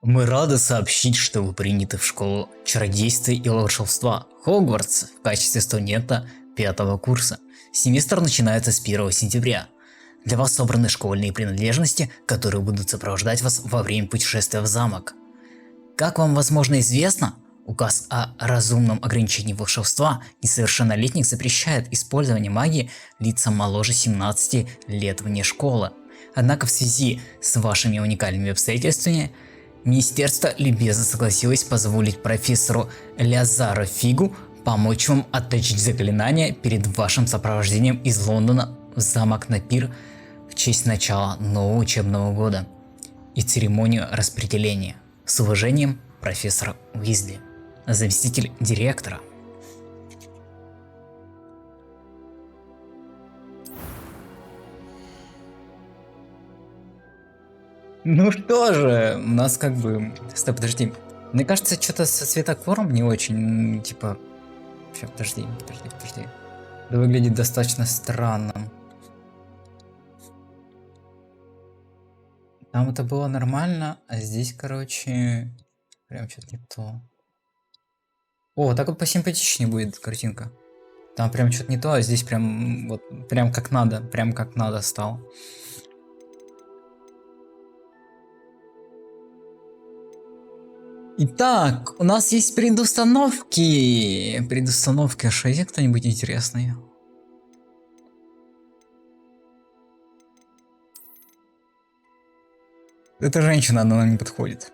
Мы рады сообщить, что вы приняты в школу чародейства и волшебства Хогвартс в качестве студента 5-го курса. Семестр начинается с 1 сентября. Для вас собраны школьные принадлежности, которые будут сопровождать вас во время путешествия в замок. Как вам, возможно, известно, указ о разумном ограничении волшебства несовершеннолетних запрещает использование магии лицам моложе 17 лет вне школы. Однако в связи с вашими уникальными обстоятельствами, Министерство любезно согласилось позволить профессору Лязару Фигу помочь вам отточить заклинания перед вашим сопровождением из Лондона в замок на пир в честь начала нового учебного года и церемонию распределения. С уважением, профессор Уизли, заместитель директора. Ну что же, у нас как бы... Стой, подожди. Мне кажется, что-то со светокором не очень, типа... Сейчас, подожди. Это выглядит достаточно странно. Там это было нормально, а здесь, короче... Прям что-то не то. О, так вот посимпатичнее будет картинка. Там прям что-то не то, а здесь прям вот прям как надо стал. Итак, у нас есть предустановки. Предустановки, а что есть кто-нибудь интересный? Эта женщина, она нам не подходит.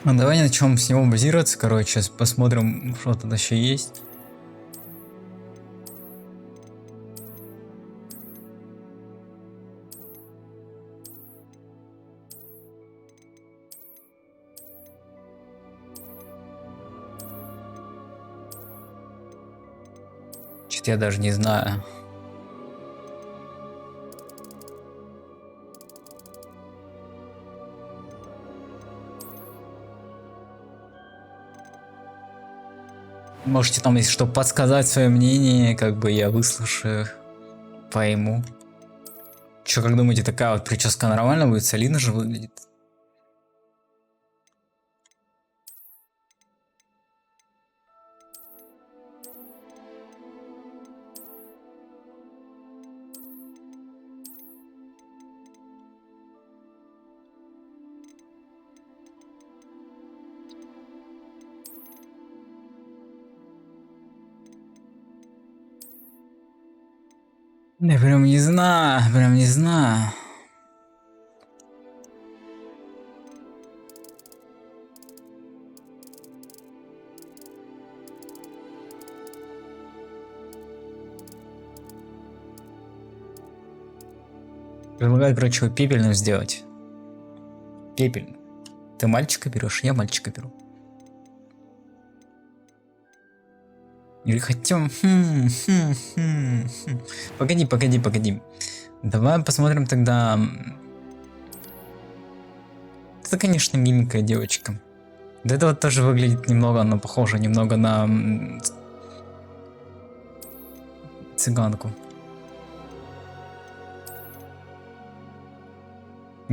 Ну, давай начнем с него базироваться, короче, сейчас посмотрим, что тут еще есть. Что-то я даже не знаю. Можете там, если что, подсказать свое мнение, как бы я выслушаю, пойму. Че, как думаете, такая вот прическа нормально будет? Солидно же выглядит. Я прям не знаю. Предлагаю, короче, его пепельным сделать. Пепельным. Ты мальчика берешь, я мальчика беру. Или хотим... Погоди. Давай посмотрим тогда... Это, конечно, миленькая девочка. Да это вот тоже выглядит немного, она похожа немного на... цыганку.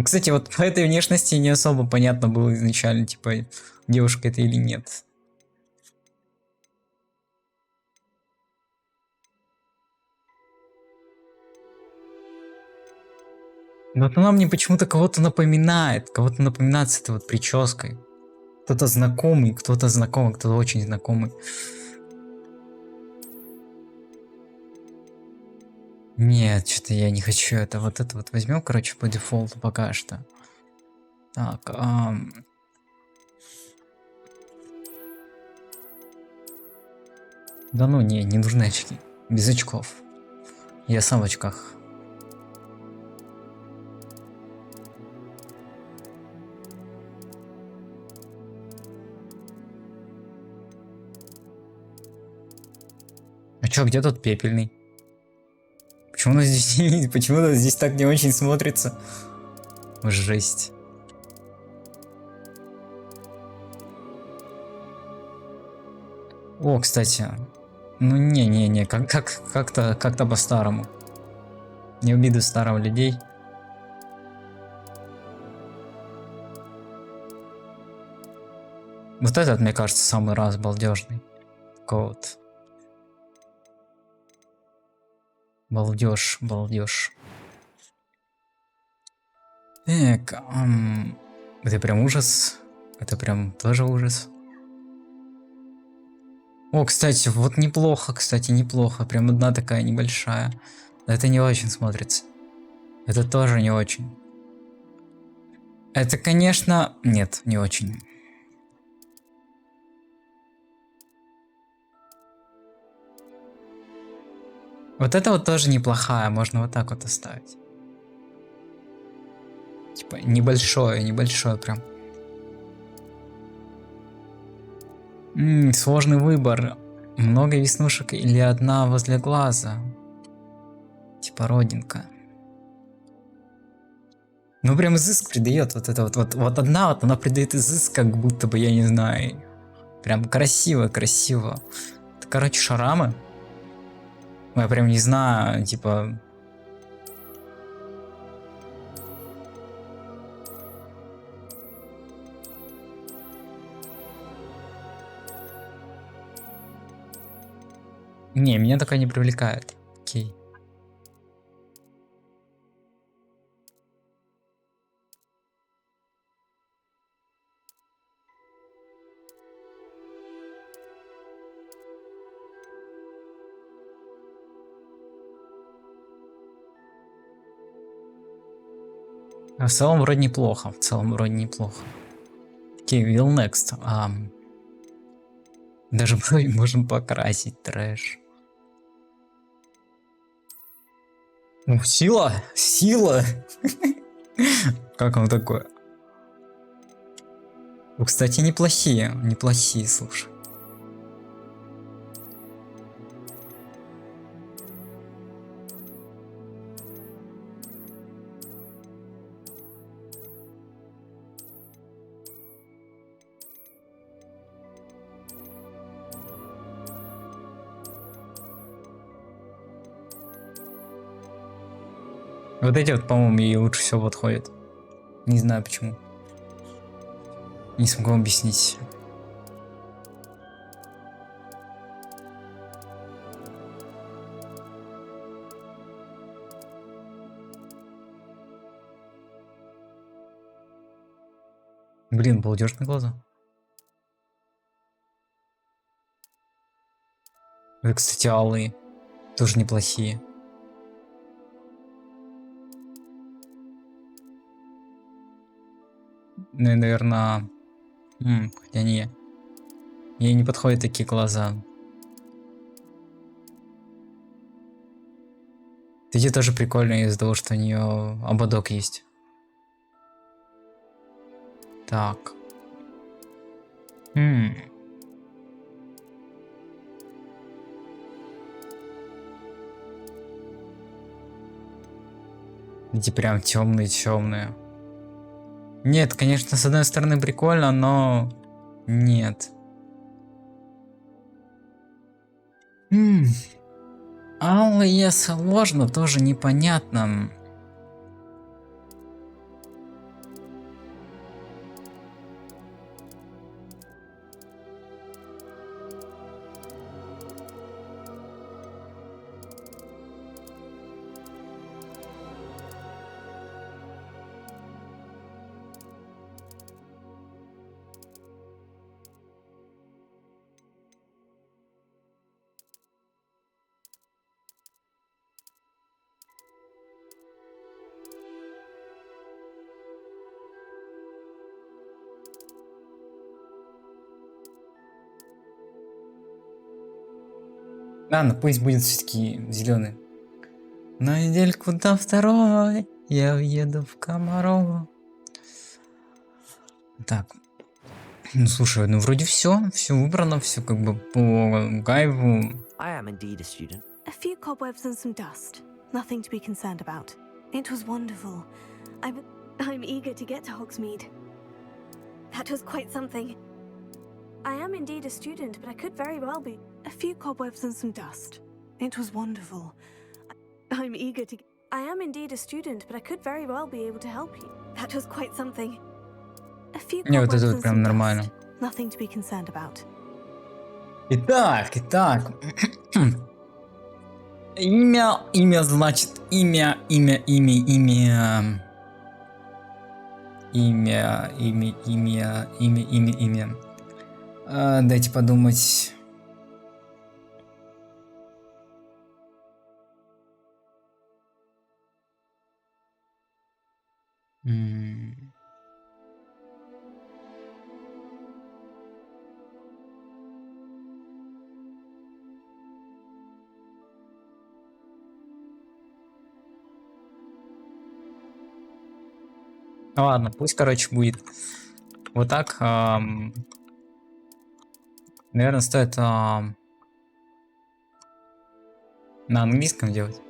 Кстати, вот по этой внешности не особо понятно было изначально, типа, девушка это или нет. Но вот она мне почему-то кого-то напоминает с этой вот прической. Кто-то знакомый, кто-то очень знакомый. Нет, что-то я не хочу это. Вот это вот возьмем, короче, по дефолту пока что. Так, да ну не нужны очки. Без очков. Я сам в очках. А чё, где тот пепельный? Почему у нас здесь так не очень смотрится? Жесть. О, кстати, Ну не, как-то по-старому. Не обиду старых людей. Вот этот, мне кажется, самый раз балдежный. Такой вот. Балдеж. Так, это прям ужас. Это прям тоже ужас. О, кстати, вот неплохо, неплохо. Прям одна такая небольшая. Это не очень смотрится. Это тоже не очень. Это, конечно... Нет, не очень. Вот это вот тоже неплохая, можно вот так вот оставить. Типа небольшое прям. Сложный выбор. Много веснушек или одна возле глаза? Типа родинка. Ну прям изыск придает вот это вот одна вот она придает изыск, как будто бы, я не знаю. Прям красиво. Это, короче, шарамы. Я прям не знаю, типа... Не, меня такое не привлекает. Окей. А в целом вроде неплохо. Окей, will next. Даже брови можем покрасить, трэш. Сила! Как вам такое? Кстати, неплохие, слушай. Вот эти вот, по-моему, ей лучше всего подходят. Не знаю почему. Не смогу объяснить. Блин, балдежные глаза. Это, кстати, алые. Тоже неплохие. Ну и, наверное... хотя не. Ей не подходят такие глаза. Эти тоже прикольные из-за того, что у нее ободок есть. Так. Эти прям темные. Нет, конечно, с одной стороны прикольно, но нет. Алые сложно, тоже непонятно. Ладно, пусть будет все-таки зеленый. На недельку до второй я уеду в Комарово. Так. Ну слушай, ну вроде все выбрано, все как бы по гайву. I am indeed a student. A few cobwebs and some dust. Nothing to be concerned about. It was wonderful. I'm eager to get to Hogsmeade. That was quite something. I am indeed a student, but I could very well be. A few cobwebs and some dust. It was wonderful. I'm eager to... I am indeed a student, but I could very well be able to help you. That was quite something. A few Не, вот cobwebs это and вот прям some нормально. dust. Nothing to be concerned about. Итак. Имя, значит, имя. Дайте подумать. Ну ладно, пусть, короче, будет вот так. Наверное, стоит на английском делать.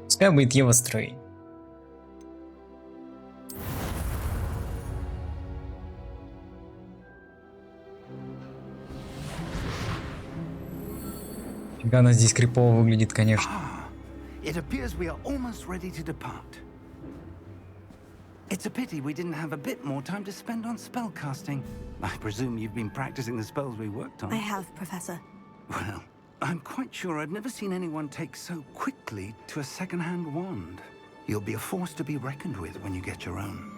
Пускай будет Ева Стрей. Фига она здесь крипово выглядит, конечно. It appears we are almost ready to depart. It's a pity we didn't have a bit more time to spend on spellcasting. I presume you've been practicing the spells we worked on. I have, Professor. Well, I'm quite sure I've never seen anyone take so quickly to a second-hand wand. You'll be a force to be reckoned with when you get your own.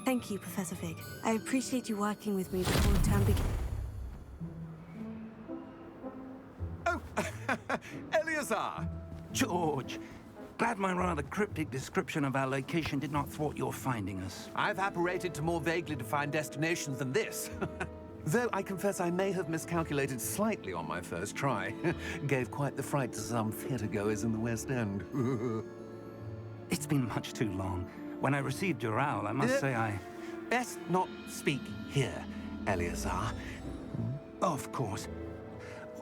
Thank you, Professor Fig. I appreciate you working with me before the term begins. Oh, Eleazar! George, glad my rather cryptic description of our location did not thwart your finding us. I've apparated to more vaguely defined destinations than this. Though I confess I may have miscalculated slightly on my first try. Gave quite the fright to some theatre-goers in the West End. It's been much too long. When I received your owl, I must say I... Best not speak here, Eleazar. Of course.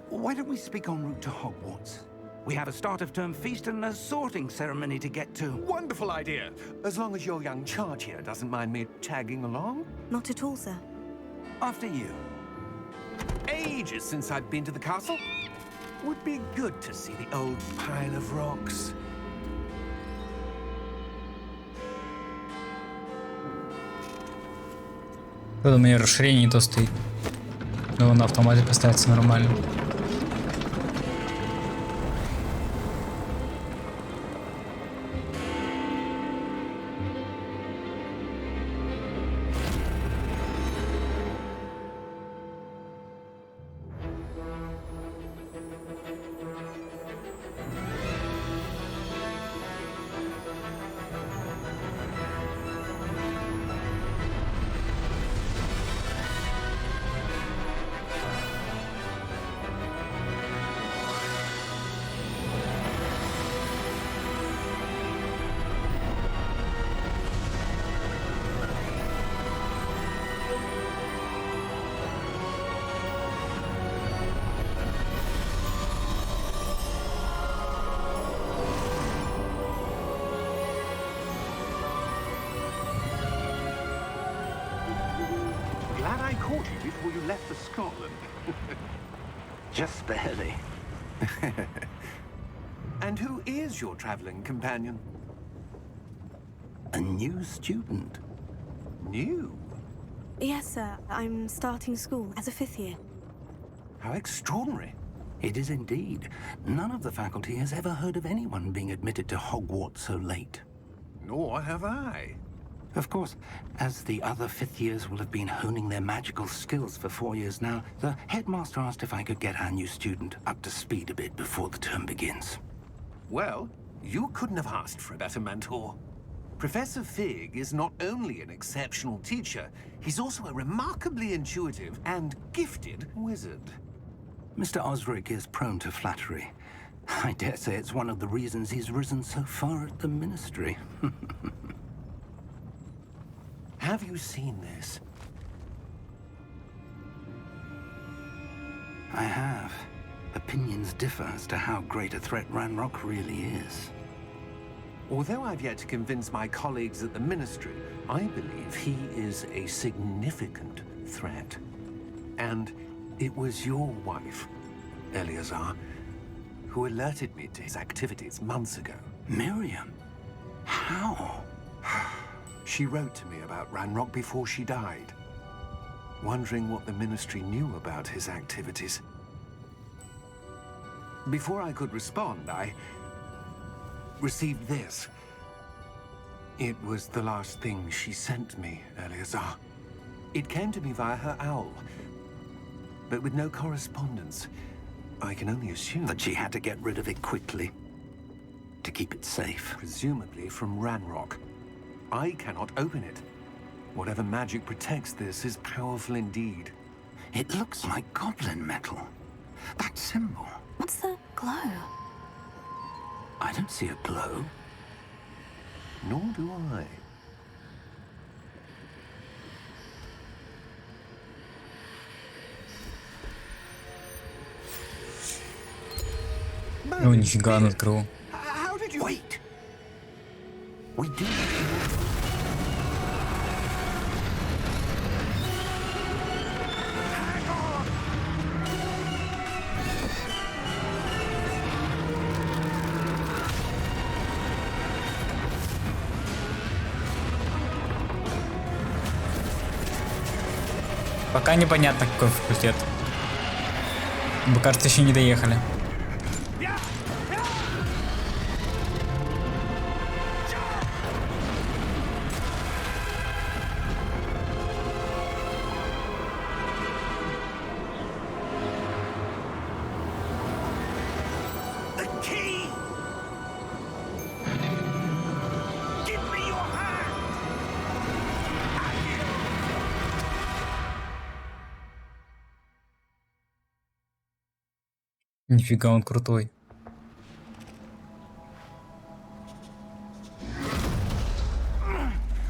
Why don't we speak en route to Hogwarts? We have a start-of-term feast and a sorting ceremony to get to. Wonderful idea! As long as your young charge here doesn't mind me tagging along. Not at all, sir. After you. Ages since I've been to the castle. Would be good to see the old pile of rocks. Тут у меня расширение не то стоит. Но на автомате поставится нормально. Glad I caught you before you left for Scotland. Just barely. And who is your traveling companion? A new student. New? Yes, sir. I'm starting school as a 5th year. How extraordinary. It is indeed. None of the faculty has ever heard of anyone being admitted to Hogwarts so late. Nor have I. Of course, as the other 5th years will have been honing their magical skills for 4 years now, the headmaster asked if I could get our new student up to speed a bit before the term begins. Well, you couldn't have asked for a better mentor. Professor Fig is not only an exceptional teacher, he's also a remarkably intuitive and gifted wizard. Mr. Osric is prone to flattery. I dare say it's one of the reasons he's risen so far at the ministry. Have you seen this? I have. Opinions differ as to how great a threat Ranrock really is. Although I've yet to convince my colleagues at the Ministry, I believe he is a significant threat. And it was your wife, Eleazar, who alerted me to his activities months ago. Miriam? How? She wrote to me about Ranrock before she died, wondering what the Ministry knew about his activities. Before I could respond, I received this. It was the last thing she sent me, Eleazar. It came to me via her owl, but with no correspondence. I can only assume That she had to get rid of it quickly. To keep it safe. presumably from Ranrock. I cannot open it. Whatever magic protects this is powerful indeed. It looks like goblin metal. That symbol. What's the glow? I don't see a glow. Nor do I. Ну, нифига он открыл. How did you... Wait! We do... Пока непонятно, какой факультет. Мы, кажется, еще не доехали. The key! Give me your hand! Нифига он крутой.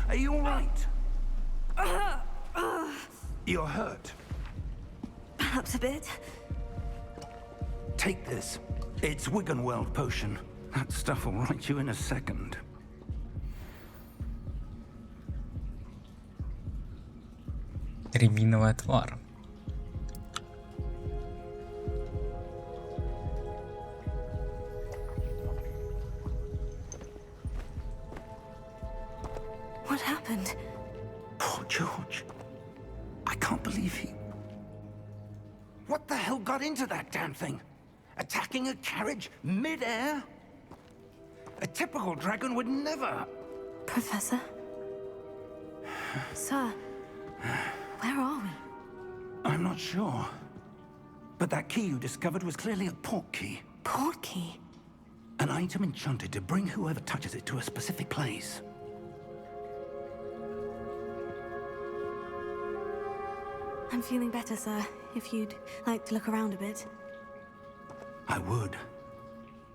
Are you alright? You're hurt. Perhaps a bit. Take this. It's Wiggenweld potion. That stuff will right you in a second. Рябиновый отвар. What happened? Poor George. I can't believe he... What the hell got into that damn thing? Attacking a carriage mid-air? A typical dragon would never... Professor? Sir, where are we? I'm not sure. But that key you discovered was clearly a port key. Port key? An item enchanted to bring whoever touches it to a specific place. I'm feeling better, sir. If you'd like to look around a bit. I would.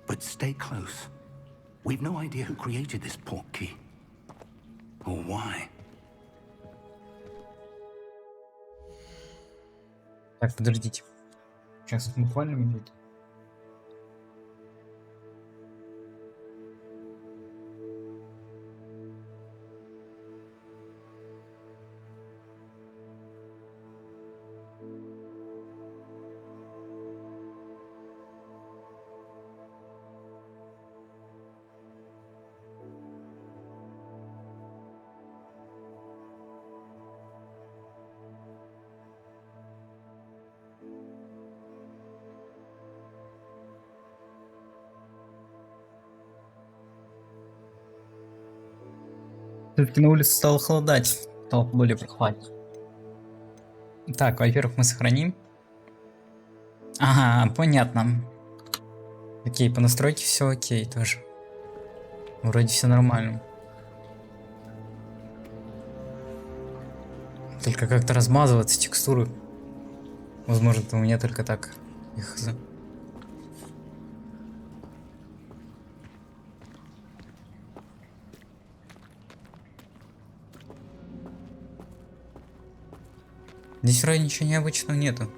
But stay close. We've no idea who created this port key. Or why. Так, подождите. Сейчас буквально минуту. Все-таки на улице стало холодать, стало более прохладнее. Так, во-первых, мы сохраним. Ага, понятно. Окей, по настройке все окей тоже. Вроде все нормально. Только как-то размазываться текстуры. Возможно, это у меня только так. Их Здесь вроде ничего необычного нету.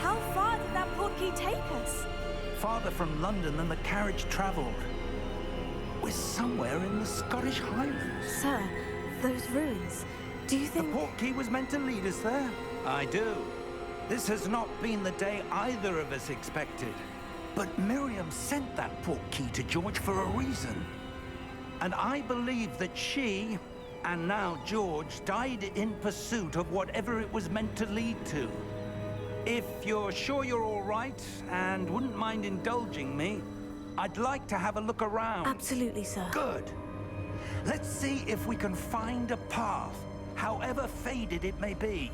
How far did that portkey take us? Farther from London than the carriage travelled. We're somewhere in the Scottish Highlands. Sir, those ruins. Do you The think... portkey was meant to lead us there? I do. This has not been the day either of us expected. But Miriam sent that portkey to George for a reason. And I believe that she, and now George, died in pursuit of whatever it was meant to lead to. If you're sure you're all right and wouldn't mind indulging me, I'd like to have a look around. Absolutely, sir. Good. Let's see if we can find a path, however faded it may be.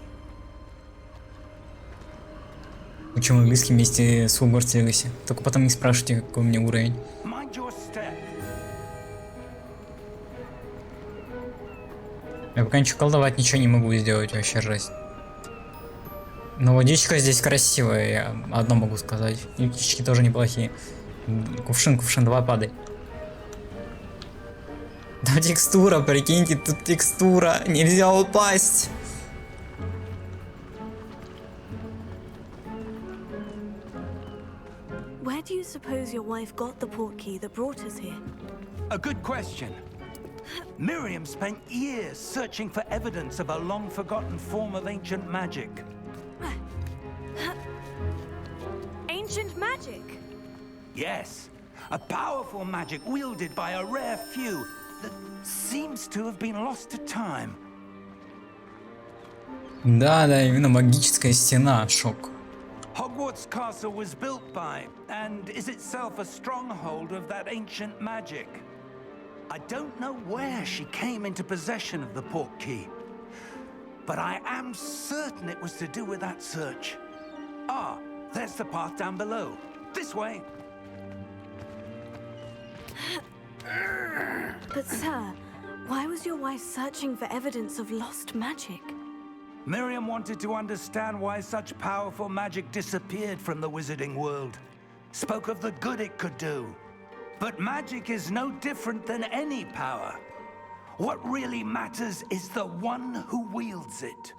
Учим английский вместе с Hogwarts Legacy. Только потом не спрашивайте, какой у меня уровень. Mind your step. Я пока ничего колдовать ничего не могу сделать, вообще жесть. Но водичка здесь красивая, я одно могу сказать. И птички тоже неплохие. Кувшин, давай падай. Да текстура, прикиньте, тут текстура, нельзя упасть. Where do you suppose your wife got the portkey that brought us here? A good question. Miriam spent years searching for evidence of a long-forgotten form of ancient magic. Ancient magic? Yes, a powerful magic wielded by a rare few that seems to have been lost to time. Да, именно магическая стена, шок. Hogwarts Castle was built by, and is itself a stronghold of that ancient magic. I don't know where she came into possession of the portkey, but I am certain it was to do with that search. Ah, there's the path down below. This way. But sir, why was your wife searching for evidence of lost magic? Miriam wanted to understand why such powerful magic disappeared from the wizarding world. Spoke of the good it could do. But magic is no different than any power. What really matters is the one who wields it.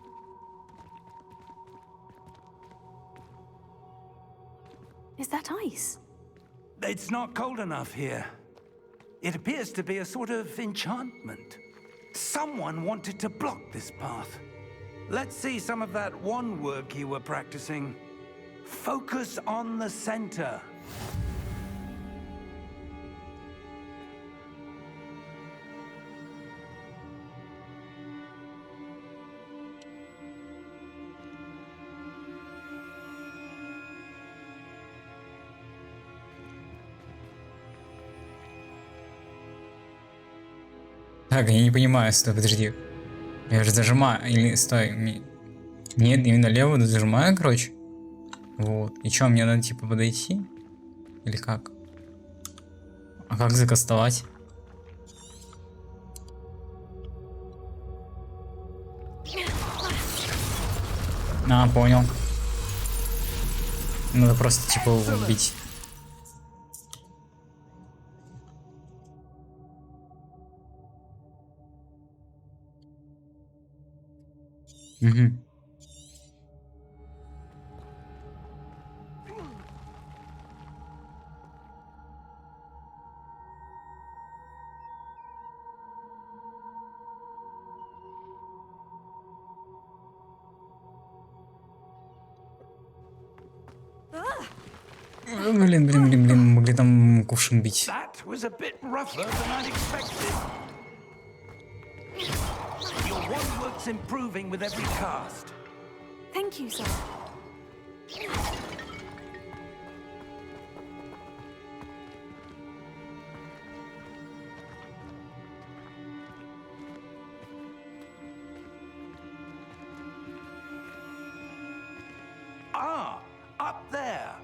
Is that ice? It's not cold enough here. It appears to be a sort of enchantment. Someone wanted to block this path. Let's see some of that wand work you were practicing. Focus on the center. Так, я не понимаю, стой, подожди. Я же зажимаю, или стой, нет, именно левую зажимаю, короче. Вот, и что, мне надо типа подойти? Или как? А как закастовать? А, понял. Надо просто типа его убить. Угу. Блин, могли там кувшин бить. That was a bit rougher than I'd expected. Your wand work's improving with every cast. Thank you, sir. Ah, up there.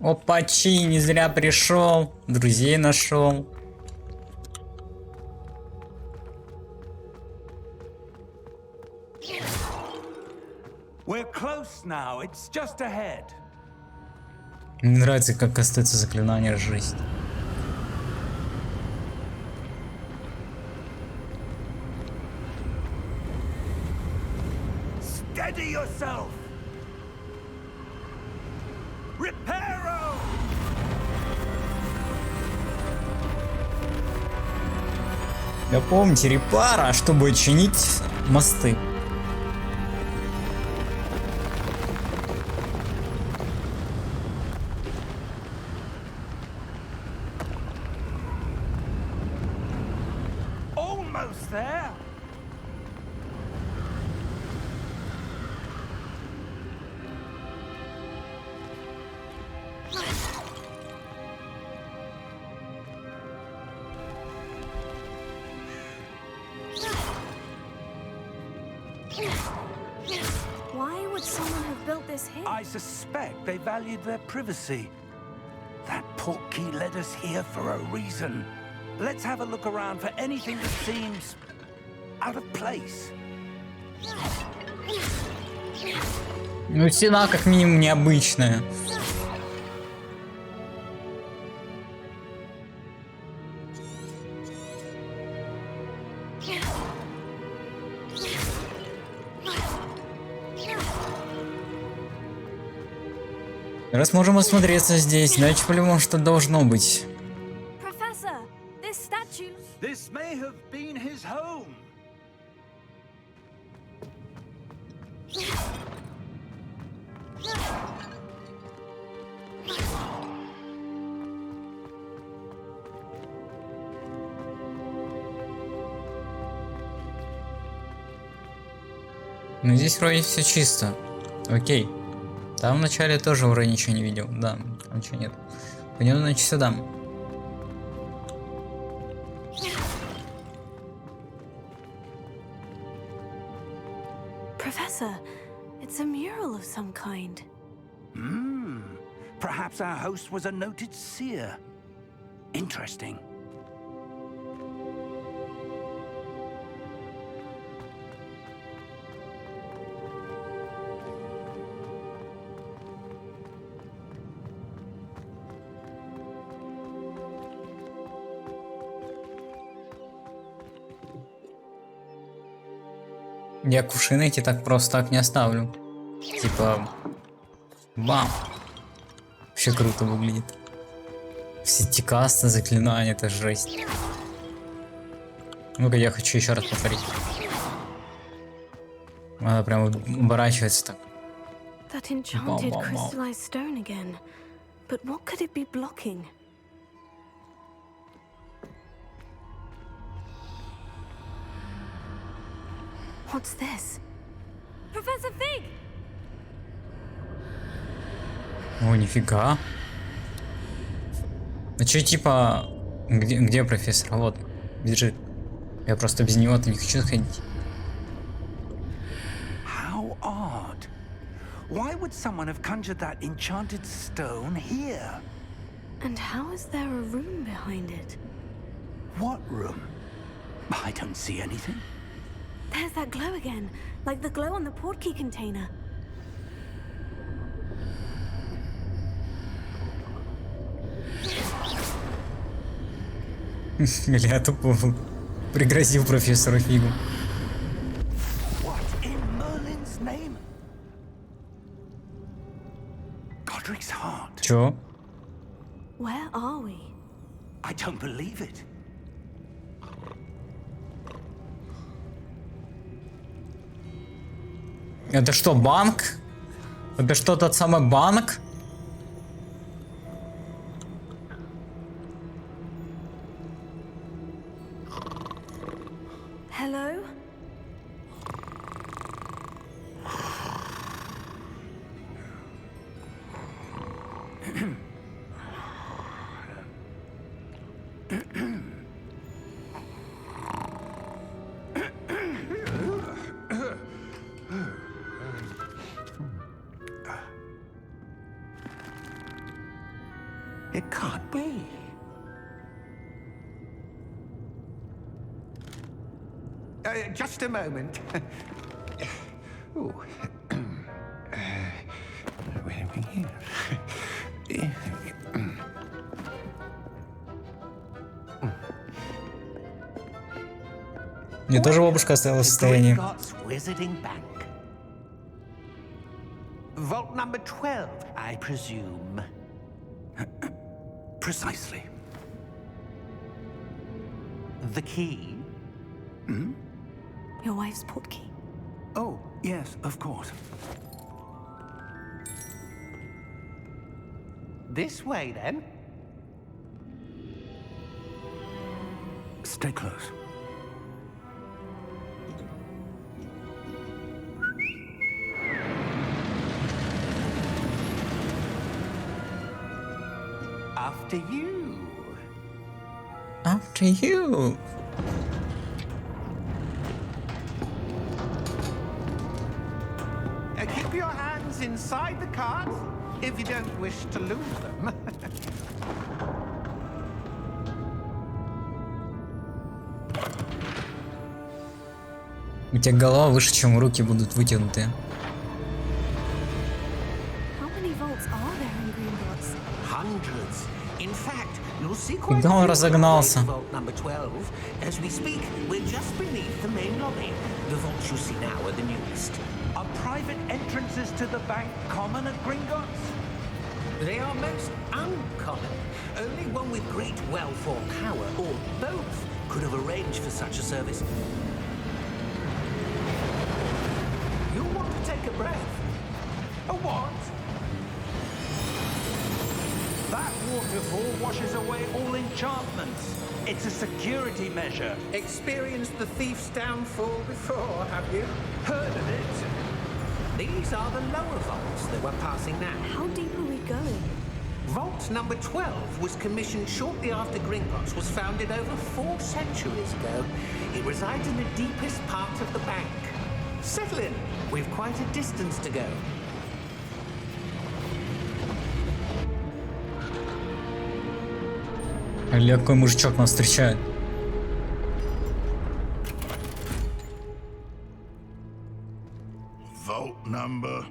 Опачи, не зря пришел, друзей нашел. We're close now. It's just ahead. Мне нравится, как остается заклинание жизнь. Steady yourself. Reparo. Я помните репара, чтобы чинить мосты. Almost there. Why would someone have built this here? I suspect they valued their privacy. That portkey led us here for a reason. Let's have a look around for anything that seems out of place. Ну, стена как минимум необычная. Раз можем осмотреться здесь, значит по-любому что должно быть. Professor, this statue. This may have been his home. Ну здесь вроде все чисто. Окей. Там вначале тоже вроде ничего не видел. Да, там ничего нет. Пойдем, значит, сюда. Professor, it's a mural of some kind. Perhaps our host was a noted seer. Interesting. Я кувшины эти так просто так не оставлю. Типа... Бам! Вообще круто выглядит. Все эти касты, заклинания, это жесть. Ну-ка, я хочу еще раз повторить. Она прям оборачивается так. That enchanted crystallized stone again. But what could it be blocking? What's this? Professor Fig! О, нифига. А че, типа... Где профессор? Вот, бежит. Я просто без него-то не хочу заходить. How odd. Why would someone have conjured that enchanted stone here? And how is there a room behind it? What room? I don't see anything. There's that glow again, like the glow on the portkey container. Я тупо пригрозил профессору Фигу. What in Merlin's name? Godric's heart. Чё? Where are we? I don't believe it. Это что, банк? Это что, тот самый банк? Hello? It can't be. Just a moment. Ooh. Where are we here? Мне тоже бабушка оставила в состоянии. Wizarding Bank. Vault number 12, I presume. Precisely. The key? Hmm? Your wife's portkey. Oh, yes, of course. This way, then. Stay close. After you. After you. Keep your hands inside the cart if you don't wish to lose them. У тебя голова выше, чем руки будут вытянуты. How many vaults are there in Gringotts? Hundreds. In fact, you'll see quite Когда он a few разогнался? vault number 12. As we speak, we're just beneath the main lobby. The vaults you see now are the newest. Are private entrances to the bank common at Gringotts? They are most uncommon. Only one with great wealth or power, or both, could have arranged for such a service. You'll want to take a breath. A what? That waterfall washes away all enchantments. It's a security measure. Experienced the thief's downfall before, have you? Heard of it? These are the lower vaults that we're passing now. How deep are we going? Vault number 12 was commissioned shortly after Gringotts was founded over 4 centuries ago. It resides in the deepest part of the bank. Settle in. We've quite a distance to go. Какой мужичок нас встречает. Vault number.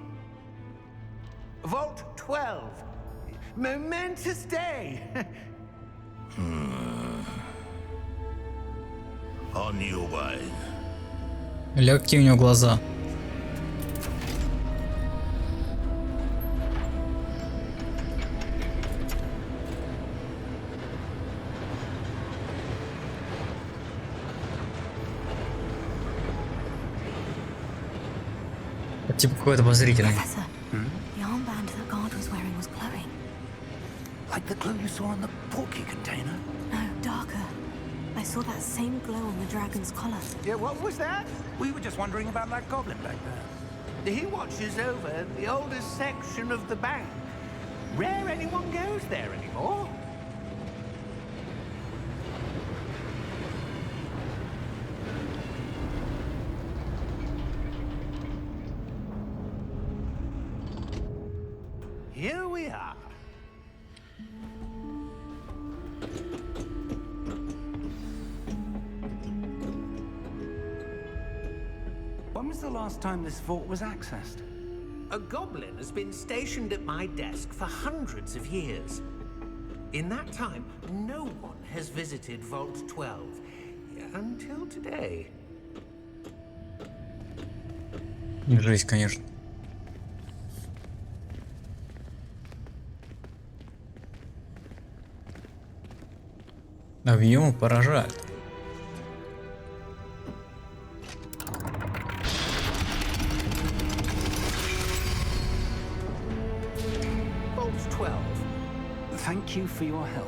Vault 12. Momentous day. On your way. Какие у него глаза. Типа какой-то подозрительный. Professor, the armband that guard was wearing was glowing. Like the glue you saw on the porky container? No, darker. I saw that same glow on the dragon's collar. Yeah, what was that? We were just wondering about that goblin back there. He watches over the oldest section of the bank. Rare anyone goes there anymore. Here we are. When was the last time this vault was accessed? A goblin has been stationed at my desk for hundreds of years. In that time, no one has visited Vault 12 until today. Жесть, конечно. Объемы поражают. Vault 12. Thank you for your help.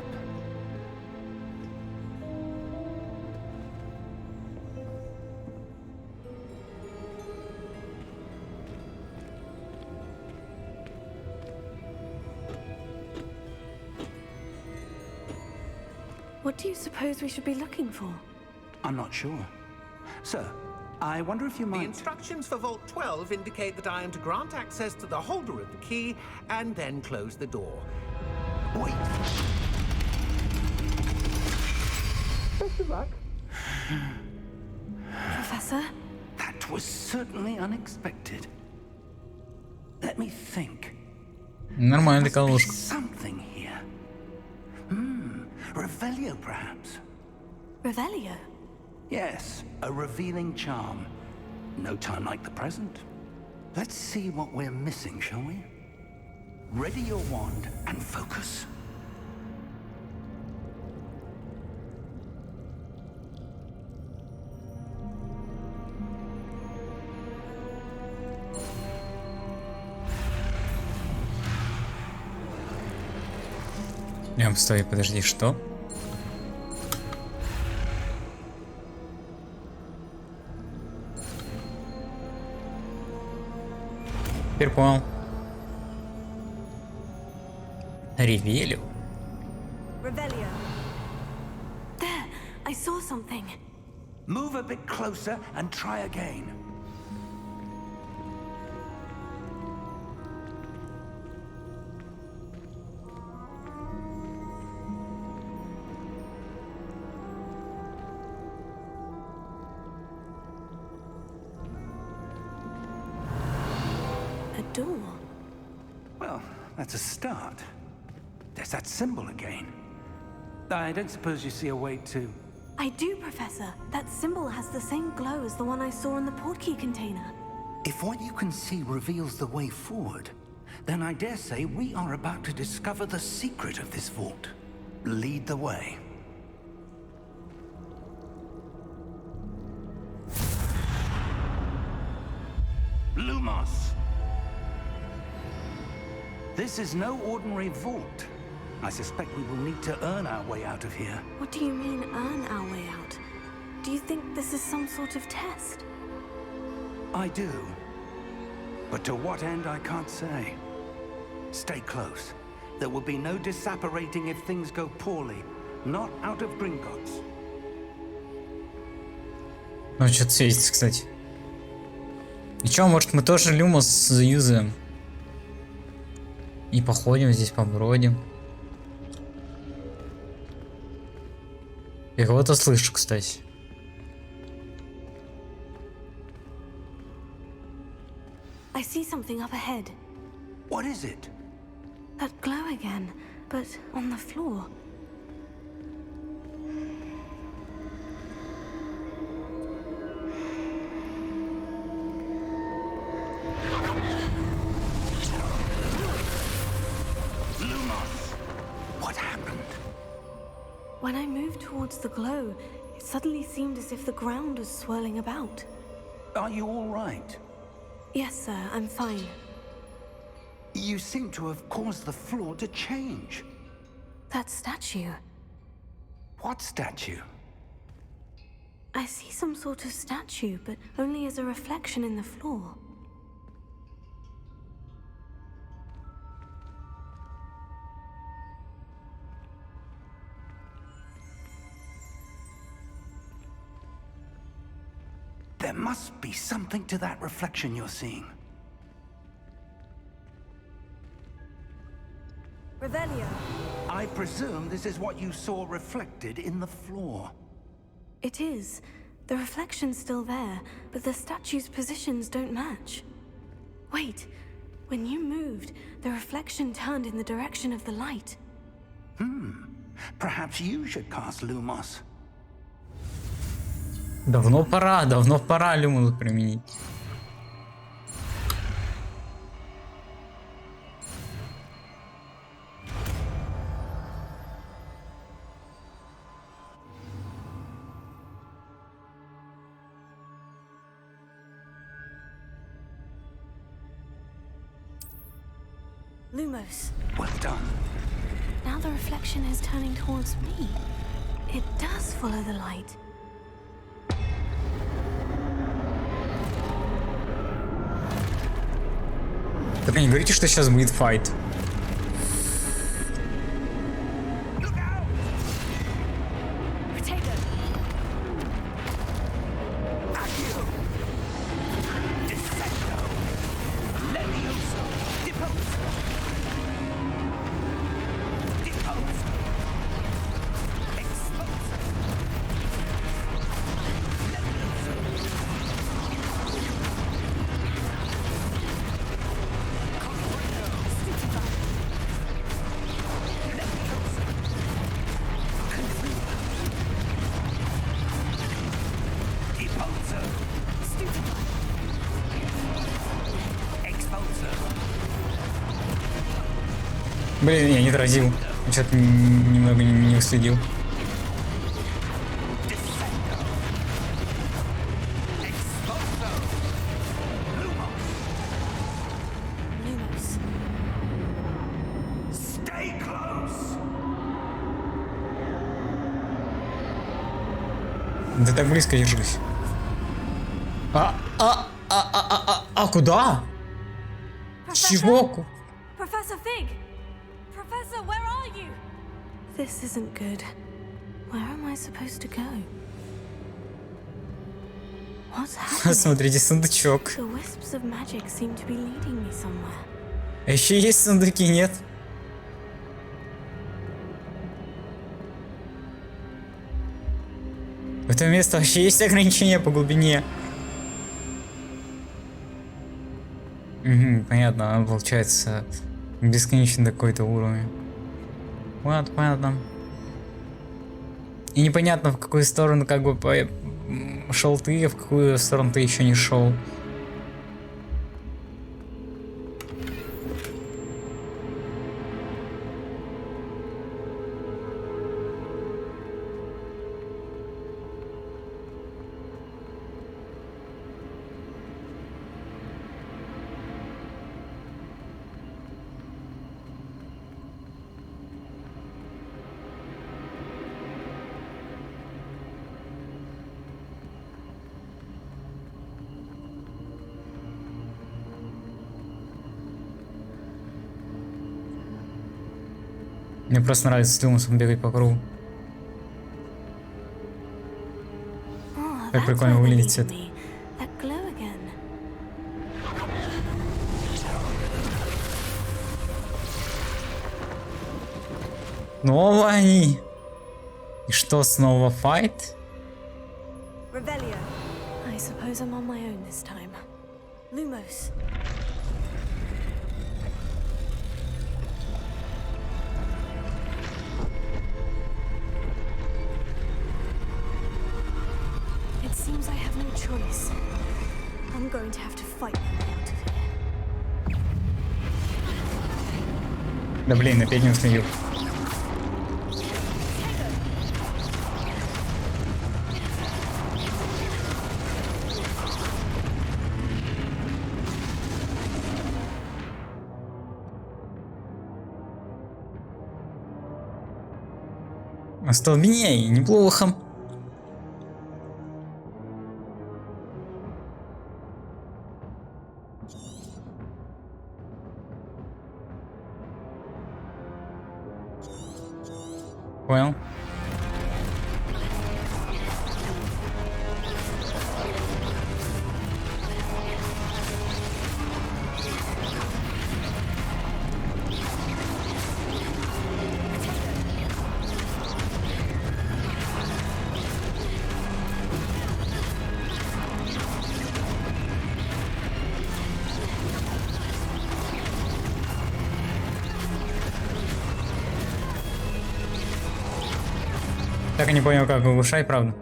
What do you suppose we should be looking for? I'm not sure. Sir, I wonder if you might... The instructions for Vault 12 indicate that I am to grant access to the holder of the key and then close the door. Wait. Professor? That was certainly unexpected. Let me think. Нормальная Must be колушка. something here. Revelio, perhaps. Revelio? Yes, a revealing charm. No time like the present. Let's see what we're missing, shall we? Ready your wand and focus. Стой, подожди, что? Теперь понял. Ревелю. Revelio. There, I saw something. Move a bit closer and try again. A door. Well, that's a start. There's that symbol again. I don't suppose you see a way to... I do, Professor. That symbol has the same glow as the one I saw in the portkey container. If what you can see reveals the way forward, then I dare say we are about to discover the secret of this vault. Lead the way. Lumos! This is no ordinary vault. I suspect we will need to earn our way out of here. What do you mean, earn our way out? Do you think this is some sort of test? I do. But to what end, I can't say. Stay close. There will be no disapparating if things go poorly. Not out of Gringotts. Ну, что-то светится, кстати. И чё, может мы тоже Люмос заюзаем? И походим здесь, побродим. Я кого-то слышу, кстати. I see something up ahead. What is it? That glow again, but on the floor. Lumos! What happened? When I moved towards the glow, it suddenly seemed as if the ground was swirling about. Are you all right? Yes, sir, I'm fine. You seem to have caused the floor to change. That statue. What statue? I see some sort of statue, but only as a reflection in the floor. There must be something to that reflection you're seeing. Revelio. I presume this is what you saw reflected in the floor. It is. The reflection's still there, but the statue's positions don't match. Wait. When you moved, the reflection turned in the direction of the light. Perhaps you should cast Lumos. Давно пора Люмос применить. Lumos. Well done. Now the reflection is turning towards me. It does follow the light. Только не говорите, что сейчас будет файт. Блин, я не тратил. Что-то немного не уследил. Lumos. Stay close! Ты так близко держись. А куда? Чего? Professor Fig! Professor, where are you? This isn't good. Where am I supposed to go? What's happening? Смотрите, сундучок. The wisps of magic seem to be leading me somewhere. А еще есть сундуки, нет? В этом месте вообще есть ограничения по глубине. Угу, понятно, она получается бесконечно до какой-то уровня. Вот, понятно. И непонятно, в какую сторону как бы шел ты, а в какую сторону ты еще не шел. Мне просто нравится с Люмусом бегать по кругу. Oh, Как that's прикольно where they're выглядит leading цвет. me. That glow again. Снова они. И что, снова файт? Revelio. I suppose I'm on my own this time. Lumos. It seems I have no choice. I'm going to have to fight my way out of here. Да блин, опять не уследил. Остолбеней, неплохо. Понял. Так и не понял, как улучшать, правда.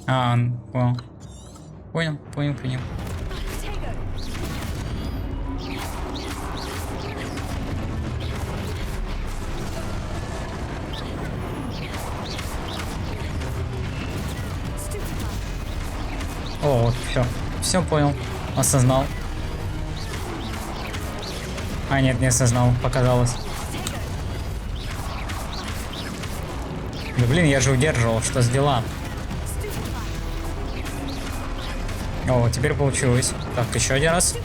Понял. Понял. О, вот, все понял, осознал. А, нет, не осознал, показалось. Да блин, я же удерживал, что с дела? О, теперь получилось. Так, еще один раз.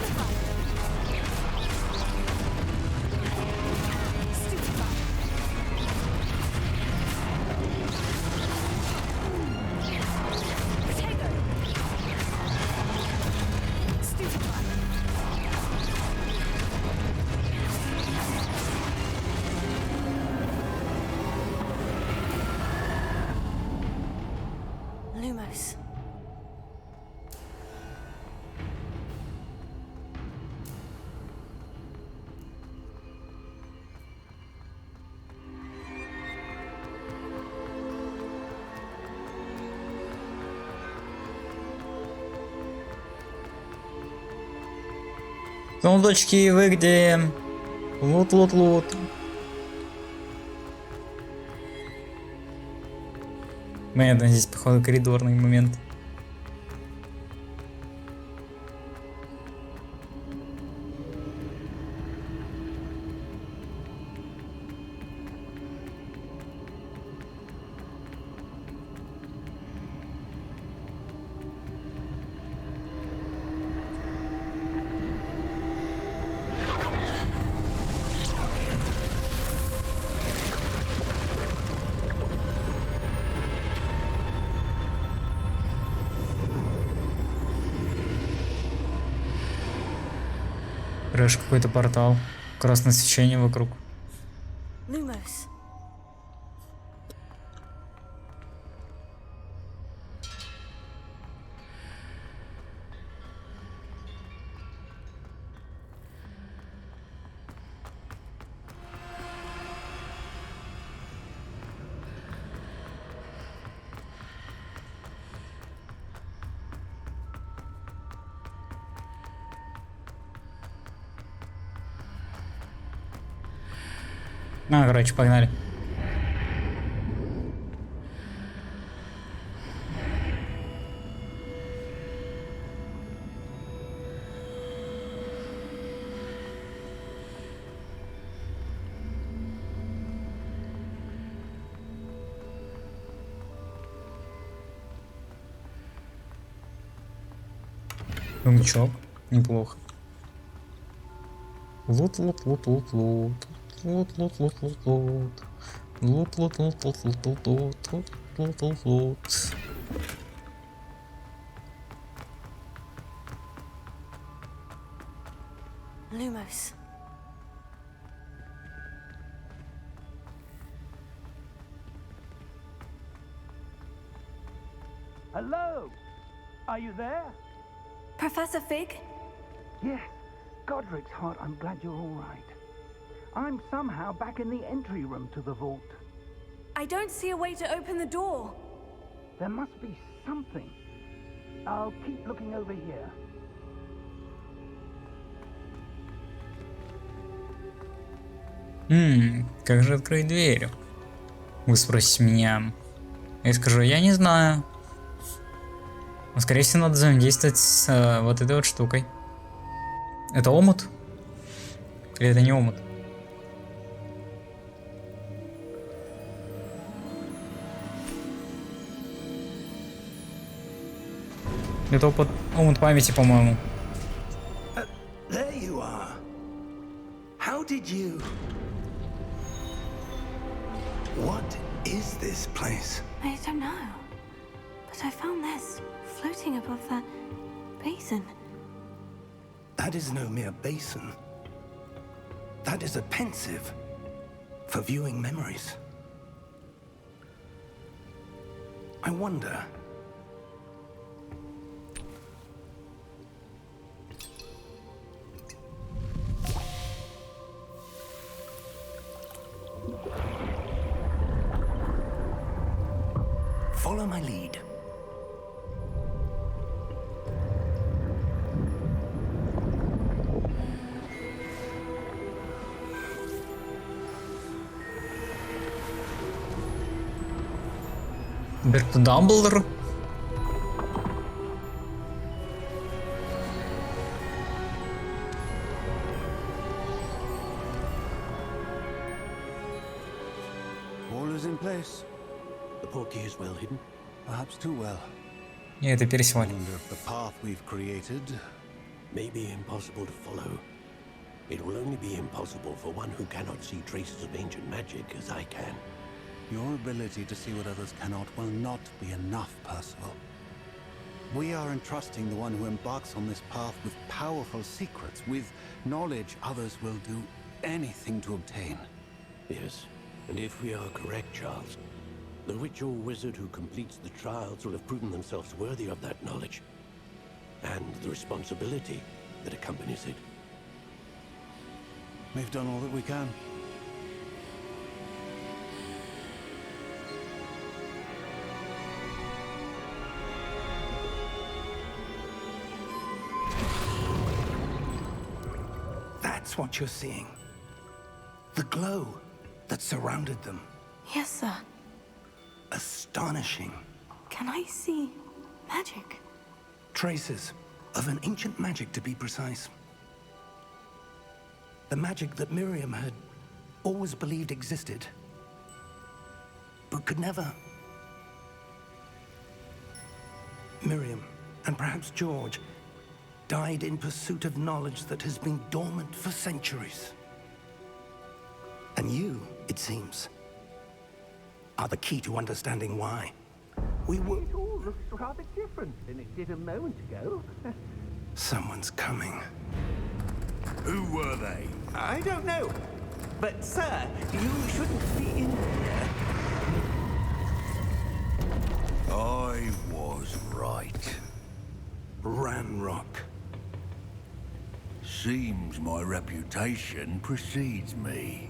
Сундучки, вы где? Лут. Понятно, здесь, походу, коридорный момент. Рэш, какой-то портал. Красное свечение вокруг. Lumos. Короче, погнали. Сундучок. Неплохо. Лут. Lumos. Hello? Are you there? Professor Fig? Yes. Godric's heart, I'm glad you're all right. I'm somehow back in the entry room to the vault. I don't see a way to open the door. There must be something. I'll keep looking over here. Как же открыть дверь? Вы спросите меня. Я скажу, я не знаю. Но, скорее всего, надо взаимодействовать с вот этой вот штукой. Это омут? Или это не омут? Это омут памяти, по-моему. There you are. How did you... What is this place? I don't know. But I found this floating above that basin. That is no mere basin. That is a pensive for viewing memories. I wonder... Follow my lead. Берт Дамблдор. All is in place. The portkey is well hidden. Perhaps too well. И это I пересваль. wonder if the path we've created. May be impossible to follow. It will only be impossible for one who cannot see traces of ancient magic as I can. Your ability to see what others cannot will not be enough, Percival. We are entrusting the one who embarks on this path with powerful secrets, with knowledge others will do anything to obtain. Yes, and if we are correct, Charles, the witch or wizard who completes the trials will have proven themselves worthy of that knowledge, and the responsibility that accompanies it. We've done all that we can. That's what you're seeing. The glow that surrounded them. Yes, sir. Astonishing. Can I see magic? Traces of an ancient magic, to be precise. The magic that Miriam had always believed existed, but could never. Miriam, and perhaps George, died in pursuit of knowledge that has been dormant for centuries. And you, it seems, are the key to understanding why. We were... It all looks rather different than it did a moment ago. Someone's coming. Who were they? I don't know. But, sir, you shouldn't be in here. I was right. Ranrock. Seems my reputation precedes me.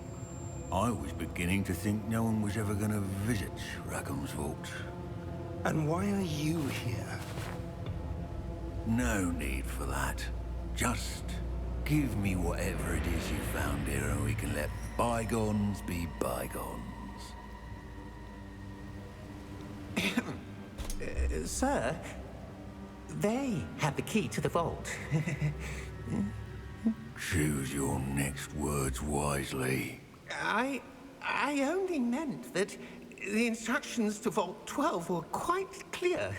I was beginning to think no one was ever going to visit Rackham's vault. And why are you here? No need for that. Just give me whatever it is you found here and we can let bygones be bygones. Sir, they have the key to the vault. Choose your next words wisely. I only meant that the instructions to Vault 12 were quite clear.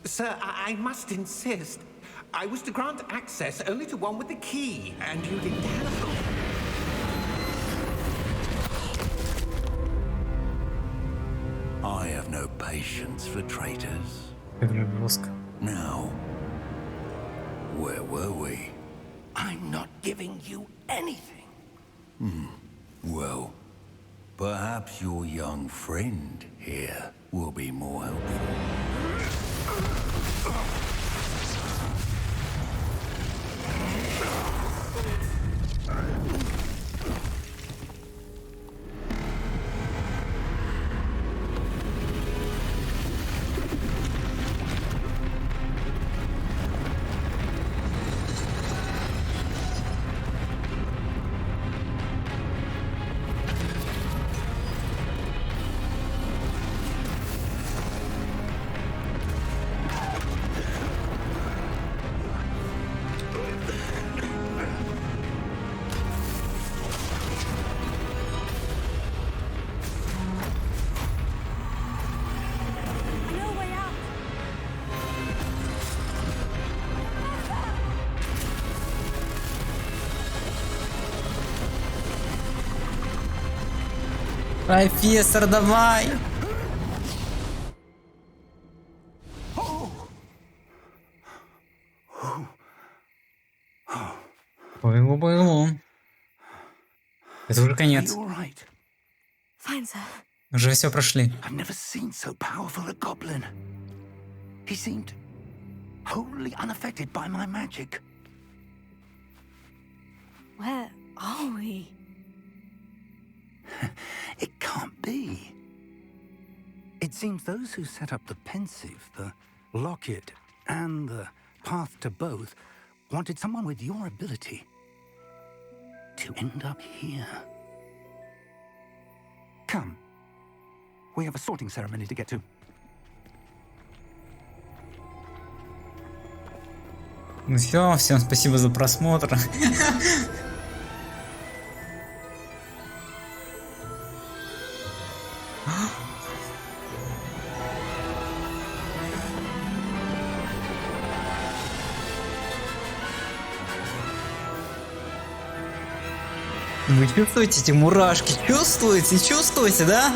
Sir, I must insist. I was to grant access only to one with the key, and you didn't have them. I have no patience for traitors. Now, where were we? I'm not giving you anything. Well, perhaps your young friend here will be more helpful. No way out. Профессор, давай! Повело. Это уже Are конец. you all right? Fine, sir. Уже все прошли. I've never seen so powerful a goblin. He seemed wholly unaffected by my magic. Where are we? It can't be. It seems those who set up the pensive, the locket, and the path to both wanted someone with your ability to end up here. Come. We have a sorting ceremony to get to. Ну все, всем спасибо за просмотр. Вы чувствуете эти мурашки? Чувствуете? Чувствуете, да?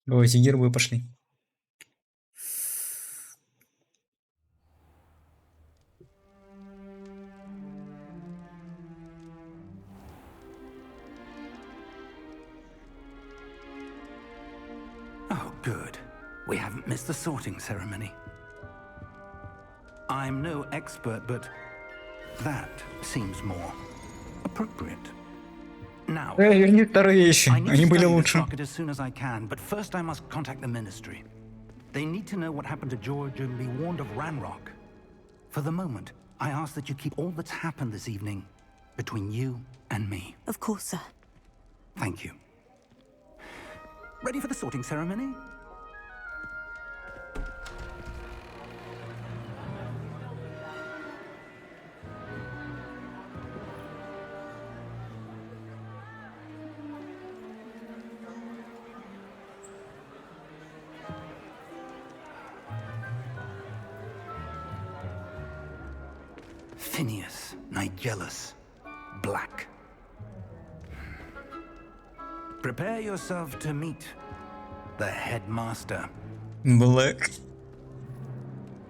Ой, эти гербы пошли. Good. We haven't missed the sorting ceremony. I'm no expert, but that seems more appropriate. Now, Верни вторые вещи, I need они to были study this лучше. rocket as soon as I can, but first I must contact the Ministry. They need to know what happened to George and be warned of Ranrock. For the moment, I ask that you keep all that's happened this evening between you and me. Of course, sir. Thank you. Ready for the sorting ceremony? Phineas, Nigellus, Black. Prepare yourself to meet the headmaster. Блэк.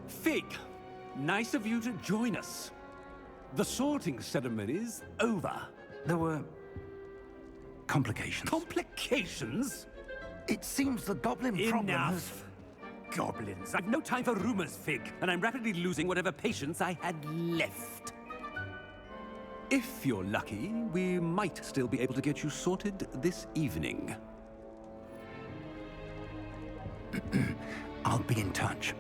Fig, nice of you to join us. The sorting ceremony's over. There were complications. Complications? It seems the goblin problem has... Enough. Goblins. I've no time for rumors, Fig, and I'm rapidly losing whatever patience I had left. If you're lucky, we might still be able to get you sorted this evening. I'll be in touch.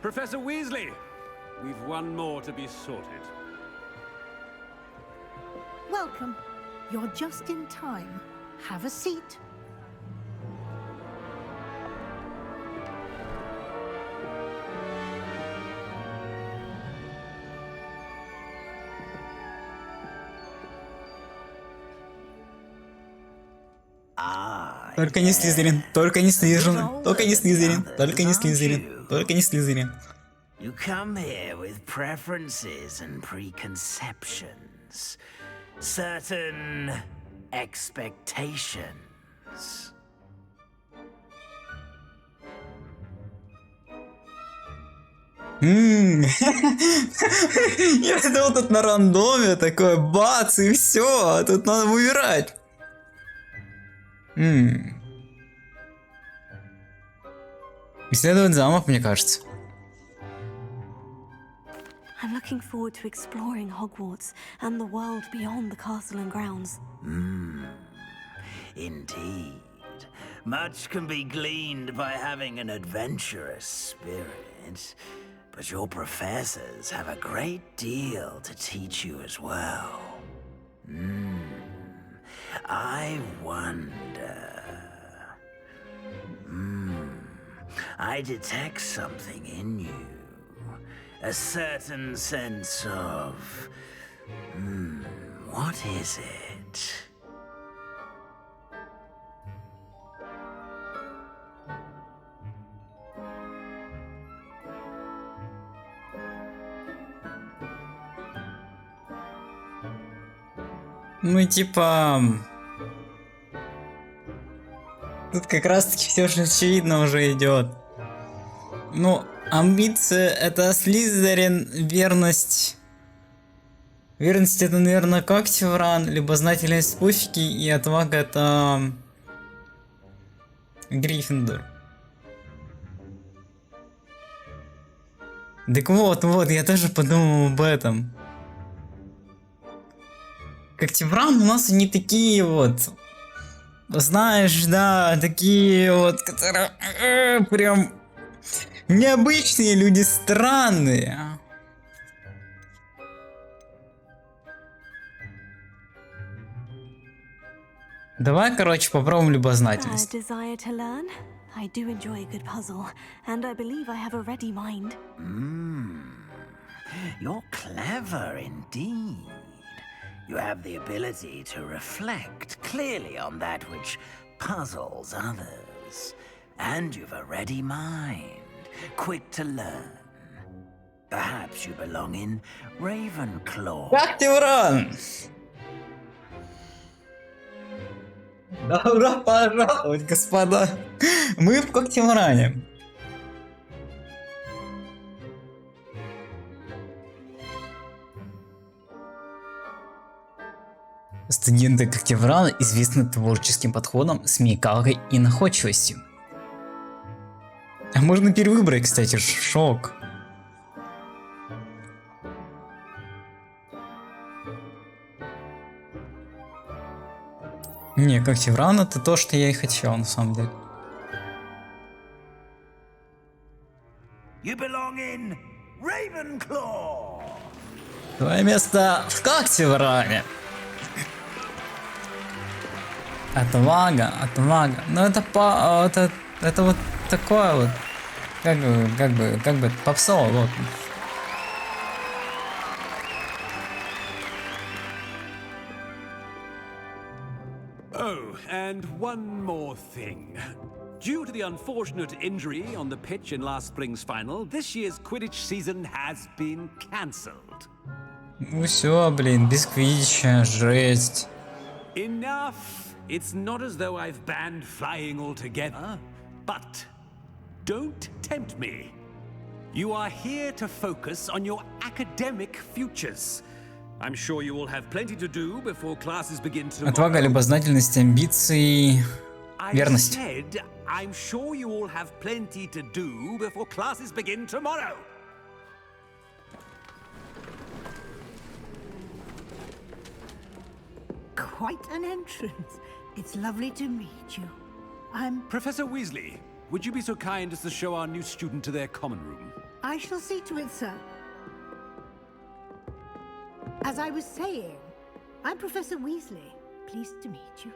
Professor Weasley, we've one more to be sorted. Welcome. You're just in time. Have a seat. Только не Слизерин, только не Слизерин, только не Слизерин, только не Слизерин, только не Слизерин. You come here with preferences and preconceptions, certain expectations. Я думал, тут на рандоме такое бац и все, а тут надо выбирать. Исследовать замок, мне кажется. I'm looking forward to exploring Hogwarts and the world beyond the castle and grounds. Indeed. Much can be gleaned by having an adventurous spirit, but your professors have a great deal to teach you as well. I wonder... I detect something in you. A certain sense of... what is it? Ну типа... Тут как раз таки все же очевидно уже идет. Ну, амбиция это Слизерин, верность... Верность это, наверное, Когтевран, либо знательность Пуфики, и отвага это... Гриффиндор. Так вот, я тоже подумал об этом. Когтевран у нас не такие вот... Знаешь, да, такие вот, которые... прям... Необычные люди, странные. Давай, короче, попробуем любознательность. Desire to learn? I do enjoy a good puzzle, and I believe I have a ready mind. You're clever indeed. You have the ability to reflect clearly on that which puzzles others. And you've a ready mind, quick to learn. Perhaps you belong in Ravenclaw. Когтевран! Добро пожаловать, господа. Мы в Когтевране. Студенты Когтеврана известны творческим подходом, смекалкой и находчивостью. А можно перевыбрать, кстати, шок. Не, Когтевран это то, что я и хотел, на самом деле. You belong in Ravenclaw. Твое место в Когтевране. Отвага, отвага. Ну это вот такое вот, как бы попсово, вот. Oh, and one more thing. Due to the unfortunate injury on the pitch in last spring's final, this year's Quidditch season has been cancelled. Ну все, блин, без квиддича, жесть. Enough! It's not as though I've banned flying altogether, but don't tempt me. You are here to focus on your academic futures. I'm sure you will have plenty to do before classes begin tomorrow. Отвага, любознательность, амбиции, верность. I said, I'm sure you all have plenty to do before classes begin tomorrow. Quite an entrance. It's lovely to meet you. I'm... Professor Weasley, would you be so kind as to show our new student to their common room? I shall see to it, sir. As I was saying, I'm Professor Weasley. Pleased to meet you.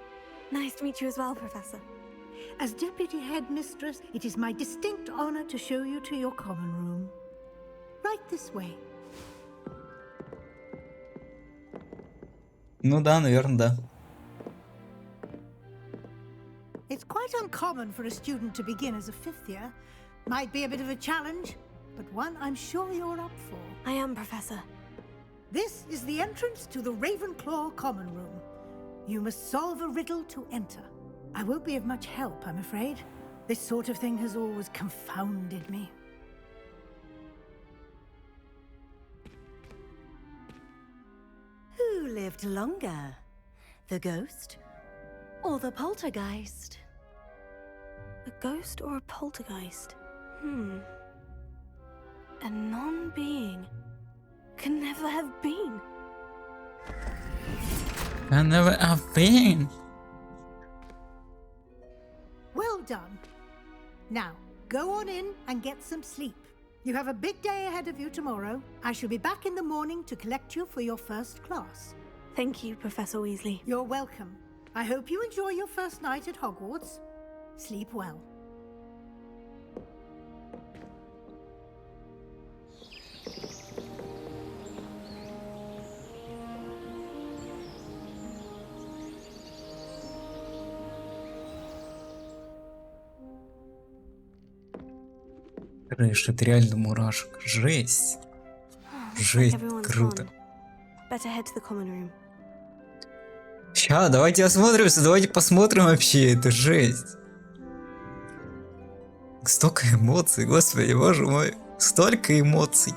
Nice to meet you as well, Professor. As Deputy Headmistress, it is my distinct honor to show you to your common room. Right this way. Ну да, наверное, да. It's quite uncommon for a student to begin as a fifth year. Might be a bit of a challenge, but one I'm sure you're up for. I am, Professor. This is the entrance to the Ravenclaw common room. You must solve a riddle to enter. I won't be of much help, I'm afraid. This sort of thing has always confounded me. Who lived longer? The ghost or the poltergeist? A ghost or a poltergeist? A non-being can never have been. I never have been. Well done. Now, go on in and get some sleep. You have a big day ahead of you tomorrow. I shall be back in the morning to collect you for your first class. Thank you, Professor Weasley. You're welcome. I hope you enjoy your first night at Hogwarts. Sleep well. Рэш, это реально мурашек. Жесть. Жесть, круто. Better head to the common room. Ща, давайте осмотримся, давайте посмотрим вообще, это жесть. Столько эмоций, господи, боже мой. Столько эмоций.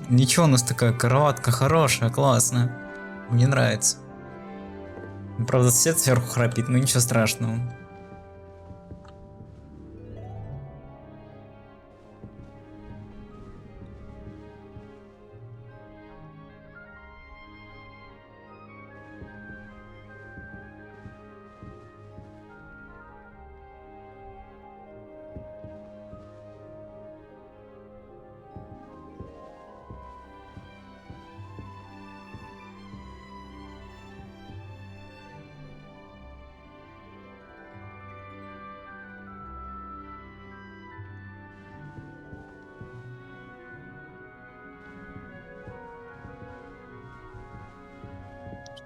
Ничего, у нас такая кроватка хорошая, классная. Мне нравится. Правда, сосед сверху храпит, но ничего страшного.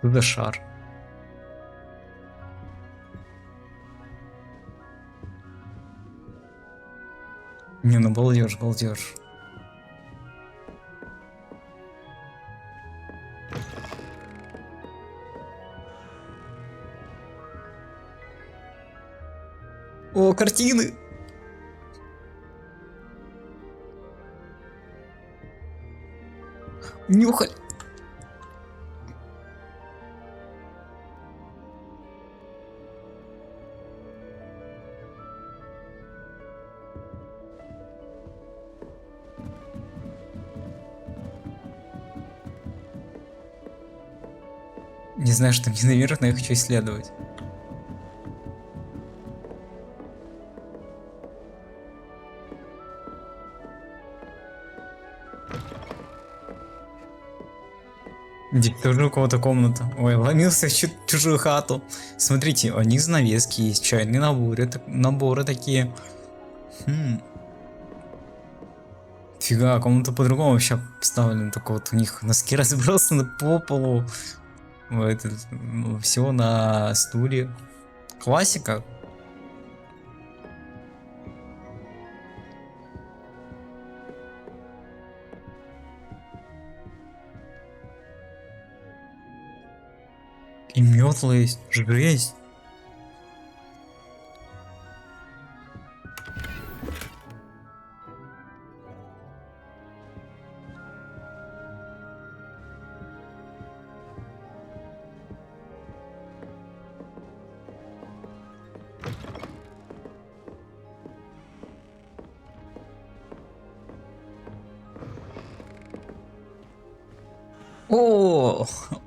Что за шар? Не, ну балдеж, балдеж. О, картины! Нюхай! Не знаю, что мне наверх, но я хочу исследовать. Здесь тоже у кого-то комната. Ой, вломился в чужую хату. Смотрите, они занавески есть, чайные наборы такие. Фига, комната по-другому вообще поставлена. Только вот у них носки разбросаны по полу. Всего на стуле. Классика. И метла есть, жесть.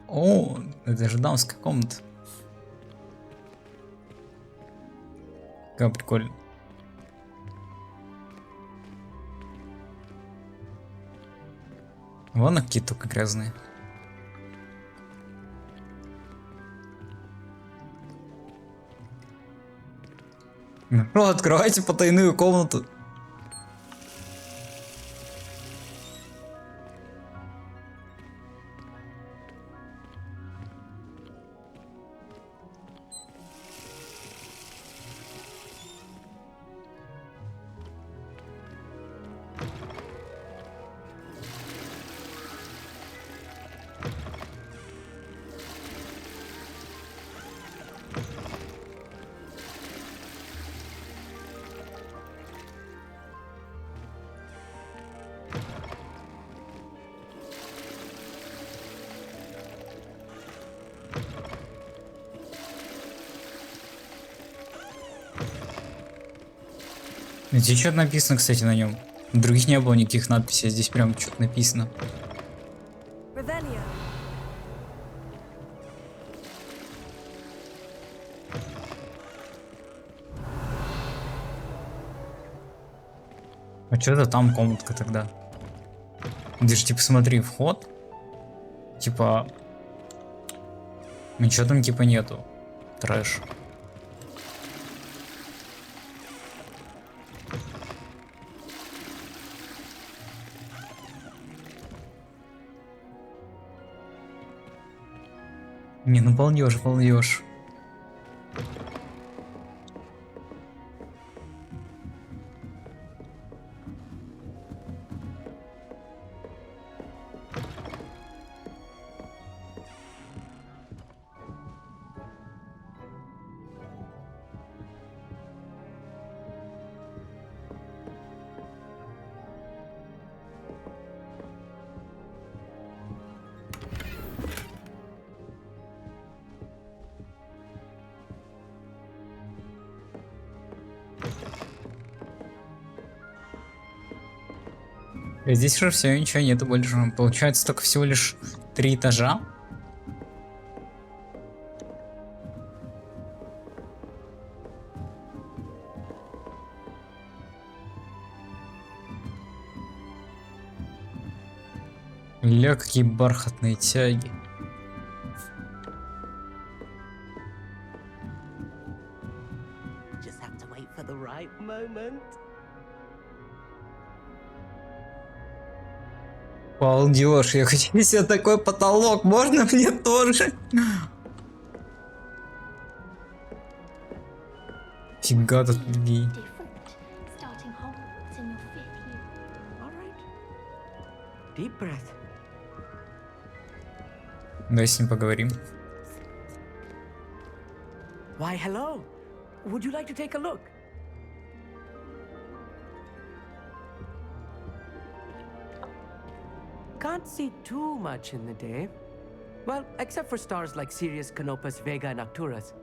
О, это же дамская комната. Как прикольно. Вон какие только грязные. Ну, открывайте потайную комнату. Здесь что-то написано, кстати, на нем. В других не было никаких надписей, здесь прям что-то написано. А что это там комнатка тогда? Ты же типа смотри, вход. Типа... Ничего там типа нету. Трэш. Не, ну полнешь, полнешь. Здесь уже все, ничего нету больше. Получается только всего лишь 3 этажа. Ля, какие бархатные тяги. Балдеж, я хочу себе такой потолок, можно мне тоже? Фига тут людей. Давай с ним поговорим. Why, hello. Would you like to take a look? Can't see too much in the day. Well, except for stars like Sirius, Canopus, Vega, and Arcturus.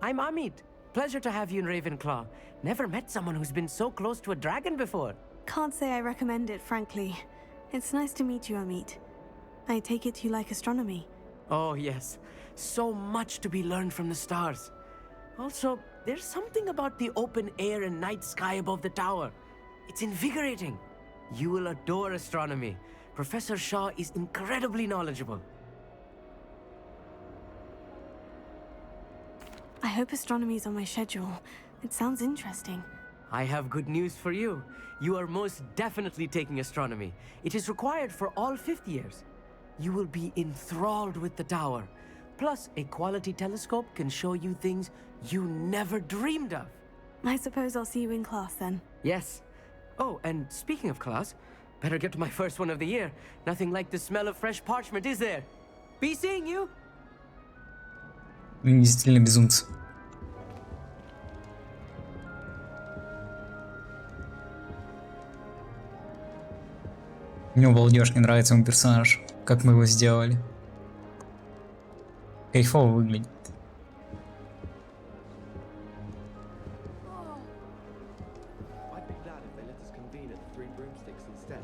I'm Amit. Pleasure to have you in Ravenclaw. Never met someone who's been so close to a dragon before. Can't say I recommend it, frankly. It's nice to meet you, Amit. I take it you like astronomy. Oh, yes. So much to be learned from the stars. Also, there's something about the open air and night sky above the tower. It's invigorating. You will adore astronomy. Professor Shaw is incredibly knowledgeable. I hope astronomy's on my schedule. It sounds interesting. I have good news for you. You are most definitely taking astronomy. It is required for all 5th years. You will be enthralled with the tower. Plus, a quality telescope can show you things you never dreamed of. I suppose I'll see you in class then. Yes. Oh, and speaking of class, better get to my first one of the year. Nothing like the smell of fresh parchment, is there? Be seeing you! Вы действительно безумцы. Мне балдеж, не нравится ему персонаж. Как мы его сделали. Кайфово выглядит. I'd be glad if they let us convene at the Three Broomsticks instead.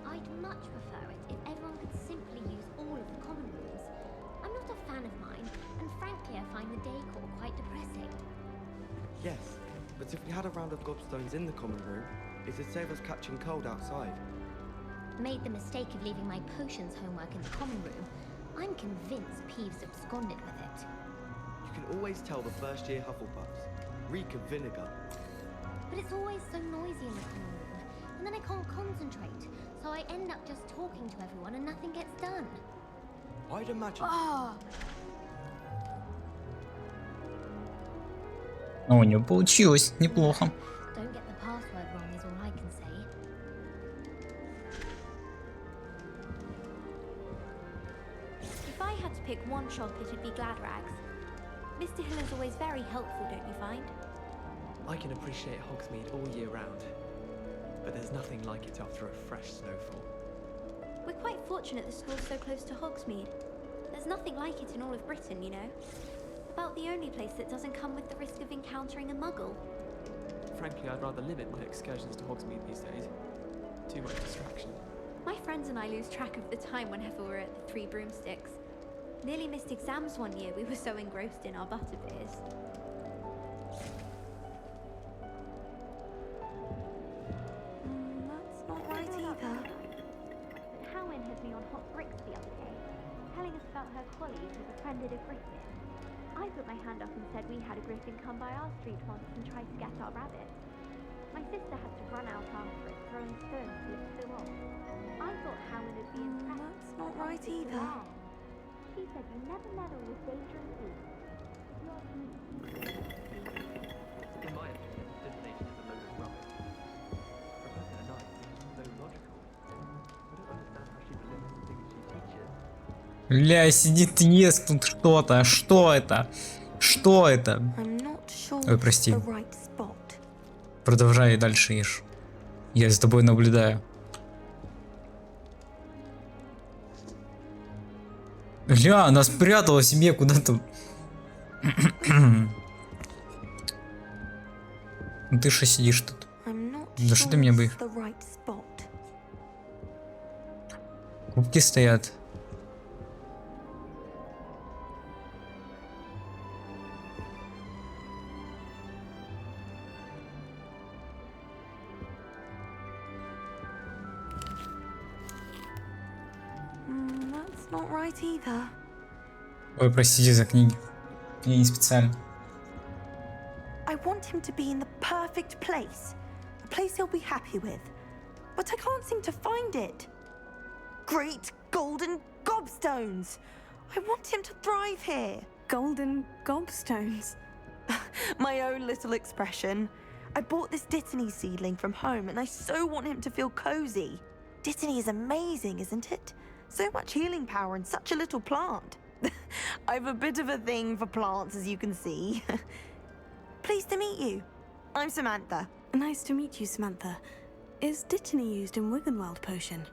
I'd much prefer it if everyone could simply use all of the common rooms. I'm not a fan of mine, and frankly I find the decor quite depressing. Yes, but if we had a round of gobstones in the common room, it'd save us catching cold outside. Made the mistake of leaving my potions homework in the common room. I'm convinced Peeves absconded with it. You can always tell the first year Hufflepuffs. Reek of vinegar. But it's always so noisy in the common room, and then I can't concentrate, so I end up just talking to everyone and nothing gets done. I'd imagine... О, у него получилось. Неплохо. Don't get the password wrong is all I can say. If I had to pick one shop, it'd be Gladrags. Mr. Hill is always very helpful, don't you find? I can appreciate Hogsmeade all year round, but there's nothing like it after a fresh snowfall. We're quite fortunate the school's so close to Hogsmeade. There's nothing like it in all of Britain, you know. About the only place that doesn't come with the risk of encountering a muggle. Frankly, I'd rather limit my excursions to Hogsmeade these days. Too much distraction. My friends and I lose track of the time whenever we're at the Three Broomsticks. Nearly missed exams one year, we were so engrossed in our butterbeers. That's not right either. Howin had me on hot bricks the other day, telling us about her colleague who befriended a griffin. I put my hand up and said we had a griffin come by our street once and tried to get our rabbit. My sister had to run out after it, throwing stones till it flew off. I thought Howin would be impressed. That's not right either. She said you never meddle with dangerous beasts. In my opinion, divination is a load of rubbish. Professor Knight is so logical. I don't understand how she delivers the things she teaches. Ля, сидит, ест тут что-то. Что это? Что это? Ой, прости. Продолжай дальше ешь. Я за тобой наблюдаю. Ля, она спрятала себе куда-то. Ты что сидишь тут? Да что ты меня боишь? Кубки стоят. That's not right either. Ой, простите за книги. Я не специально. I want him to be in the perfect place. A place he'll be happy with. But I can't seem to find it. Great golden gobstones! I want him to thrive here. Golden gobstones? My own little expression. I bought this Dittany seedling from home and I so want him to feel cozy. Dittany is amazing, isn't it? So much healing power in such a little plant. I've a bit of a thing for plants, as you can see. Pleased to meet you. I'm Samantha. Nice to meet you, Samantha. Is Dittany used in Wiggenweld potion?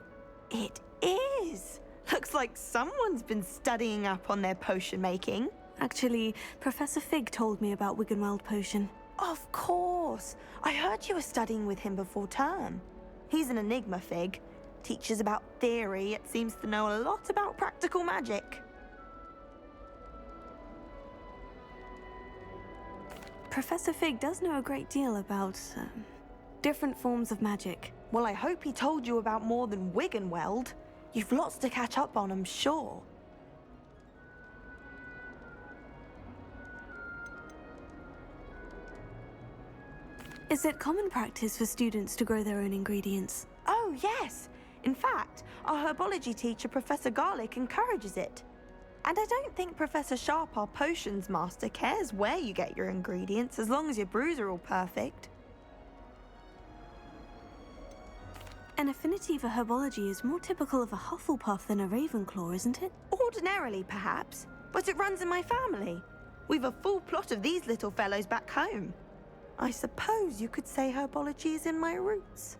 It is. Looks like someone's been studying up on their potion making. Actually, Professor Fig told me about Wiggenweld potion. Of course. I heard you were studying with him before term. He's an enigma, Fig. Teaches about theory, yet seems to know a lot about practical magic. Professor Fig does know a great deal about different forms of magic. Well, I hope he told you about more than Wiggenweld. You've lots to catch up on, I'm sure. Is it common practice for students to grow their own ingredients? Oh, yes. In fact, our herbology teacher, Professor Garlic, encourages it. And I don't think Professor Sharp, our potions master, cares where you get your ingredients as long as your brews are all perfect. An affinity for herbology is more typical of a Hufflepuff than a Ravenclaw, isn't it? Ordinarily, perhaps, but it runs in my family. We've a full plot of these little fellows back home. I suppose you could say herbology is in my roots.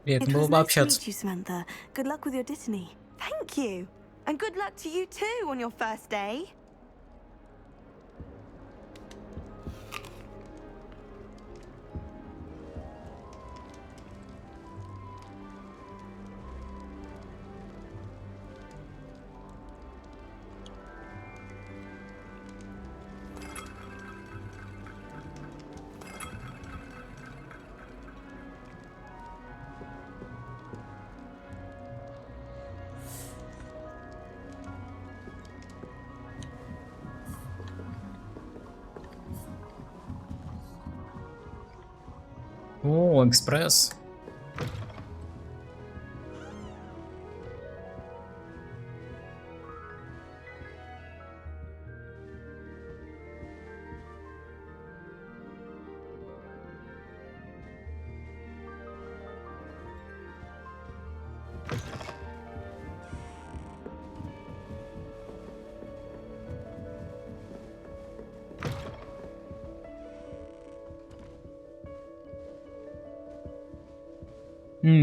It was nice to meet you, Samantha. Good luck with your Dittany. Thank you. And good luck to you too on your first day. О, экспресс.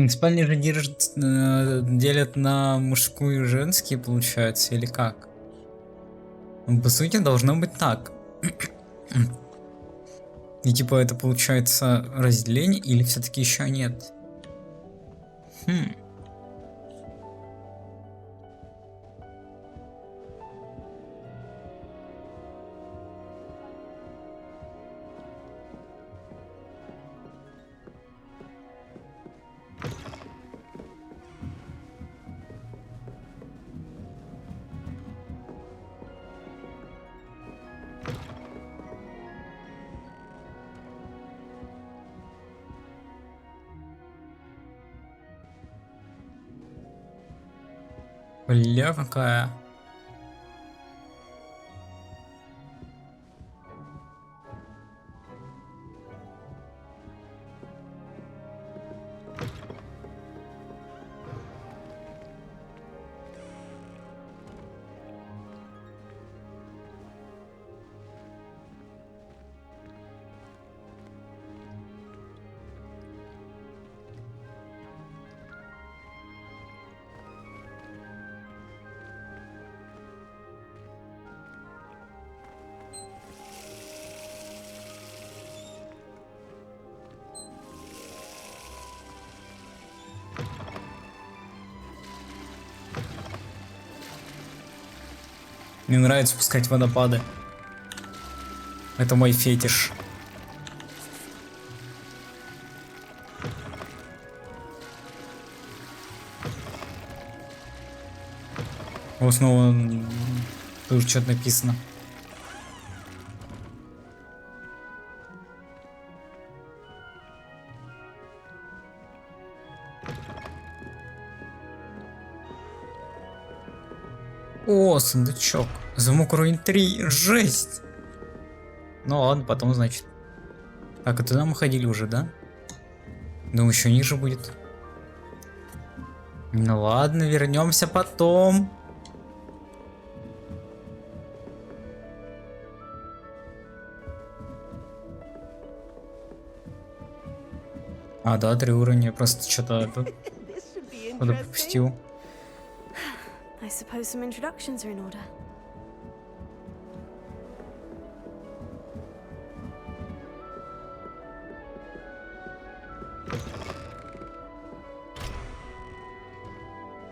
Спальни же делят на мужскую и женские, получается, или как? Ну, по сути, должно быть так. И типа это получается разделение, или все-таки еще нет? Бля, какая. Мне нравится пускать водопады. Это мой фетиш. Вот снова тут что-то написано. О, сундучок. Замок уровень 3. Жесть. Ну ладно, потом, значит. Так, а туда мы ходили уже, да? Ну, еще ниже будет. Ну ладно, вернемся потом. А, да, 3 уровня. Просто что-то куда пропустил. I suppose some introductions are in order.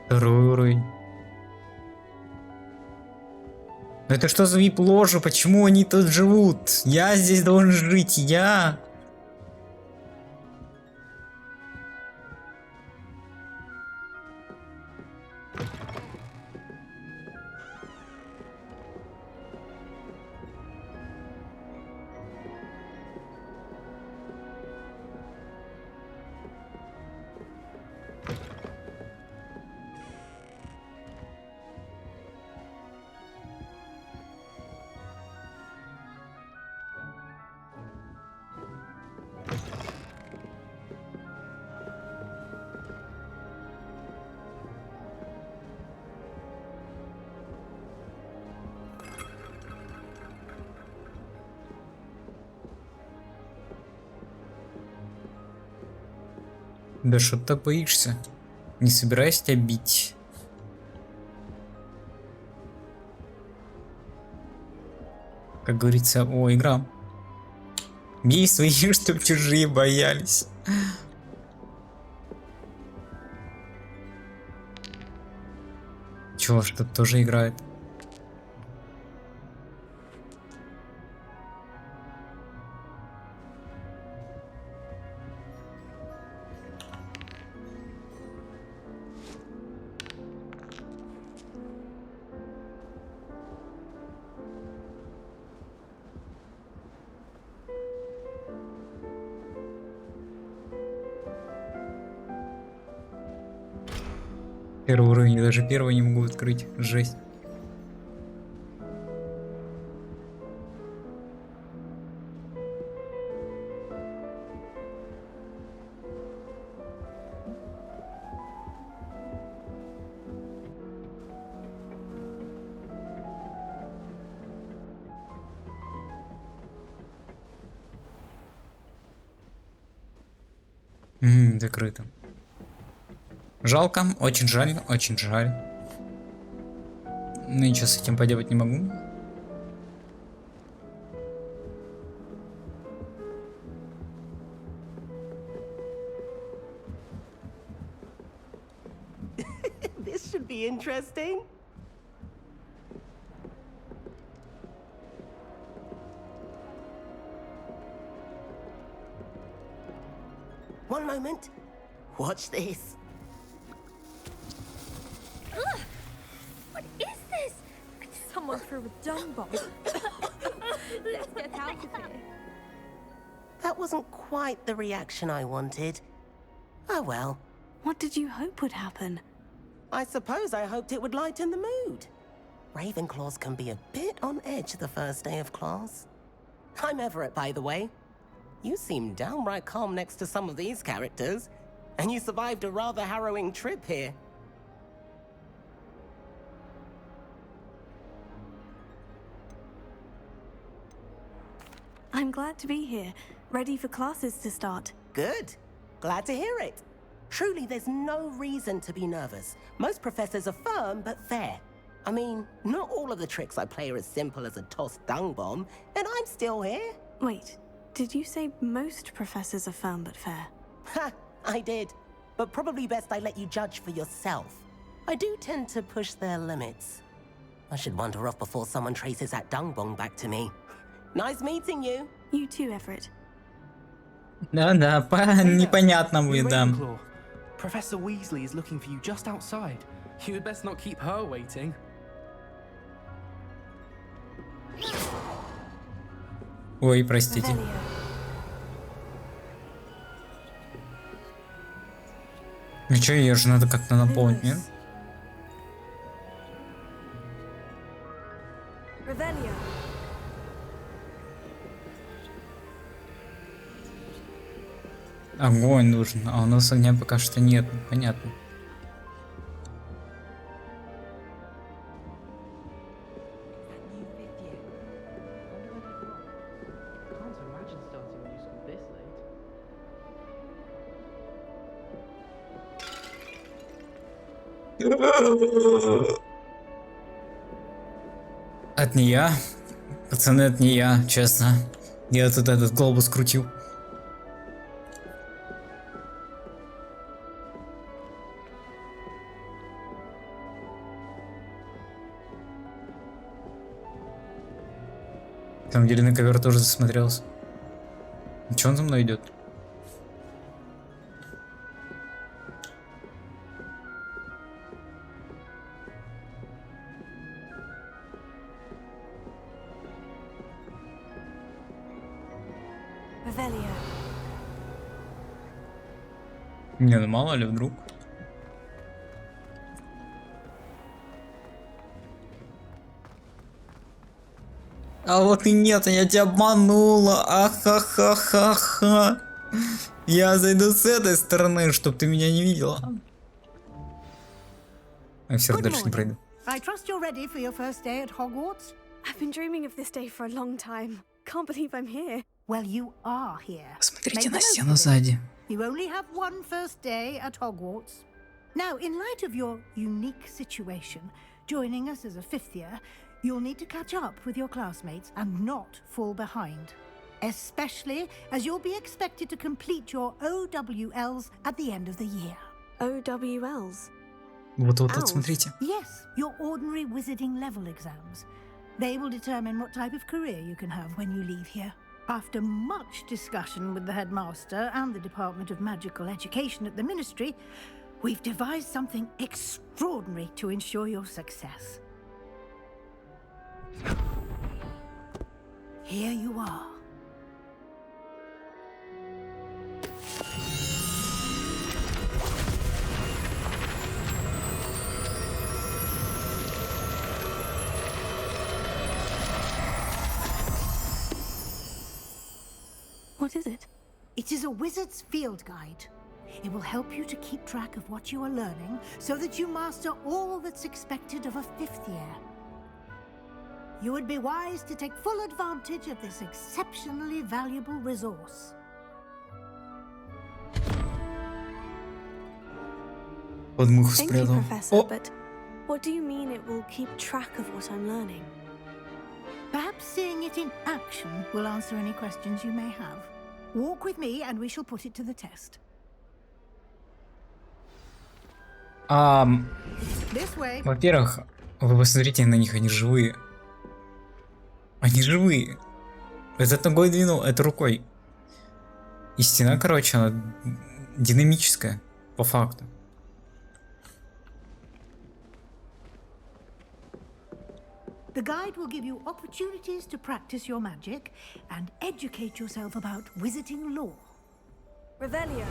Второй уровень. Это что за вип-ложа? Почему они тут живут? Я здесь должен жить, я. Да что ты боишься? Не собираюсь тебя бить. Как говорится, о, игра. Бей своих, чтоб чужие боялись. Чего, что тоже играет? Первый уровень, даже первый не могу открыть. Жесть. Закрыто. Жалко, очень жаль, очень жаль. Ну ничего с этим поделать не могу. This should be interesting. One moment. Watch this. What is this? Someone threw a dung bomb. Let's get out of here. That wasn't quite the reaction I wanted. Oh well. What did you hope would happen? I suppose I hoped it would lighten the mood. Ravenclaws can be a bit on edge the first day of class. I'm Everett, by the way. You seem downright calm next to some of these characters, and you survived a rather harrowing trip here. I'm glad to be here, ready for classes to start. Good. Glad to hear it. Truly, there's no reason to be nervous. Most professors are firm but fair. I mean, not all of the tricks I play are as simple as a tossed dung bomb, and I'm still here. Wait, did you say most professors are firm but fair? Ha, I did. But probably best I let you judge for yourself. I do tend to push their limits. I should wander off before someone traces that dung bomb back to me. Nice meeting you. You too, Everett. Да-да, непонятно будет, да. Professor Weasley is looking for you just outside. You had best not keep her waiting. Ой, простите. Ну чё, её же надо как-то наполнить, нет? Огонь нужен, а у нас огня пока что нет, понятно. Это не я. Пацаны, это не я, честно. Я тут этот глобус крутил. Там где на ковер тоже засмотрелся. Че он за мной идет? Не, ну мало ли вдруг. А вот и нет, я тебя обманула. Ахахахаха. Я зайду с этой стороны, чтоб ты меня не видела. Я все равно дальше не пройду. I trust you're ready for your first day at Hogwarts? I've been dreaming of this day for a long time. Can't believe I'm here. Well, you are here. Смотрите на стену сзади. You only have one first day at Hogwarts. Now, in light of your unique situation, joining us as a fifth year, you'll need to catch up with your classmates and not fall behind. Especially as you'll be expected to complete your OWLs at the end of the year. OWLs? Вот смотрите. Yes, your ordinary wizarding level exams. They will determine what type of career you can have when you leave here. After much discussion with the headmaster and the Department of Magical Education at the Ministry, we've devised something extraordinary to ensure your success. Here you are. What is it? It is a wizard's field guide. It will help you to keep track of what you are learning so that you master all that's expected of a fifth year. You would be wise to take full advantage of this exceptionally valuable resource. Thank you, Professor, but what do you mean it will keep track of what I'm learning? Perhaps seeing it in action will answer any questions you may have. Walk with me and we shall put it to the test. Во-первых, вы посмотрите на них, они живые. Они живые. Это ногой двинул, это рукой. И стена, короче, она динамическая, по факту. The guide will give you opportunities to practice your magic and educate yourself about wizarding lore. Revelio.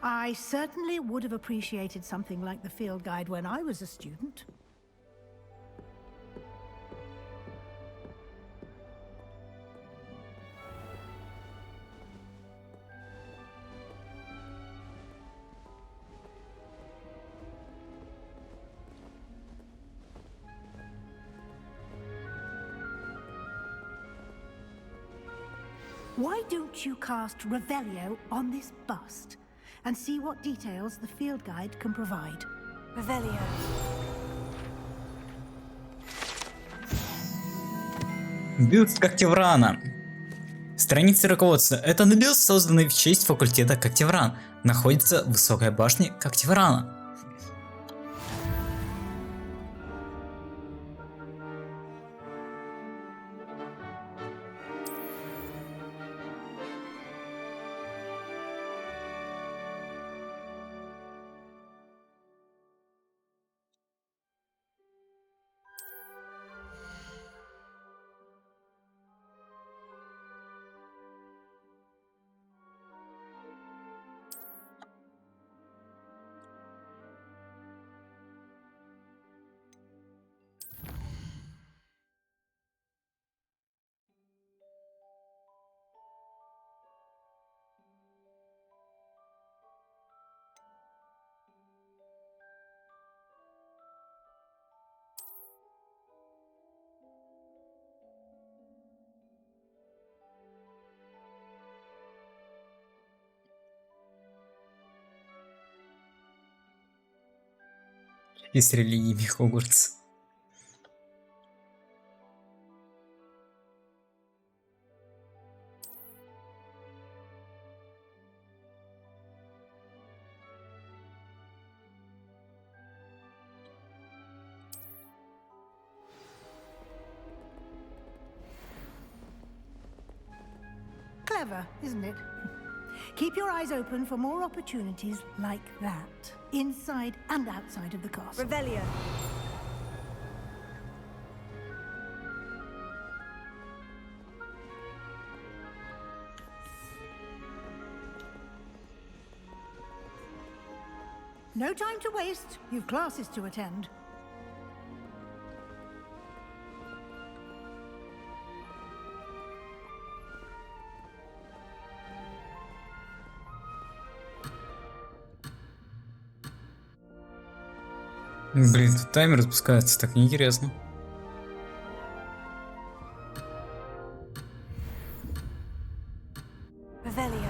I certainly would have appreciated something like the field guide when I was a student. Why don't you cast Revelio on this bust and see what details the field guide can provide? Revelio. Бюст Когтеврана. Страница руководства. Это бюст, созданный в честь факультета Когтевран. Находится в высокой башне Когтеврана. И с религиями Хогвартс. Clever, isn't it? Keep your eyes open for more opportunities like that, inside and outside of the castle. Revelio. No time to waste. You've classes to attend. Блин, тут таймер запускается, так неинтересно. Revelio.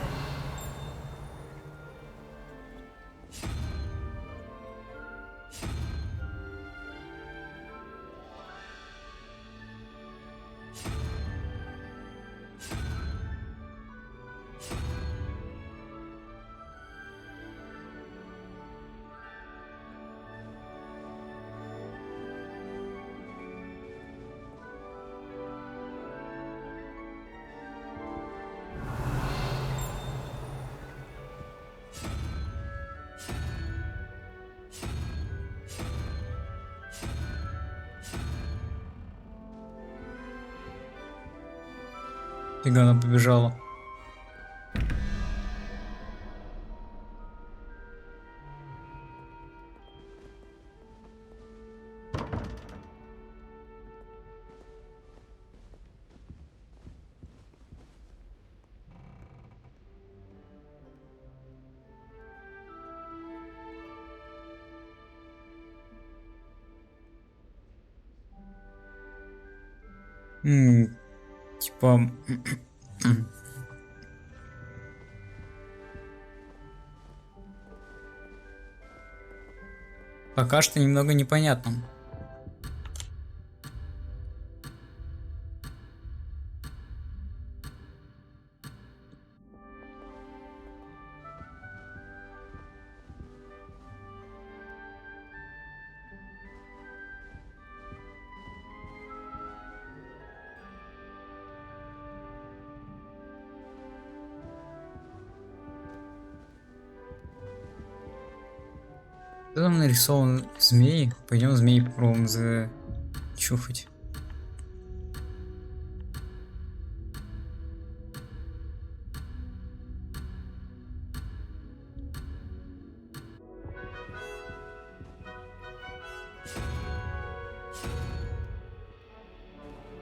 Фига она побежала. Типа... Пока что немного непонятно. Что там нарисован змеи? Пойдем змеи попробуем зачухать.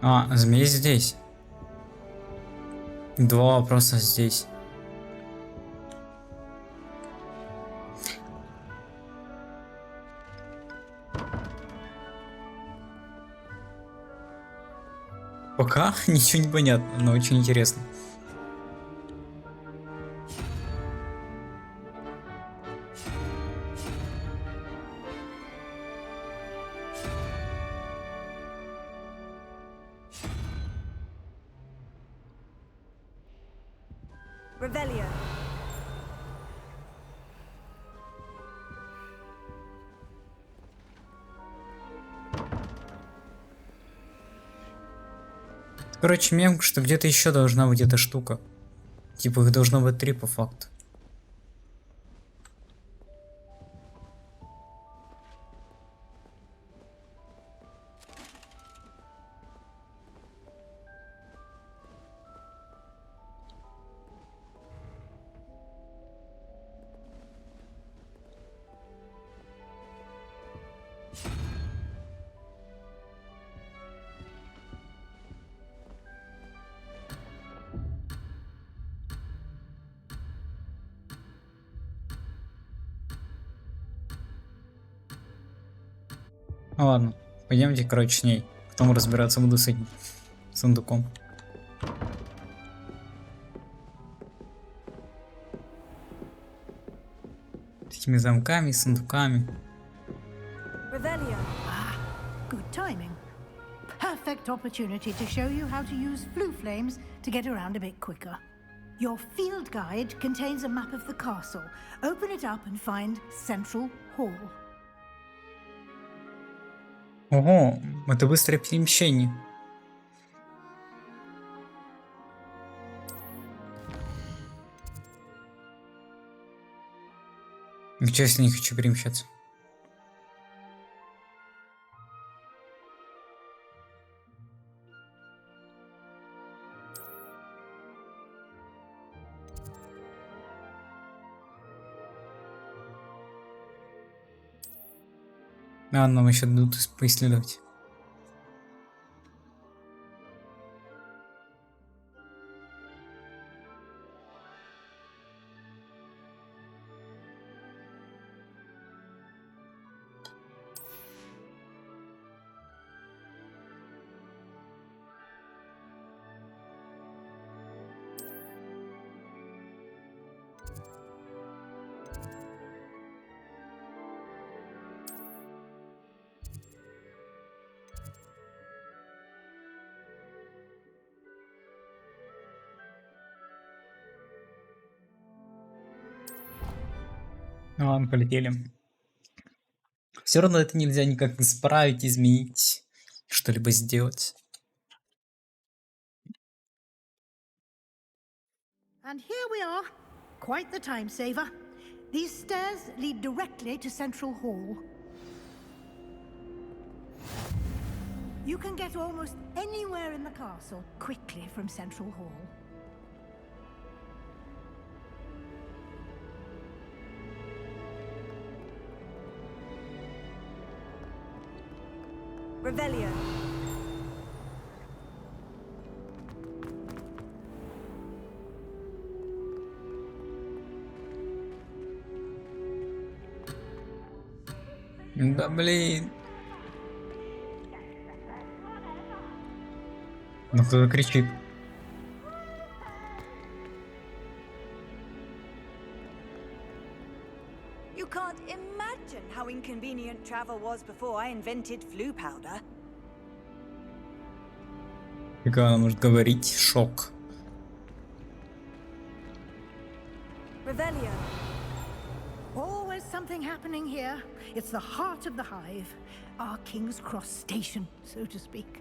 А, змеи здесь. Два вопроса здесь. Пока ничего не понятно, но очень интересно. Revelio. Короче, мем, что где-то еще должна быть эта штука. Типа их должно быть 3 по факту. Ну ладно, пойдемте, короче, с ней. Потом разбираться буду с этим сундуком. С этими замками, сундуками. timing. Perfect opportunity to show you how to use flue flames to get around a bit quicker. Your field guide contains a map of the castle. Open it up and find Central Hall. Ого, это быстрое перемещение. Ничего, если не хочу перемещаться. А, нам еще дадут поисследовать. Ладно, полетели. Все равно это нельзя никак исправить, изменить, что-либо сделать. And here we are. Quite the time saver. These stairs lead directly to Central Hall. You can get almost anywhere in the castle quickly from Central Hall. Revelio. Да блин. Ну кто-то кричит. You can't imagine how inconvenient travel was before I invented flue powder. Как она может говорить? Шок. Revelio. Always something happening here. It's the heart of the hive. Our King's Cross station, so to speak.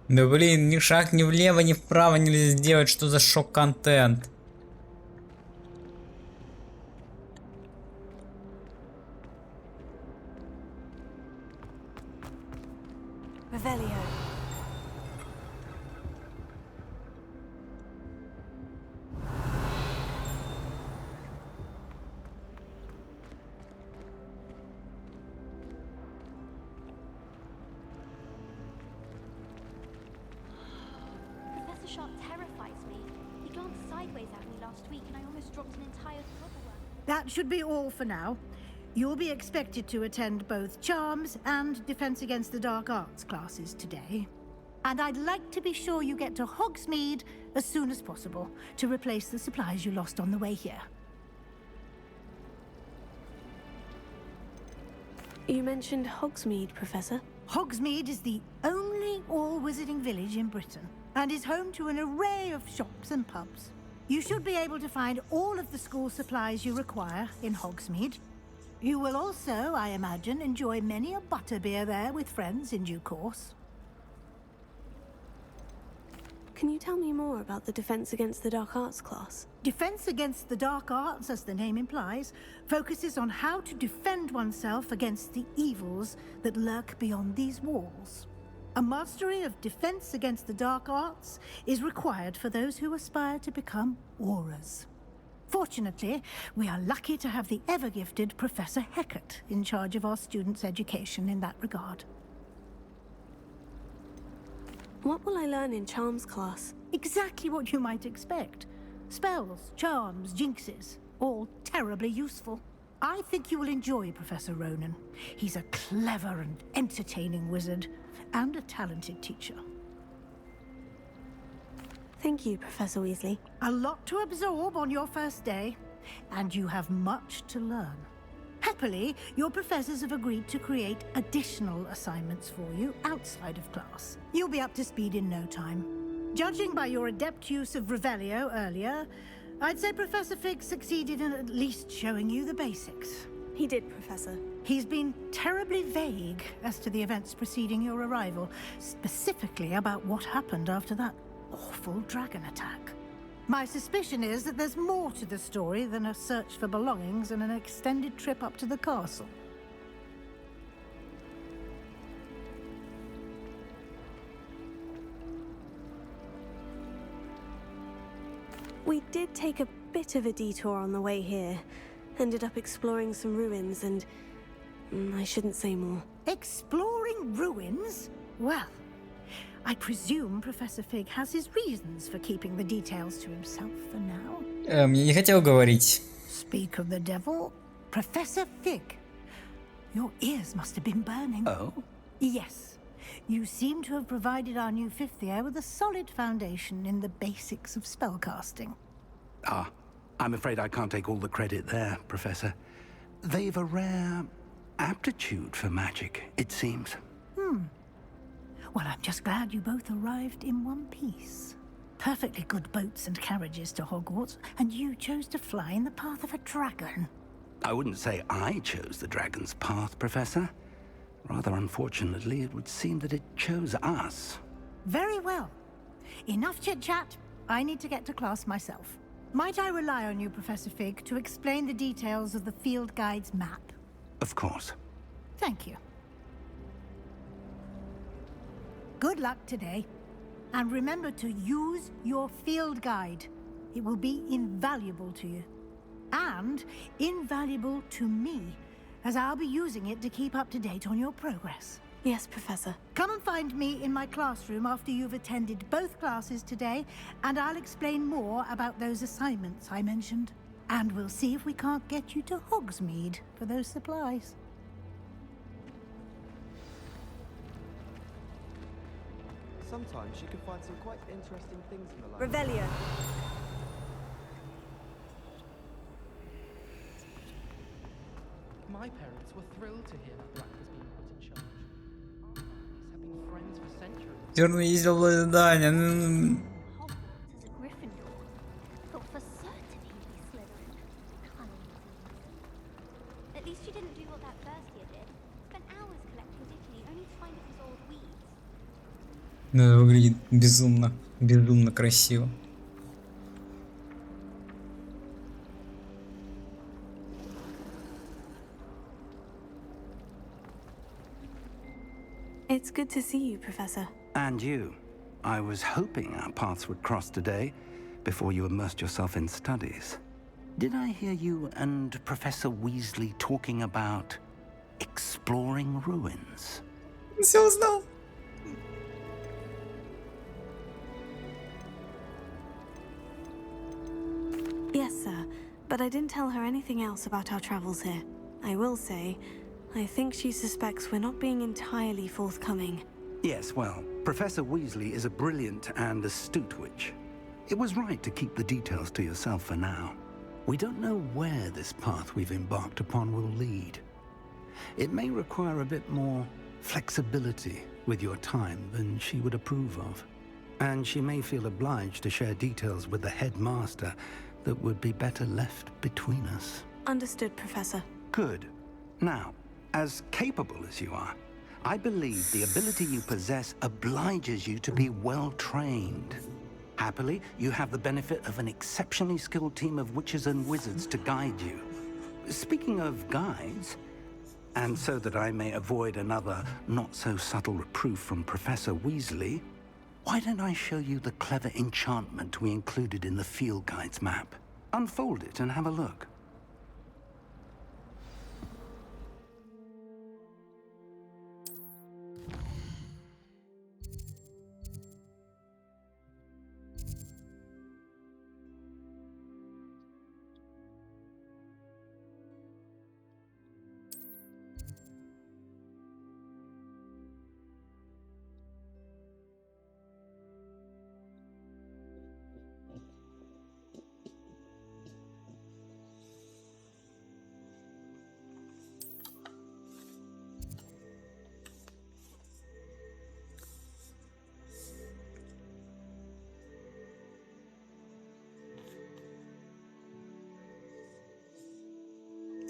Да блин, ни шаг ни влево, ни вправо нельзя сделать. Что за шок-контент? Revelio. Professor Sharp terrifies me. He glanced sideways at me last week and I almost dropped an entire paperwork. That should be all for now. You'll be expected to attend both Charms and Defense Against the Dark Arts classes today. And I'd like to be sure you get to Hogsmeade as soon as possible to replace the supplies you lost on the way here. You mentioned Hogsmeade, Professor. Hogsmeade is the only all-wizarding village in Britain and is home to an array of shops and pubs. You should be able to find all of the school supplies you require in Hogsmeade. You will also, I imagine, enjoy many a butterbeer there with friends in due course. Can you tell me more about the Defense Against the Dark Arts class? Defense Against the Dark Arts, as the name implies, focuses on how to defend oneself against the evils that lurk beyond these walls. A mastery of Defense Against the Dark Arts is required for those who aspire to become Aurors. Fortunately, we are lucky to have the ever-gifted Professor Hecat in charge of our students' education in that regard. What will I learn in Charms class? Exactly what you might expect. Spells, charms, jinxes, all terribly useful. I think you will enjoy Professor Ronan. He's a clever and entertaining wizard, and a talented teacher. Thank you, Professor Weasley. A lot to absorb on your first day, and you have much to learn. Happily, your professors have agreed to create additional assignments for you outside of class. You'll be up to speed in no time. Judging by your adept use of Revelio earlier, I'd say Professor Fig succeeded in at least showing you the basics. He did, Professor. He's been terribly vague as to the events preceding your arrival, specifically about what happened after that awful dragon attack. My suspicion is that there's more to the story than a search for belongings and an extended trip up to the castle. We did take a bit of a detour on the way here. Ended up exploring some ruins and... I shouldn't say more. Exploring ruins? Well, I presume Professor Fig has his reasons for keeping the details to himself for now. Мне не хотел говорить. Speak of the devil, Professor Fig. Your ears must have been burning. Oh? Yes. You seem to have provided our new fifth year with a solid foundation in the basics of spellcasting. Ah, I'm afraid I can't take all the credit there, Professor. They've a rare aptitude for magic, it seems. Well, I'm just glad you both arrived in one piece. Perfectly good boats and carriages to Hogwarts, and you chose to fly in the path of a dragon. I wouldn't say I chose the dragon's path, Professor. Rather unfortunately, it would seem that it chose us. Very well. Enough chit-chat. I need to get to class myself. Might I rely on you, Professor Fig, to explain the details of the field guide's map? Of course. Thank you. Good luck today. And remember to use your field guide. It will be invaluable to you. And invaluable to me, as I'll be using it to keep up to date on your progress. Yes, Professor. Come and find me in my classroom after you've attended both classes today, and I'll explain more about those assignments I mentioned. And we'll see if we can't get you to Hogsmeade for those supplies. Sometimes you can find some quite interesting things in the life. Revelio. My parents were thrilled to hear that Black was being put in charge. Our families have been friends for centuries. Черный ездил в ожидание. Hogwarts is a Gryffindor. Thought for certain he'd be Slytherin. Cunning things. At least you didn't do what that first year did. Spent hours collecting Dittany only to find it was all weeds. Ну, это выглядит безумно, безумно красиво. It's good to see you, Professor. And you. I was hoping our paths would cross today, before you immersed yourself in studies. Did I hear you and Professor Weasley talking about exploring ruins? Все узнал. Yes, sir. But I didn't tell her anything else about our travels here. I will say, I think she suspects we're not being entirely forthcoming. Yes, well, Professor Weasley is a brilliant and astute witch. It was right to keep the details to yourself for now. We don't know where this path we've embarked upon will lead. It may require a bit more flexibility with your time than she would approve of. And she may feel obliged to share details with the headmaster that would be better left between us. Understood, Professor. Good. Now, as capable as you are, I believe the ability you possess obliges you to be well trained. Happily, you have the benefit of an exceptionally skilled team of witches and wizards to guide you. Speaking of guides, and so that I may avoid another not-so-subtle reproof from Professor Weasley, why don't I show you the clever enchantment we included in the field guide's map? Unfold it and have a look.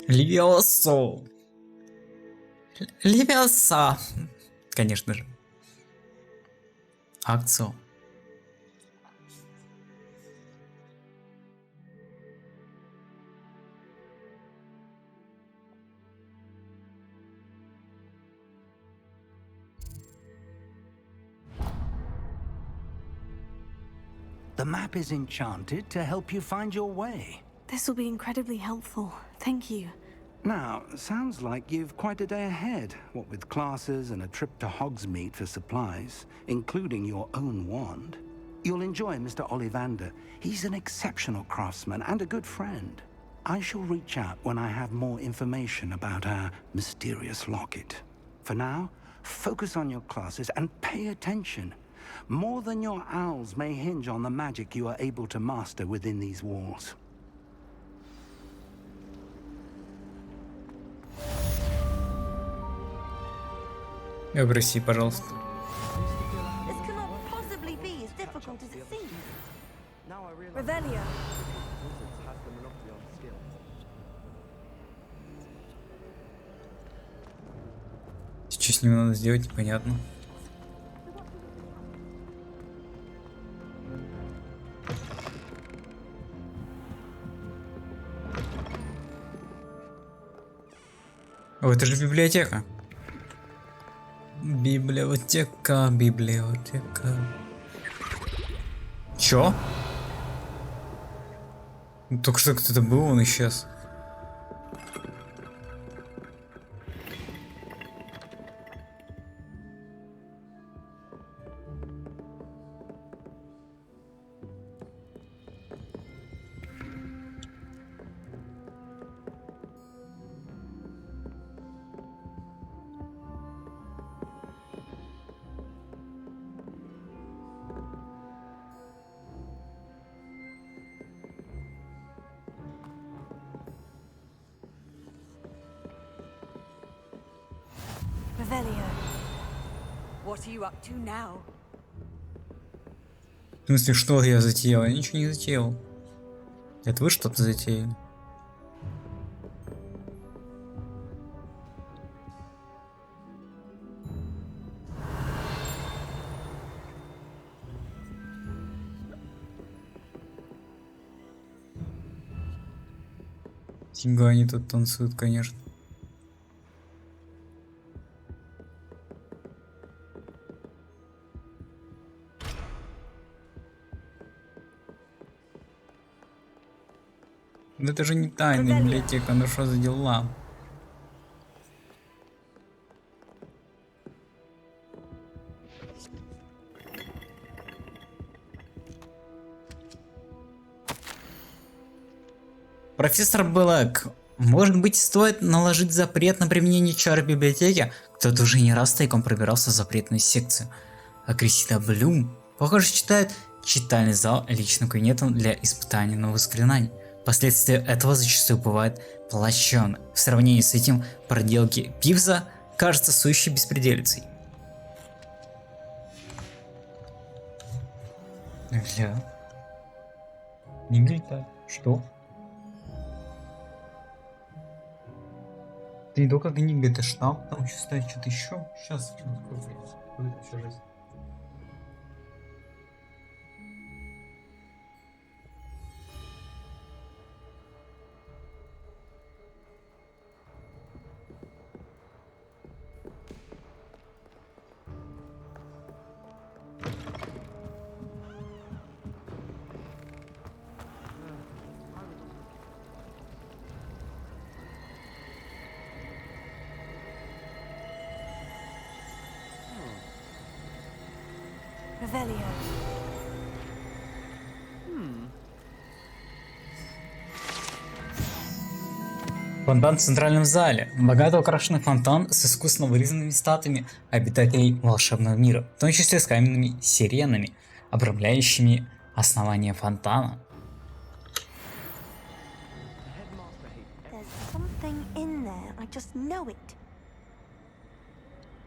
Левиосо. Левиоса. Конечно же. Акцию. The map is enchanted to help you find your way. This will be incredibly helpful. Thank you. Now, sounds like you've quite a day ahead, what with classes and a trip to Hogsmeade for supplies, including your own wand. You'll enjoy Mr. Ollivander. He's an exceptional craftsman and a good friend. I shall reach out when I have more information about our mysterious locket. For now, focus on your classes and pay attention. More than your owls may hinge on the magic you are able to master within these walls. Прости, пожалуйста. This cannot possibly be as difficult as it seems. Revelio. Что с ним надо сделать, непонятно. О, это же библиотека. Библиотека, библиотека. Чё? Только что кто-то был, он исчез. Revelio. What are you up to now? В смысле, что я затеял? Я ничего не затеял. Это вы что-то затеяли? Фига они тут танцуют, конечно. Да это же не тайная библиотека, ну что за дела? Профессор Блэк, может быть, стоит наложить запрет на применение чар в библиотеке? Кто-то уже не раз тайком пробирался в запретную секцию. А Кристина Блюм, похоже, читает читальный зал личным кабинетом для испытания новых заклинаний. Последствия этого зачастую бывают плачевны. В сравнении с этим проделки Пивза кажутся сущей беспределицей. Бля. Не глитай. Что? Ты только книга, это штамп, там еще стоит что-то еще. Сейчас. Revelio. Фонтан в центральном зале. Богато украшенный фонтан с искусно вырезанными статуями обитателей волшебного мира, в том числе с каменными сиренами, обрамляющими основание фонтана.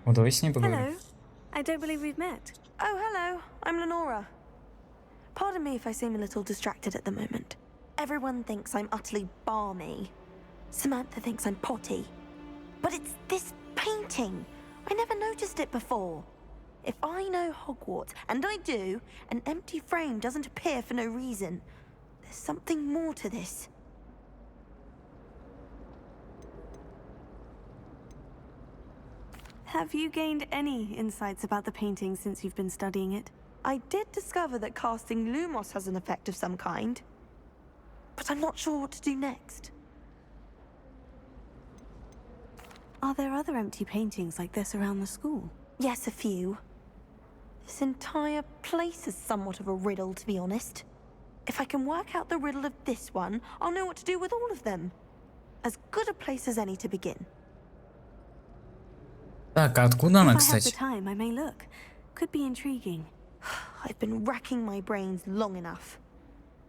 Ну, давай с ней поговорим. Hello. I don't believe we've met. Oh, hello. I'm Lenora. Pardon me if I seem a little distracted at the moment. Everyone thinks I'm utterly balmy. Samantha thinks I'm potty. But it's this painting. I never noticed it before. If I know Hogwarts, and I do, an empty frame doesn't appear for no reason. There's something more to this. Have you gained any insights about the painting since you've been studying it? I did discover that casting Lumos has an effect of some kind. But I'm not sure what to do next. Are there other empty paintings like this around the school? Yes, a few. This entire place is somewhat of a riddle, to be honest. If I can work out the riddle of this one, I'll know what to do with all of them. As good a place as any to begin. Так, а откуда она, If I have the кстати? time, I may look. Could be intriguing. I've been racking my brains long enough.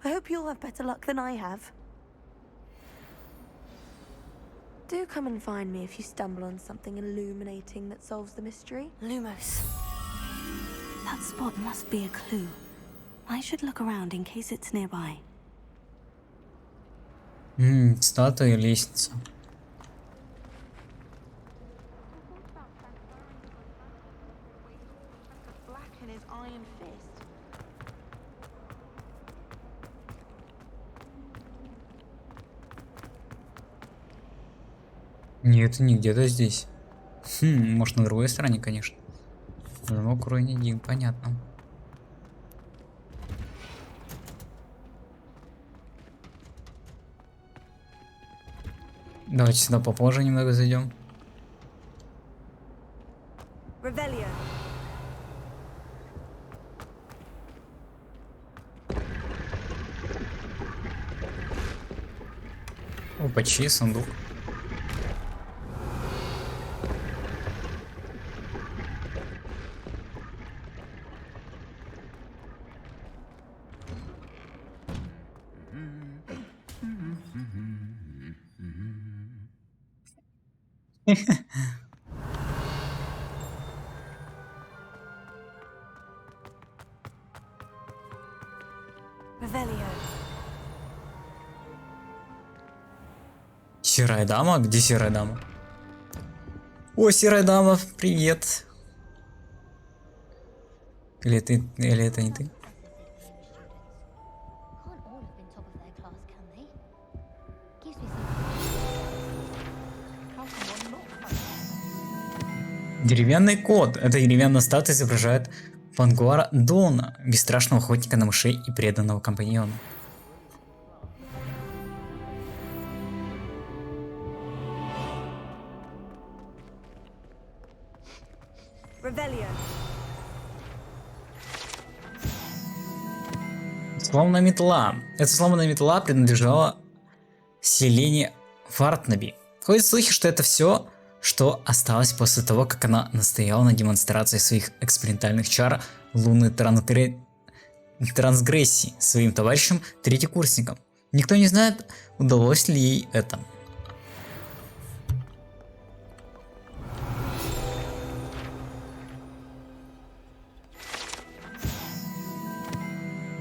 I hope you'll have better luck than I have. Do come and find me if you stumble on something illuminating that solves the mystery. Lumos. That spot must be a clue. I should look around in case it's nearby. Статуя и лестница. Нет, не где-то здесь. Может, на другой стороне, конечно. Замок уровень 1, понятно. Давайте сюда попозже немного зайдем. Опачи, сундук. Серая дама? Где серая дама? О, серая дама, привет. Или это не ты? Деревянный кот. Эта деревянная статуя изображает Фангуара Дона, бесстрашного охотника на мышей и преданного компаньона. Сломанная метла. Эта сломанная метла принадлежала селению Фартнаби. Ходят слухи, что это все, что осталось после того, как она настояла на демонстрации своих экспериментальных чар лунной трансгрессии своим товарищам третьекурсникам. Никто не знает, удалось ли ей это.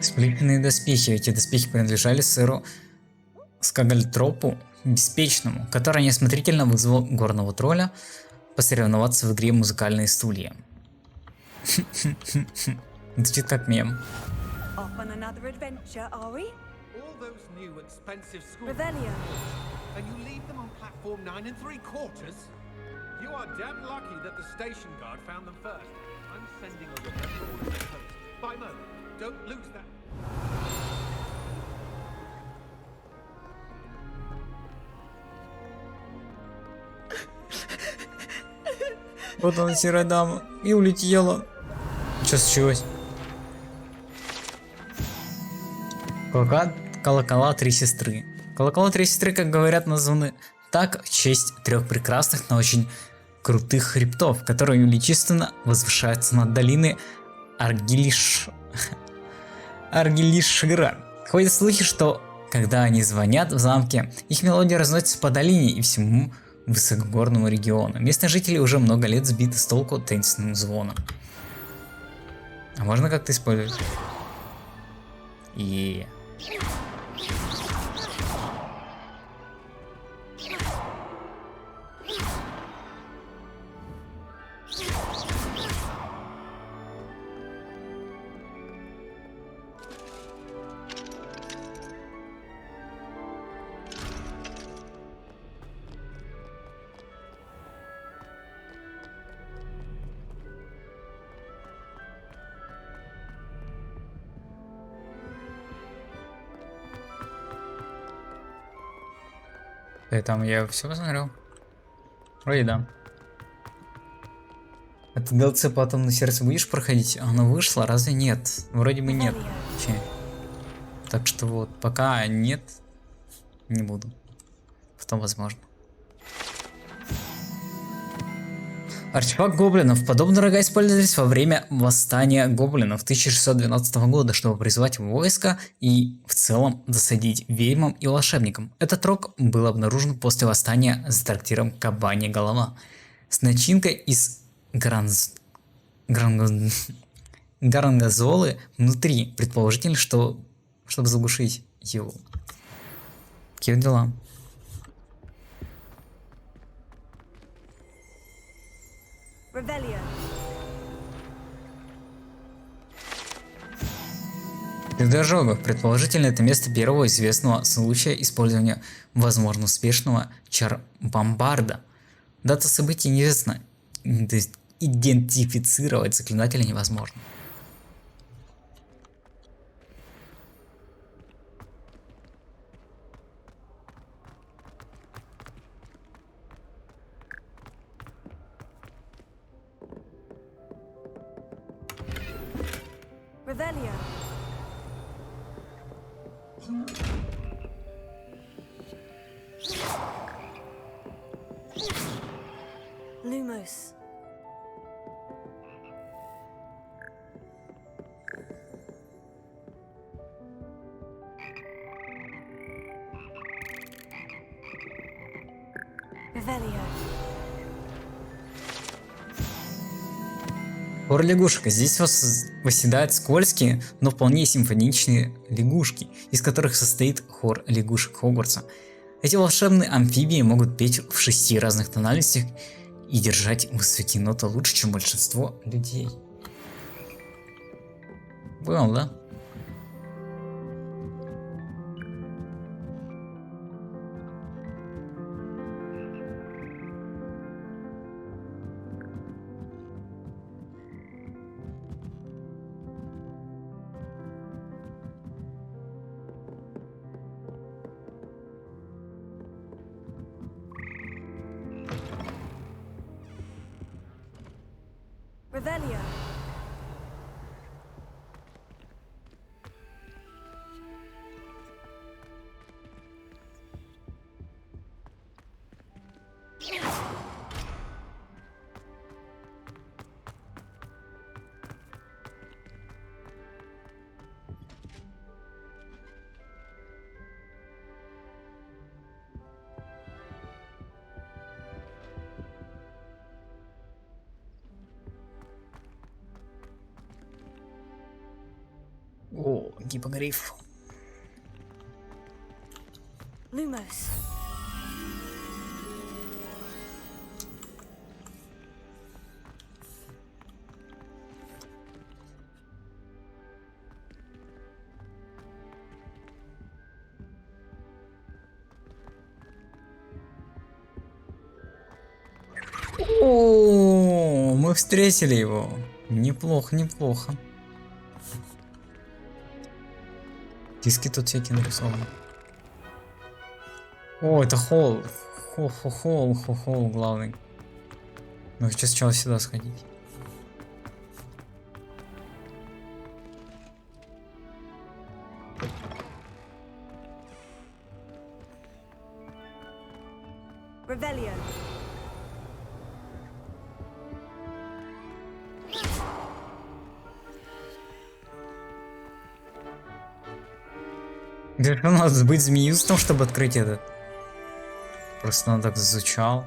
Сплетенные доспехи. Эти доспехи принадлежали сэру Скагальтропу Беспечному, который неосмотрительно вызвал горного тролля посоревноваться в игре «Музыкальные стулья». Звучит как мем. Вот она, серая дама, и улетела. Что случилось? Колокола три сестры. Колокола три сестры, как говорят, названы так в честь трех прекрасных, но очень крутых хребтов, которые величественно возвышаются над долиной Аргилишира. Ходят слухи, что когда они звонят в замке, их мелодия разносится по долине и всему высокогорному региону. Местные жители уже много лет сбиты с толку таинственным звоном. А можно как-то использовать? Там я все посмотрел. Вроде да. А ты DLC потом на сердце будешь проходить? Оно вышло, разве нет? Вроде бы нет. Че? Так что вот, пока нет, не буду. Потом возможно. Артефакт гоблинов. Подобные рога использовались во время восстания гоблинов 1612 года, чтобы призвать войско и в целом досадить ведьмам и волшебникам. Этот рог был обнаружен после восстания за трактиром Кабанья голова с начинкой из гарангазолы внутри, предположительно, чтобы заглушить его. Какие дела? Ожогов. Предположительно, это место первого известного случая использования, возможно, успешного чар-бомбарда. Дата событий неизвестна. Идентифицировать заклинателя невозможно. Lumos. Хор лягушек. Здесь восседают скользкие, но вполне симфоничные лягушки, из которых состоит хор лягушек Хогвартса. Эти волшебные амфибии могут петь в 6 разных тональностях и держать высокие ноты лучше, чем большинство людей. Понял, да? Revelio. О, гиппогриф. Lumos. О, мы встретили его. Неплохо, неплохо. Диски тут всякие нарисованы. О, это холл. Холл главный. Ну, хочу сначала сюда сходить. Revelio. Где надо быть змеюстом, чтобы открыть этот? Просто он так зазвучал.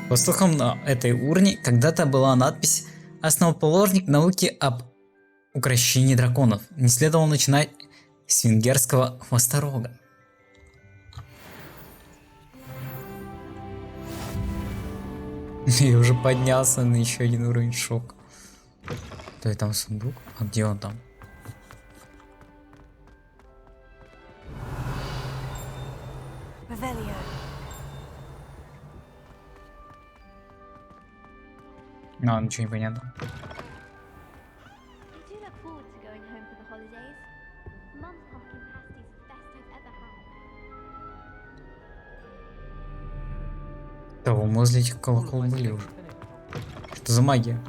По слухам, на этой урне когда-то была надпись «Основоположник науки об укрощении драконов». Не следовало начинать с венгерского хвосторога. Я уже поднялся на еще один уровень шока. То есть там сундук? А где он там? А, ничего не понятно. I do look forward to going home for the holidays. Mum's pumpkin pasties are the best I've ever had. Того, возле этих колокол были уже. Что за магия?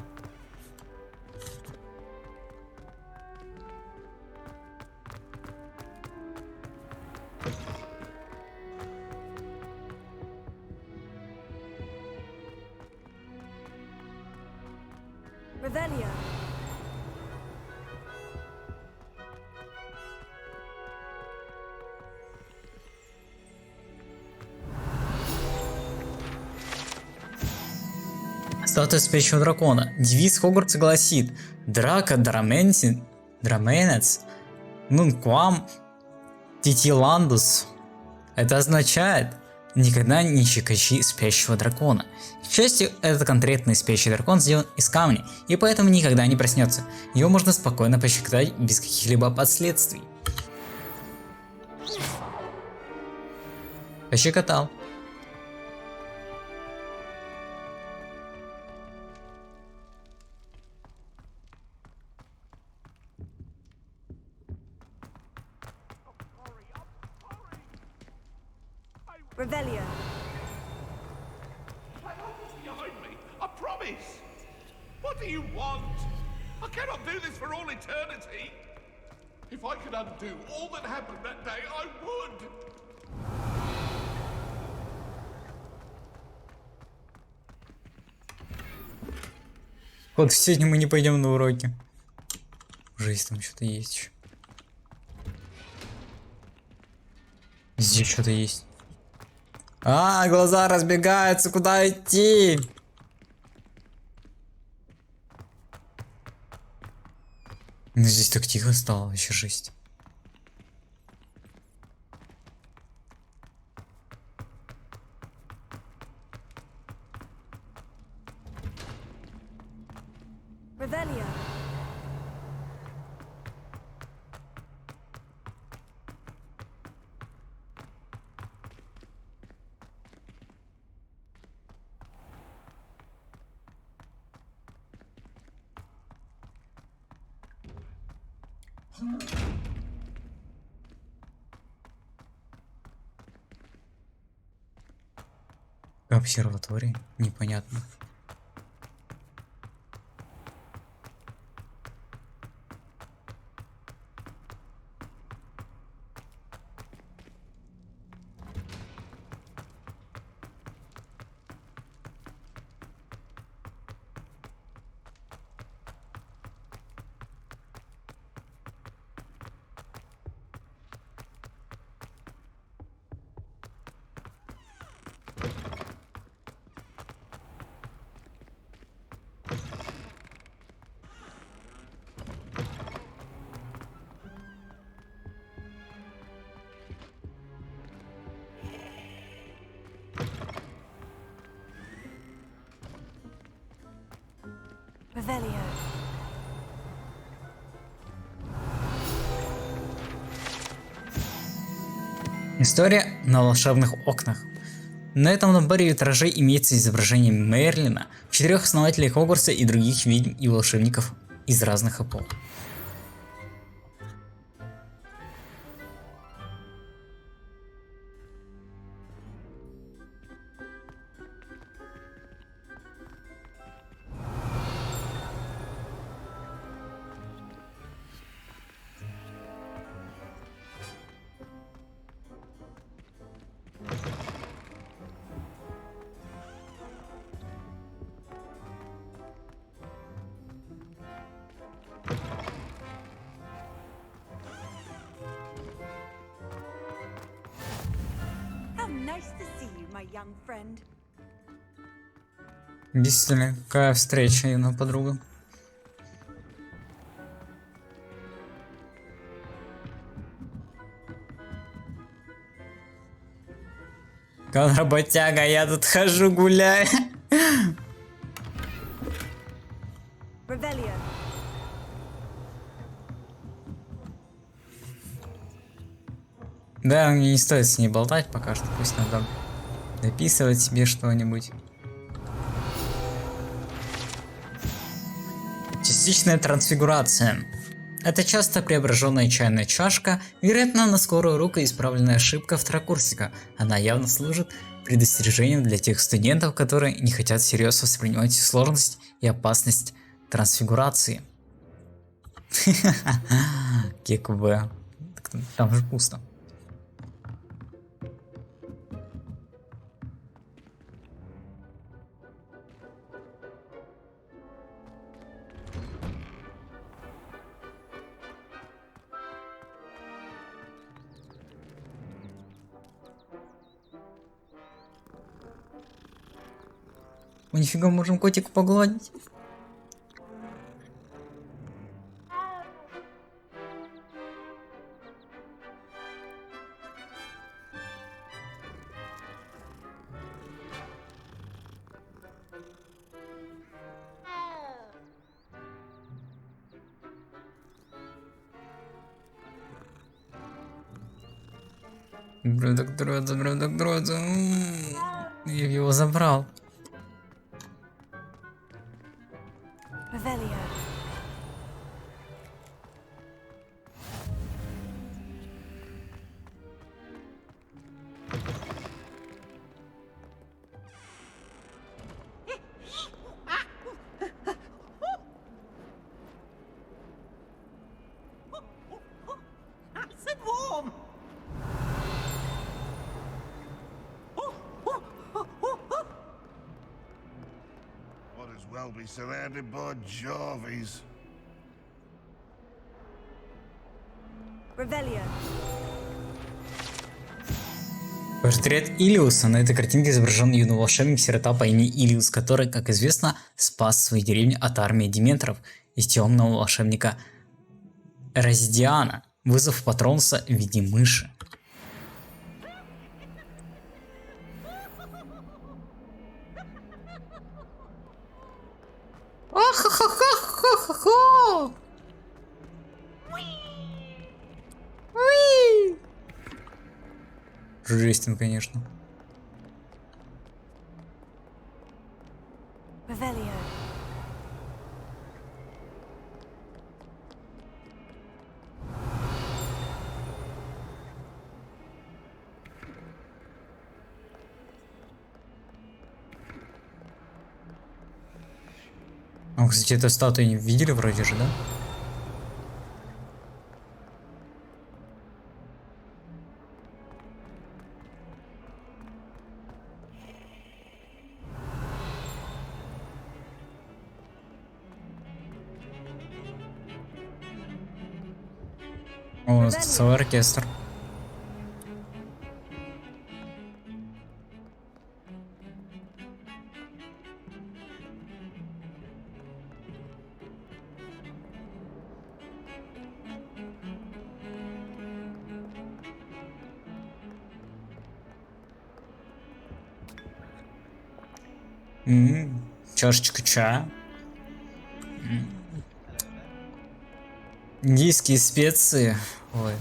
Revelio. Статуя спящего дракона. Девиз Хогвартса гласит: Драка Драменец Нунквам Титиландус. Это означает: никогда не щекочи спящего дракона. К счастью, этот конкретный спящий дракон сделан из камня, и поэтому никогда не проснется. Его можно спокойно пощекотать без каких-либо последствий. Пощекотал. Revelio. Behind me, I promise. What do you want? I cannot do this for all eternity. If I could undo all that happened that day, I would. Вот сегодня мы не пойдем на уроки. Жизнь там что-то есть еще. Здесь что-то есть. А, глаза разбегаются, куда идти? Ну здесь так тихо стало, вообще жесть. Revelio. Обсерватория? Непонятно. Revelio. История на волшебных окнах. На этом наборе витражей имеется изображение Мерлина, 4 основателей Хогвартса и других ведьм и волшебников из разных эпох. Действительно, какая встреча, юная подруга. Работяга, я тут хожу, гуляю. Да, мне не стоит с ней болтать пока что, пусть надо дописывать себе что-нибудь. Частичная трансфигурация. Это часто преображенная чайная чашка, вероятно, на скорую руку исправленная ошибка второкурсника. Она явно служит предостережением для тех студентов, которые не хотят всерьез воспринимать сложность и опасность трансфигурации. ККБ. Там же пусто. Мы нифига можем котика погладить. Бродок. Я его забрал. Well be surrounded by Jarvies. Портрет Илиуса. На этой картинке изображен юный волшебник-сирота по имени Илиус, который, как известно, спас свою деревню от армии дементоров и темного волшебника Раздиана, вызвав Патронуса в виде мыши. Ха-ха-ха-ха-ха-ха! Жестен, конечно. А, кстати, эту статую не видели вроде же, да? О, целый оркестр. Чашечка чая. Индийские специи. Ой.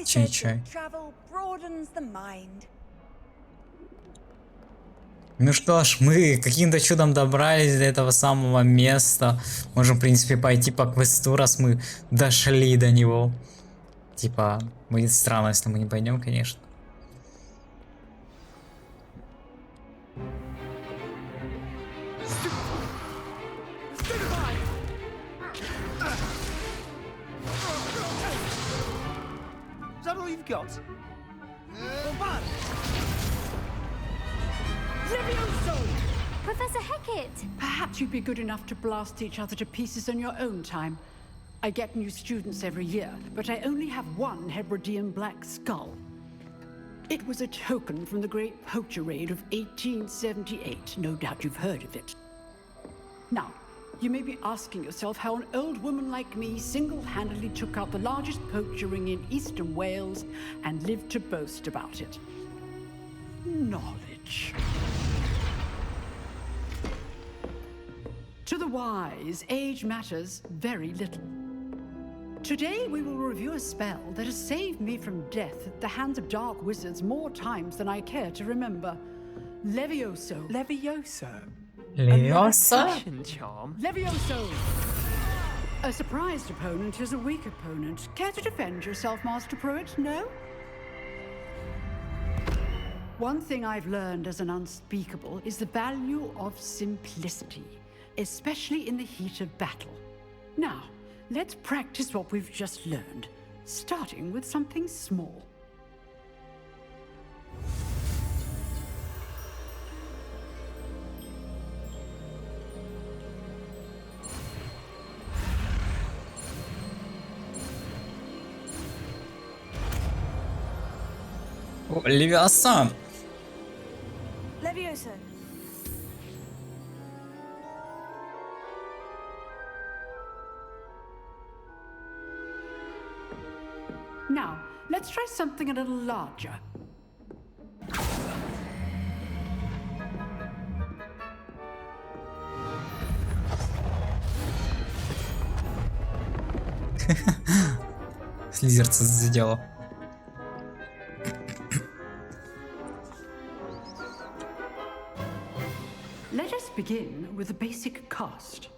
Чай. Ну что ж, мы каким-то чудом добрались до этого самого места. Можем, в принципе, пойти по квесту, раз мы дошли до него. Типа, будет странно, если мы не пойдем, конечно. Got. Professor Hecat! Perhaps you'd be good enough to blast each other to pieces on your own time. I get new students every year, but I only have one Hebridean black skull. It was a token from the Great Poacher Raid of 1878. No doubt you've heard of it. Now, you may be asking yourself how an old woman like me single-handedly took out the largest poacher ring in eastern Wales and lived to boast about it. Knowledge. To the wise, age matters very little. Today we will review a spell that has saved me from death at the hands of dark wizards more times than I care to remember. Levioso. Levioso? Leviosa? Charm? Levioso! A surprised opponent is a weak opponent. Care to defend yourself, Master Pruitt? No? One thing I've learned as an unspeakable is the value of simplicity, especially in the heat of battle. Now, let's practice what we've just learned, starting with something small. Левиасан! Levioso. Now, let's try something a little larger. Слизерца задело. Let us begin with the basic cast.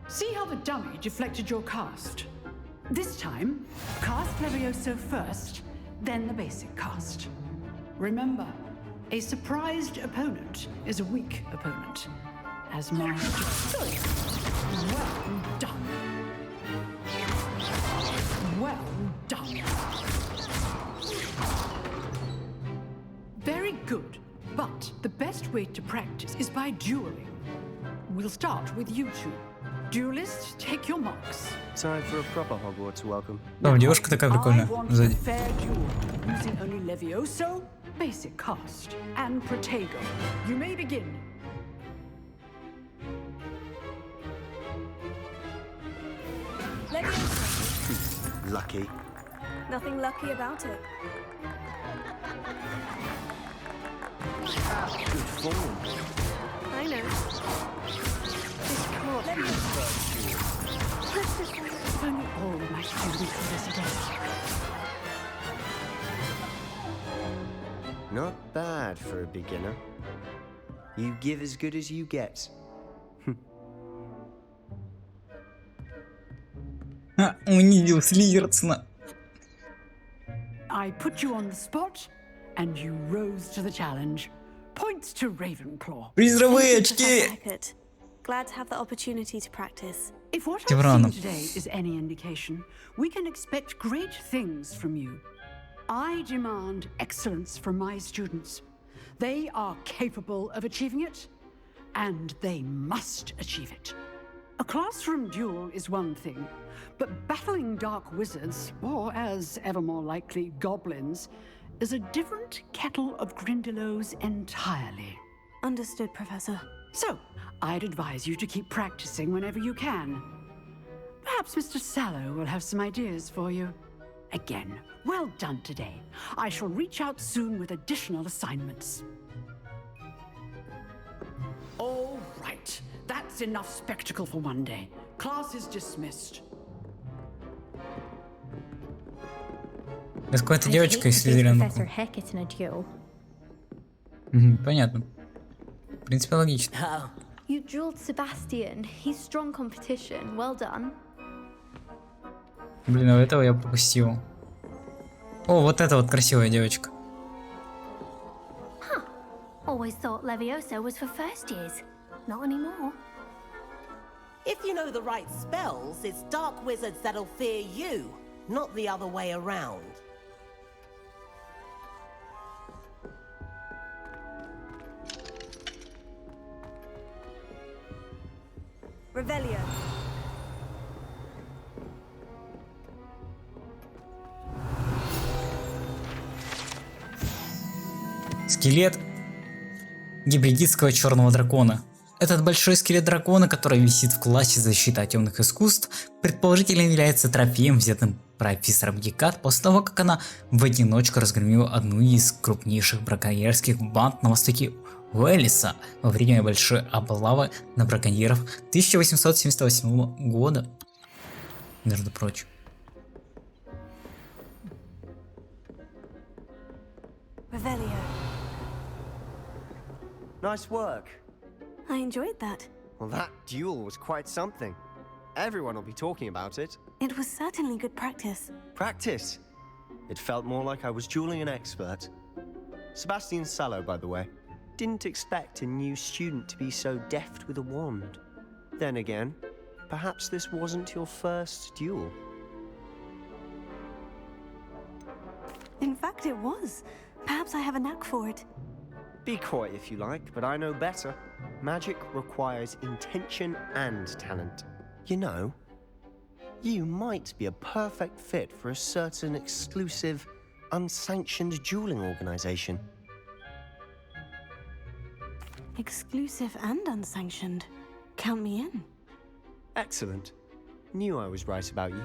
See how the dummy deflected your cast? This time, cast Levioso first, then the basic cast. Remember, a surprised opponent is a weak opponent. As Master... Well done. Well done. Very good, but the best way to practice is by dueling. We'll start with you two. Duelists, take your marks. Time for a proper Hogwarts welcome. О, девушка такая прикольная сзади. Fair duel, using only Levioso, basic cast, and Protego. You may begin. Levioso. Lucky. Nothing lucky about it. Good form. I know. Just come on. If only all of my students were this adept. Not bad for a beginner. You give as good as you get. Унизил Слизерцена. I put you on the spot, and you rose to the challenge. Points to Ravenclaw. Призровые очки! Glad to have the opportunity to practice. If what I've seen today is any indication, we can expect great things from you. I demand excellence from my students. They are capable of achieving it, and they must achieve it. A classroom duel is one thing, but battling dark wizards, or as ever more likely, goblins, is a different kettle of Grindylows entirely. Understood, Professor. So, I'd advise you to keep practicing whenever you can. Perhaps Mr. Sallow will have some ideas for you. Again, well done today. I shall reach out soon with additional assignments. All right. That's enough spectacle for one day. Class is dismissed. Это какая-то девочка из Слизерина. Понятно. В принципе, логично. You drilled Sebastian. He's strong competition. Well done. Блин, а этого я пропустил. О, вот эта вот красивая девочка. Huh. Always thought Levioso was for first years. Not anymore. If you know the right spells, it's dark wizards that'll fear you, not the other way around. Revelio. Скелет гибридистского черного дракона. Этот большой скелет дракона, который висит в классе защиты от темных искусств, предположительно является трофеем, взятым профессором Гекат после того, как она в одиночку разгромила одну из крупнейших браконьерских банд на востоке Уэллиса во время большой облавы на браконьеров 1878 года, между прочим. Nice work. I enjoyed that. Well, that duel was quite something. Everyone will be talking about it. It was certainly good practice. Practice? It felt more like I was dueling an expert. Sebastian Sallow, by the way. Didn't expect a new student to be so deft with a wand. Then again, perhaps this wasn't your first duel. In fact, it was. Perhaps I have a knack for it. Be coy if you like, but I know better. Magic requires intention and talent. You know, you might be a perfect fit for a certain exclusive, unsanctioned dueling organization. Exclusive and unsanctioned. Count me in. Excellent. Knew I was right about you.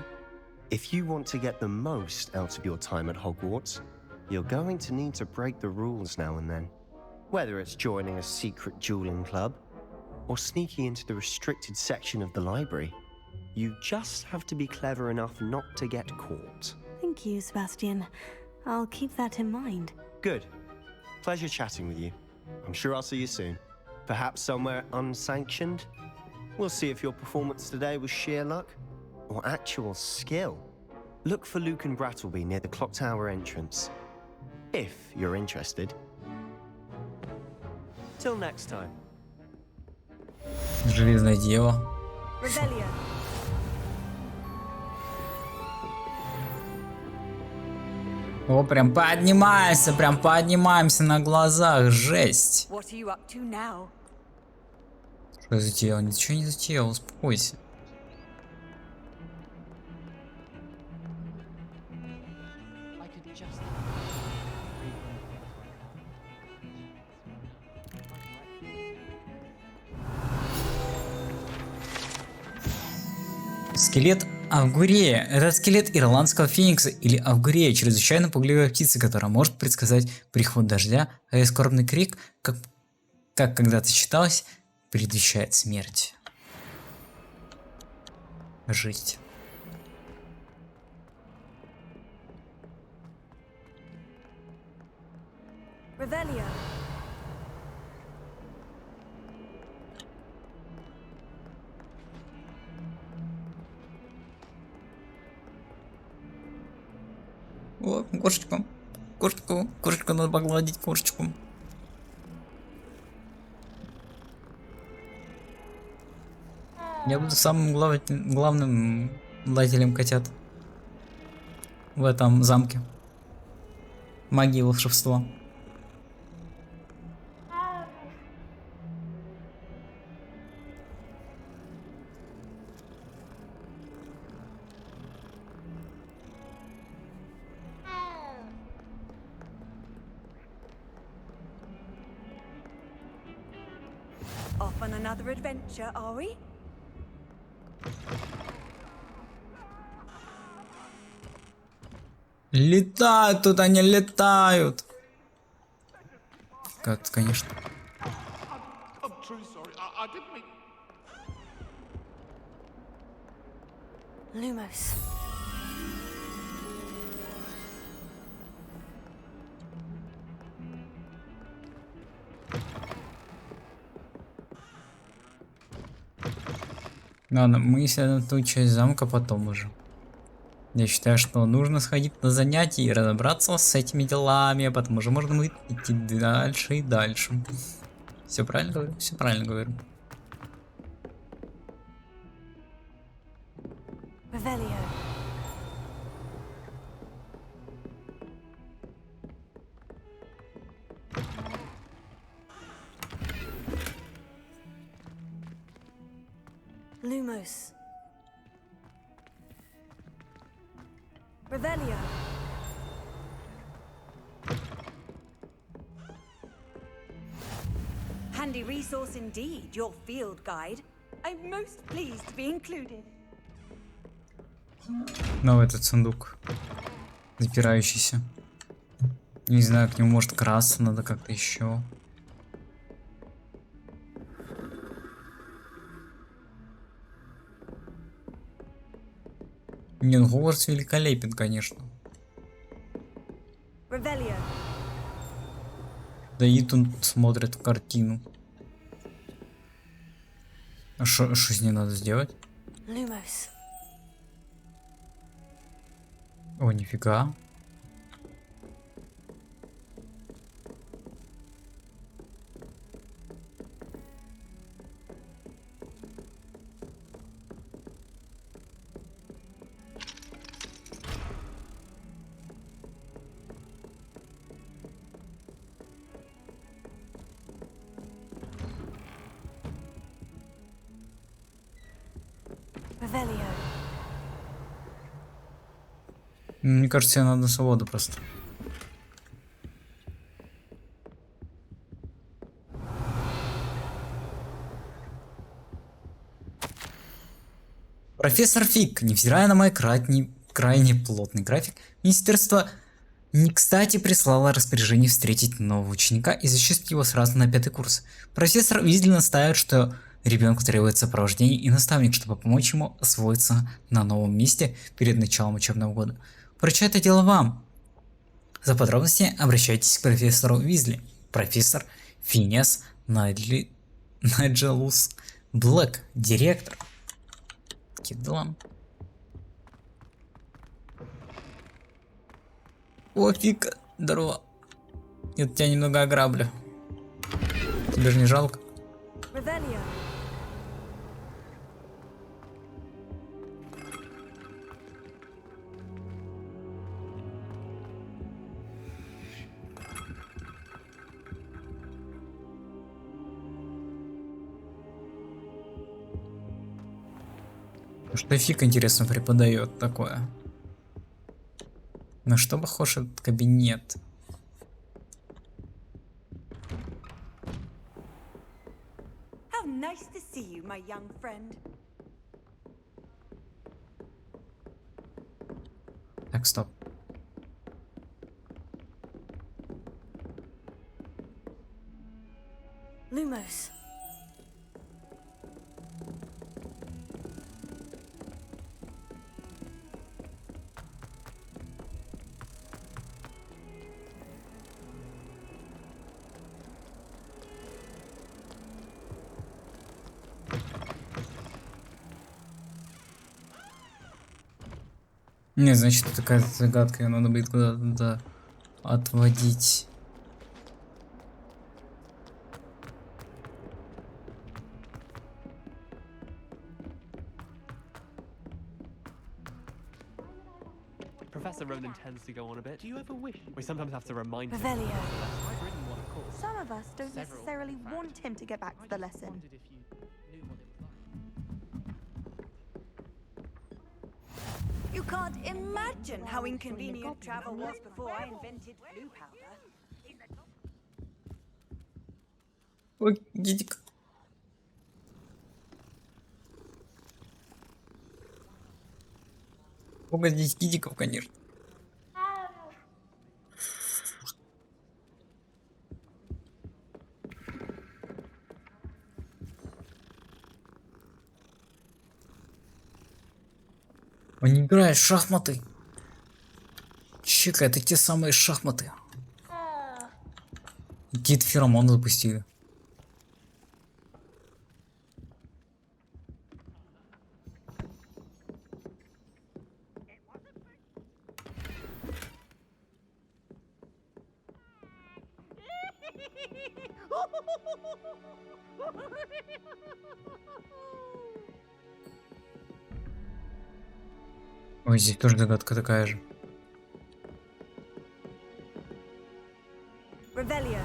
If you want to get the most out of your time at Hogwarts, you're going to need to break the rules now and then. Whether it's joining a secret dueling club, or sneaking into the restricted section of the library, you just have to be clever enough not to get caught. Thank you, Sebastian. I'll keep that in mind. Good. Pleasure chatting with you. I'm sure I'll see you soon. Perhaps somewhere unsanctioned? We'll see if your performance today was sheer luck or actual skill. Look for Luke and Brattleby near the clock tower entrance. If you're interested. Till next time. Железное дело. Revelio. О, прям поднимаемся на глазах, жесть. What are you up to now? Что я затеял? Ничего не затеял, успокойся. Скелет Авгурея. Это скелет ирландского феникса или Авгурея, чрезвычайно пугливая птица, которая может предсказать приход дождя, а ее скорбный крик, как когда-то считалось, предвещает смерть. Жесть. Revelio. О, кошечку. Кошечку надо погладить, кошечку. Я буду самым главным лазителем котят в этом замке. Магии и волшебства. Off on another adventure, are we? Летают тут, они летают. Как, конечно. I'm truly sorry. I didn't mean... Lumos. Ладно, мы исследуем ту часть замка потом уже. Я считаю, что нужно сходить на занятия и разобраться с этими делами, а потом уже можно будет идти дальше и дальше. Все правильно говорю? Все правильно говорю. Revelio. Lumos. Revelio. Handy resource indeed, your field guide. I'm most pleased to be included. Ну, этот сундук. Запирающийся. Не знаю, к нему может красться, надо как-то еще. Не, ну Хогвартс великолепен, конечно. Revelio. Стоит он, смотрит картину. А что с ней надо сделать? Lumos. О, нифига. Revelio. Мне кажется, я надо на свободу просто. Профессор Фиг, невзирая на мой крайне плотный график, министерство не кстати прислало распоряжение встретить нового ученика и зачислить его сразу на 5-й курс. Профессор Уизли настаивает, что ребенку требуется сопровождение и наставник, чтобы помочь ему освоиться на новом месте перед началом учебного года. Поручаю это дело вам. За подробности обращайтесь к профессору Уизли. Профессор Финиас Найджелус Блэк, директор. Кидалам. О, Фиг, здорово. Я тебя немного ограблю. Тебе же не жалко? Revelio. Что Фиг, интересно, преподает такое? На что похож этот кабинет? How nice to see you, my young friend. Так, стоп. Lumos. Не, значит, это такая загадка, ее надо будет куда-то отводить. Professor Ronan tends to go on a bit. Do you ever wish? We sometimes have to remind him. Revelio. I've written one, of course. Some of us don't Several. necessarily want him to get back to the lesson. You can't imagine how inconvenient travel was before I invented blue powder. Ой, дидик. Сколько здесь дидиков, конечно. Он не играет в шахматы. Чика, это те самые шахматы. Какие-то феромоны запустили. Ой, здесь тоже загадка такая же. Revelio.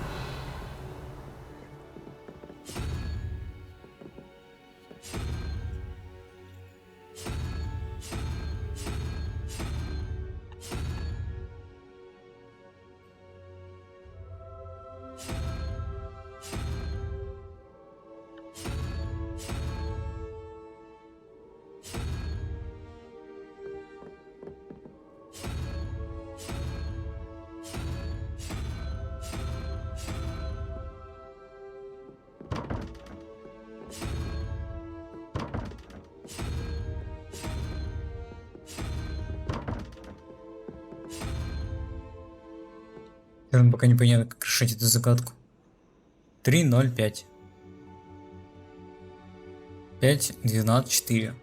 Пока непонятно, как решить эту загадку. 3:05. 5:12:4.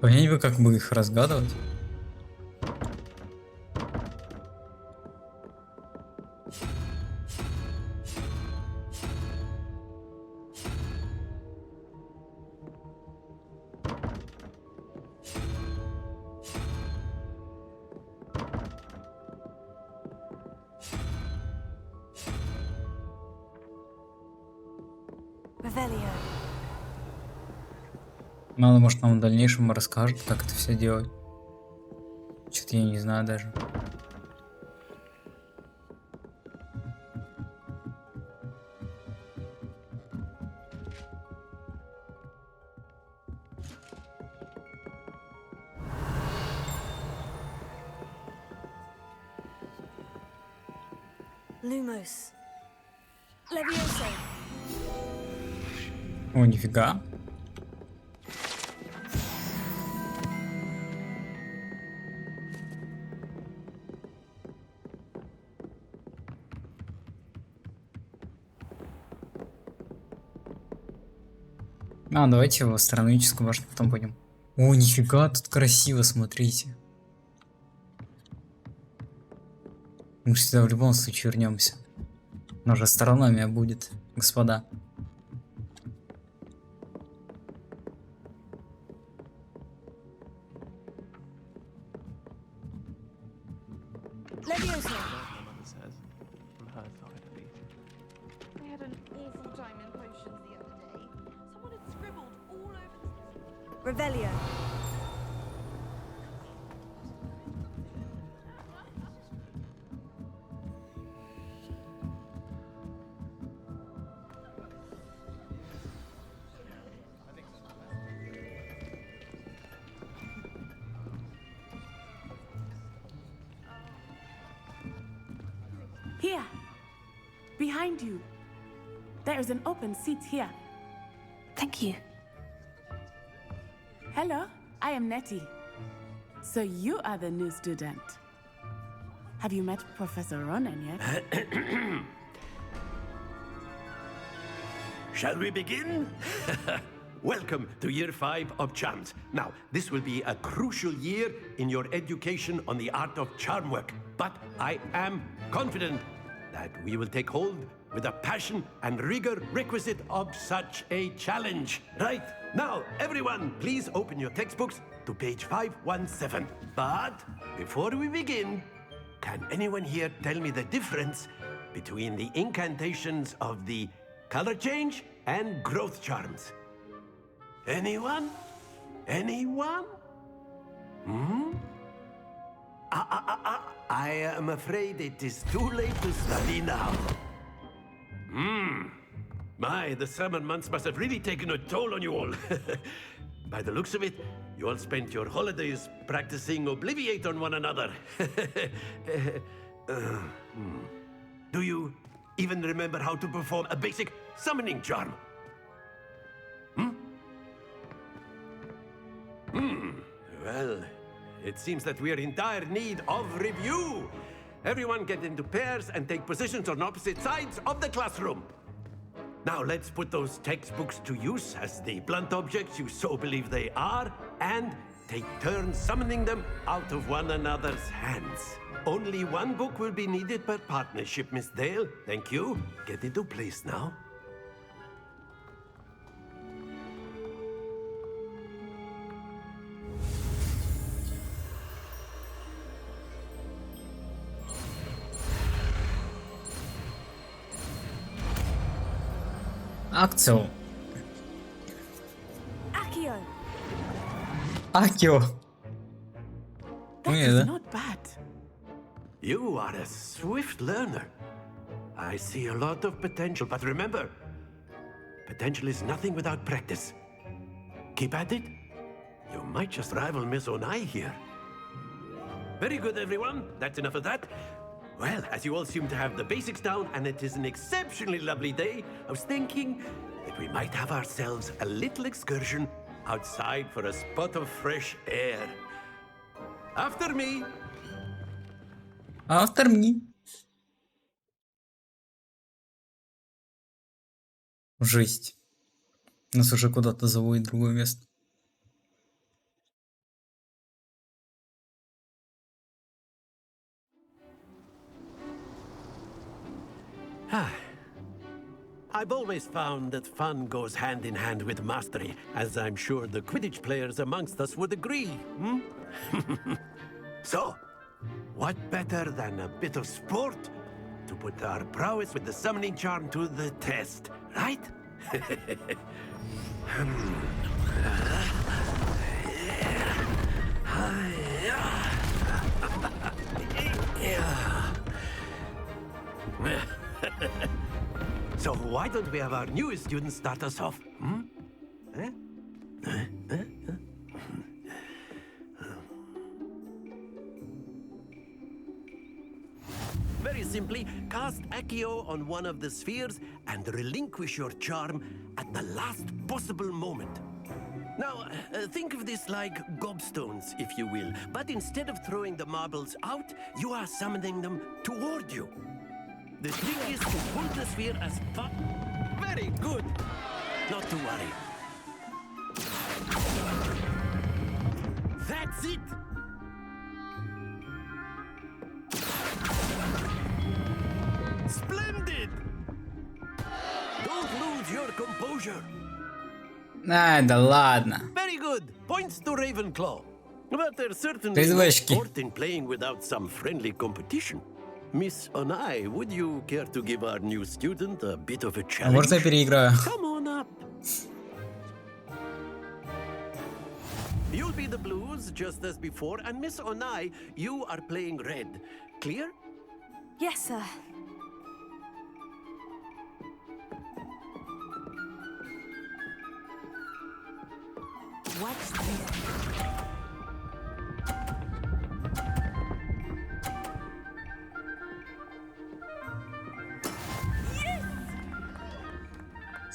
Понять бы, как бы их разгадывать. Мало, может, нам в дальнейшем расскажут, как это все делать. Что-то я не знаю даже. Lumos. Leviosa. О, нифига. Давайте в астрономическую башню потом пойдем. О, нифига, тут красиво, смотрите. Мы сюда в любом случае вернемся. У нас же астрономия будет, господа. Revelio. Here, behind you. There is an open seat here. Thank you. Hello, I am Nettie. So you are the new student. Have you met Professor Ronan yet? Shall we begin? Welcome to Year 5 of Charms. Now, this will be a crucial year in your education on the art of charm work. But I am confident that we will take hold with the passion and rigor requisite of such a challenge. Right, now, everyone, please open your textbooks to page 517. But before we begin, can anyone here tell me the difference between the incantations of the color change and growth charms? Anyone? Anyone? I am afraid it is too late to study now. My, the summer months must have really taken a toll on you all. By the looks of it, you all spent your holidays practicing Obliviate on one another. Do you even remember how to perform a basic summoning charm? Well, it seems that we are in dire need of review. Everyone get into pairs and take positions on opposite sides of the classroom. Now let's put those textbooks to use as the blunt objects you so believe they are, and take turns summoning them out of one another's hands. Only one book will be needed per partnership, Miss Dale. Thank you. Get into place now. Акцио. Accio. Акио. That is not bad. You are a swift learner. I see a lot of potential, but remember, potential is nothing without practice. Keep at it. You might just rival Miss Onai here. Very good, everyone. That's enough of that. Well, as you all seem to have the basics down, and it is an exceptionally lovely day, I was thinking that we might have ourselves a little excursion outside for a spot of fresh air. After me. After me. Жесть. Нас уже куда-то заводит в другое место. I've always found that fun goes hand in hand with mastery, as I'm sure the Quidditch players amongst us would agree. So, what better than a bit of sport to put our prowess with the summoning charm to the test, right? So why don't we have our newest student start us off? Very simply, cast Accio on one of the spheres and relinquish your charm at the last possible moment. Now, think of this like gobstones, if you will, but instead of throwing the marbles out, you are summoning them toward you. The trick is to pull the sphere as far... Very good! Not to worry. That's it! Splendid! Don't lose your composure. Ай, да ладно. Very good. Points to Ravenclaw. But there's certainly no Призвешки. sport in playing without some friendly competition. Miss Onai, would you care to give our new student a bit of a А challenge? может я переиграю? Come on up. You'll be the blues just as before, and Miss Onai, you are playing red. Clear? Yes, sir. Watch this.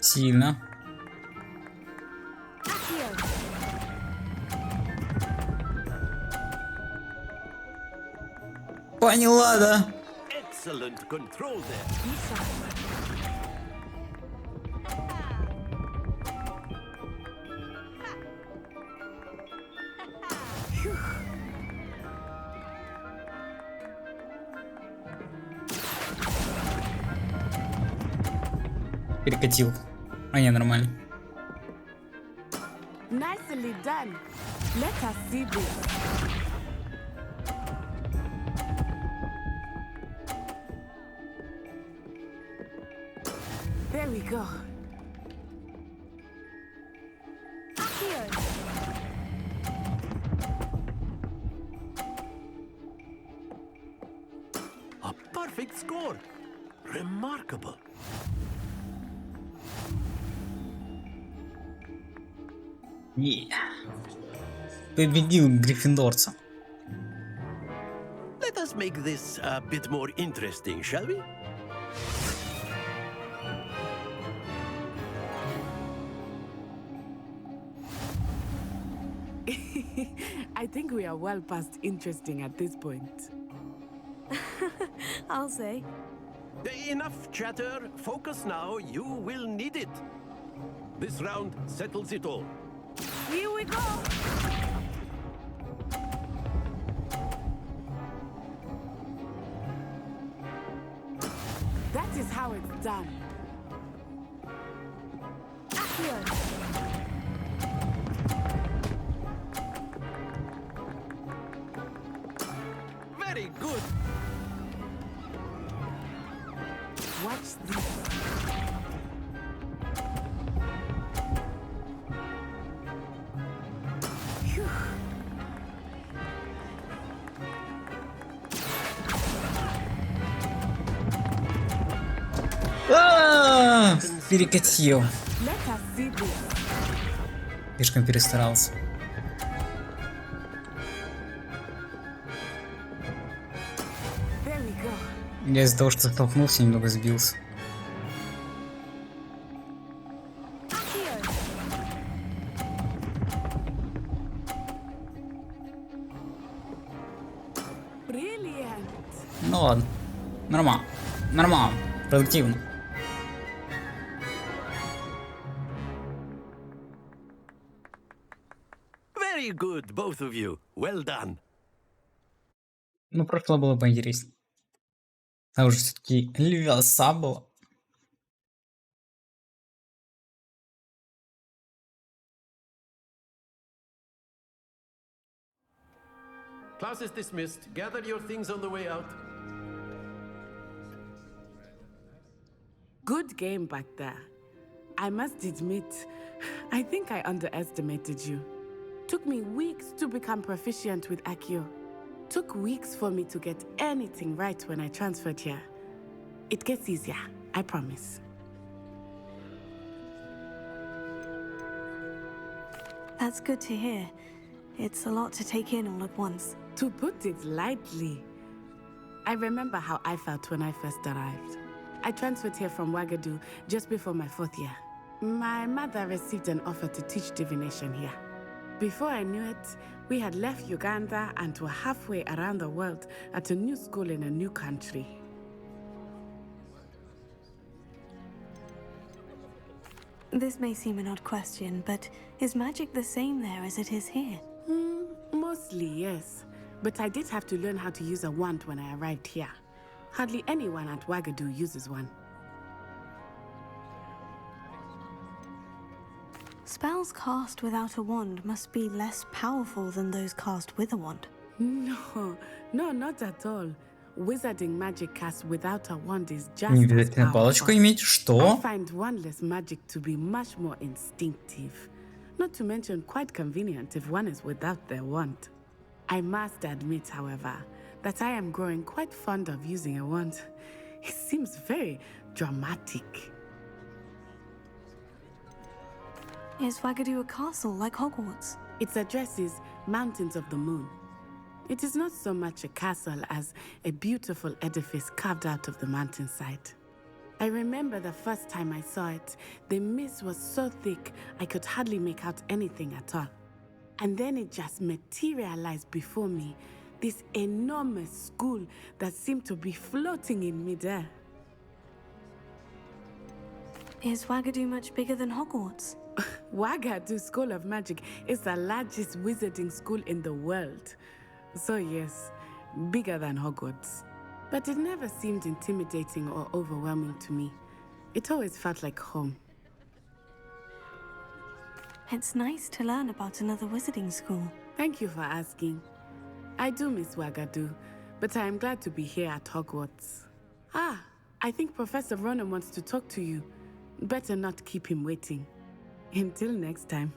Сильно. Поняла, да? Excellent control there. Перекатил. А не, нормально. Nicely done. Let us see this. There we go. A perfect score. Remarkable. Победил гриффиндорца. Let us make this a bit more interesting, shall we? I think we are well past interesting at this point. I'll say. Enough chatter. Focus now. You will need it. This round settles it all. Here we go! That is how it's done. Very good. Watch this. Phew. Перекатил. Let us see this. Слишком перестарался. Я из-за того, что столкнулся, немного сбился. Ну ладно. Нормально. Нормально. Продуктивно. Very good, both of you. Well done. Ну, прошлое было поинтереснее. А уже все-таки львяса было. Class is dismissed. Gather your things on the way out. Good game back there. I must admit, I think I underestimated you. Took me weeks to become proficient with Accio. Took weeks for me to get anything right when I transferred here. It gets easier, I promise. That's good to hear. It's a lot to take in all at once. To put it lightly, I remember how I felt when I first arrived. I transferred here from Ouagadougou just before my 4th year. My mother received an offer to teach divination here. Before I knew it, we had left Uganda and were halfway around the world at a new school in a new country. This may seem an odd question, but is magic the same there as it is here? Mostly, yes. But I did have to learn how to use a wand when I arrived here. Hardly anyone at Ouagadougou uses one. Spells cast without a wand must be less powerful than those cast with a wand. No, not at all. Wizarding magic cast without a wand is just Не as обязательно палочку powerful. иметь. Что? I find wandless magic to be much more instinctive. Not to mention quite convenient if one is without their wand. I must admit, however, that I am growing quite fond of using a wand. It seems very dramatic. Is Ouagadougou a castle like Hogwarts? Its address is Mountains of the Moon. It is not so much a castle as a beautiful edifice carved out of the mountainside. I remember the first time I saw it, the mist was so thick I could hardly make out anything at all. And then it just materialized before me, this enormous school that seemed to be floating in midair. Is Ouagadougou much bigger than Hogwarts? Ouagadougou School of Magic is the largest wizarding school in the world. So yes, bigger than Hogwarts. But it never seemed intimidating or overwhelming to me. It always felt like home. It's nice to learn about another wizarding school. Thank you for asking. I do miss Ouagadougou, but I am glad to be here at Hogwarts. Ah, I think Professor Ronan wants to talk to you. Better not keep him waiting. Until next time.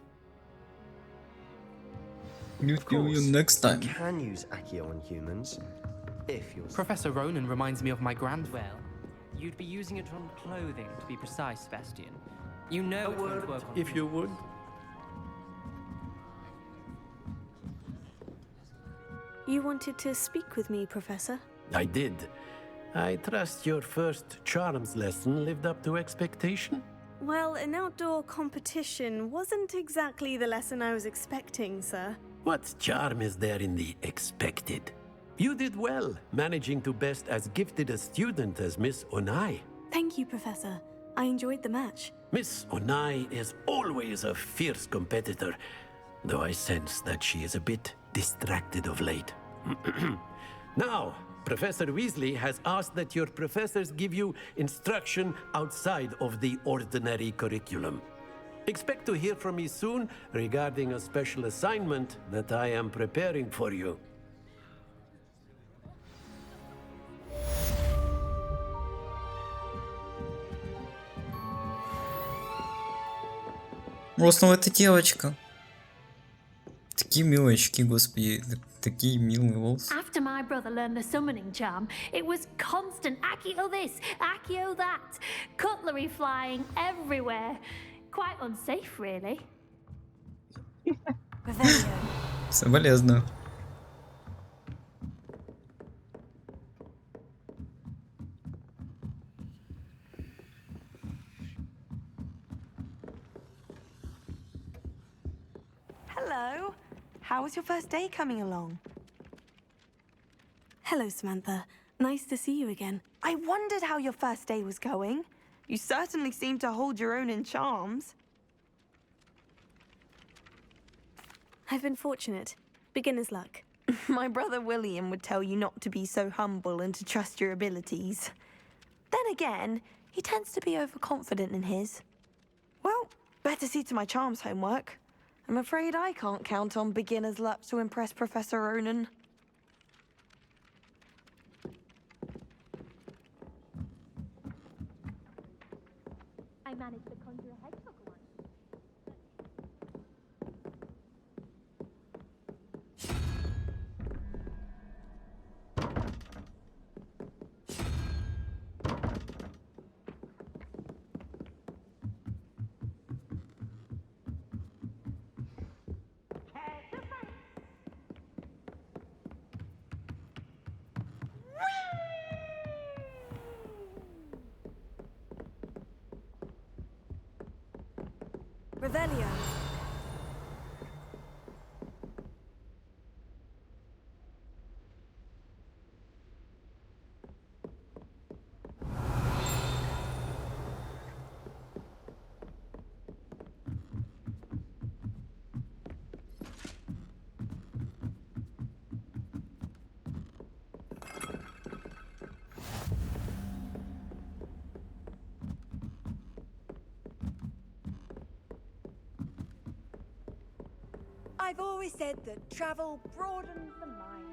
Of course, next time. You can use Accio on humans, if you're... Professor Ronan reminds me of my Well, you'd be using it on clothing, to be precise, Sebastian. You know it won't work on If you would. You wanted to speak with me, Professor? I did. I trust your first charms lesson lived up to expectation? Well, an outdoor competition wasn't exactly the lesson I was expecting, sir. What charm is there in the expected? You did well, managing to best as gifted a student as Miss Onai. Thank you, Professor. I enjoyed the match. Miss Onai is always a fierce competitor, though I sense that she is a bit distracted of late. Now, Professor Weasley has asked that your professors give you instruction outside of the ordinary curriculum. Expect to hear from me soon regarding a special assignment that I am preparing for you. Просто эта девочка. Такие милые очки, господи. Такие милые волосы. After my brother learned the summoning charm, it was constant Accio this, Accio that, cutlery flying everywhere. Quite unsafe, really. Соболезную. Hello. How was your first day coming along? Hello, Samantha. Nice to see you again. I wondered how your first day was going. You certainly seem to hold your own in charms. I've been fortunate. Beginner's luck. My brother William would tell you not to be so humble and to trust your abilities. Then again, he tends to be overconfident in his. Well, better see to my charms homework. I'm afraid I can't count on beginner's luck to impress Professor Ronan. I managed to conjure a hedgehog once. Revelio. I've always said that travel broadens the mind.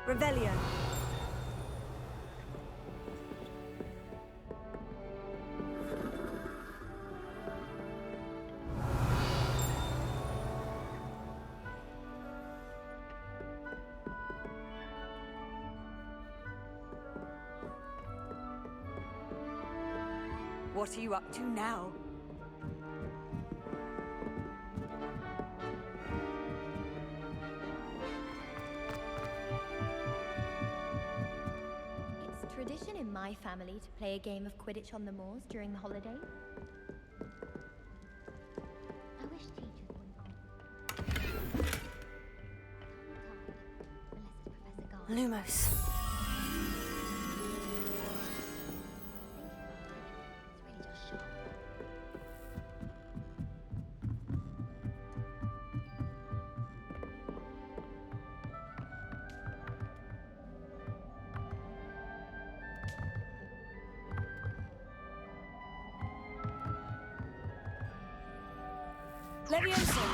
Revelio. What are you up to now? It's tradition in my family to play a game of Quidditch on the moors during the holidays. I wish teachers wouldn't. Lumos. Leviosa.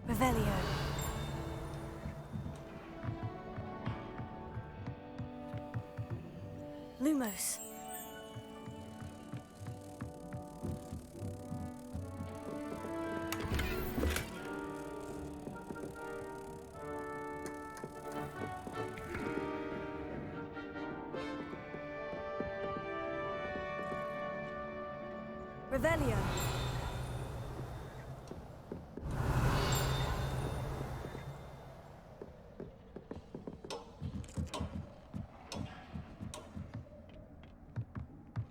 Revelio. Lumos. Revelio.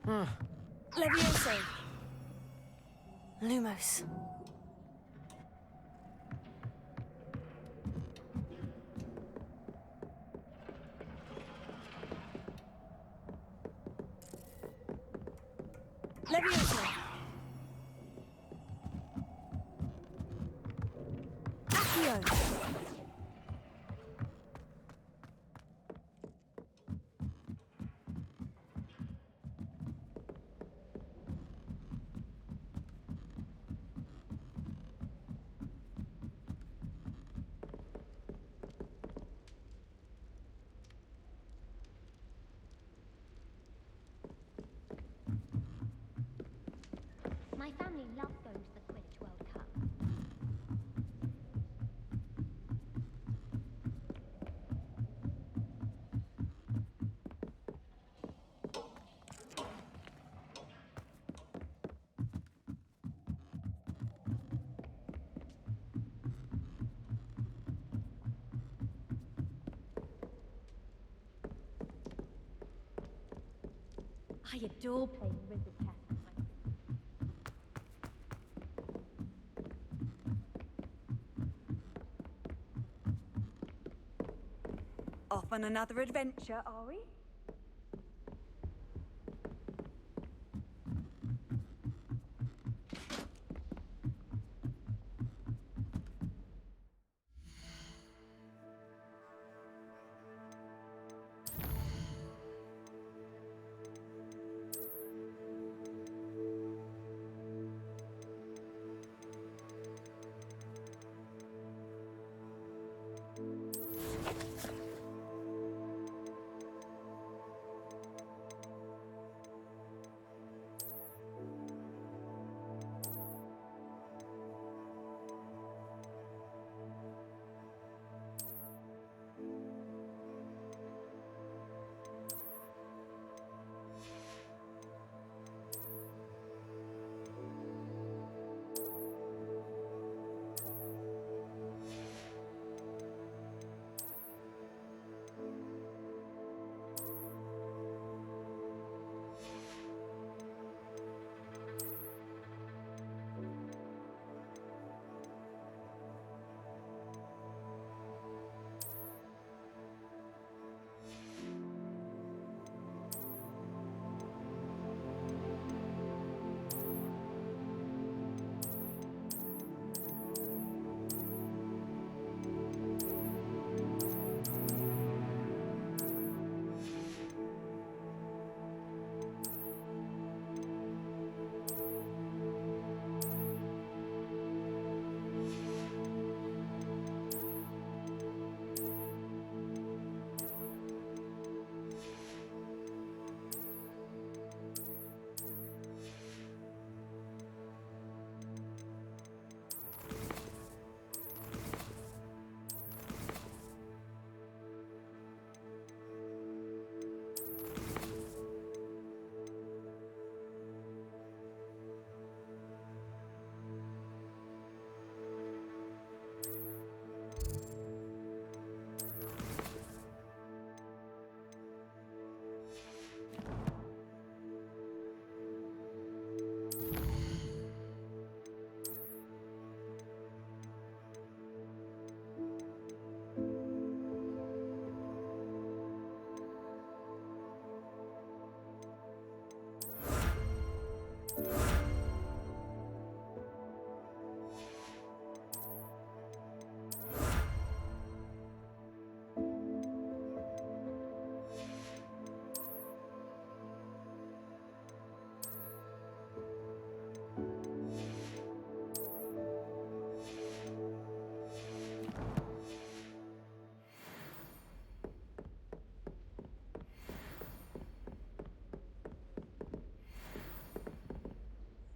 Levioso. Lumos. Levioso. Accio. My family loves going to the Quidditch World Cup. I adore playing wizard chess with my Off on another adventure, are we?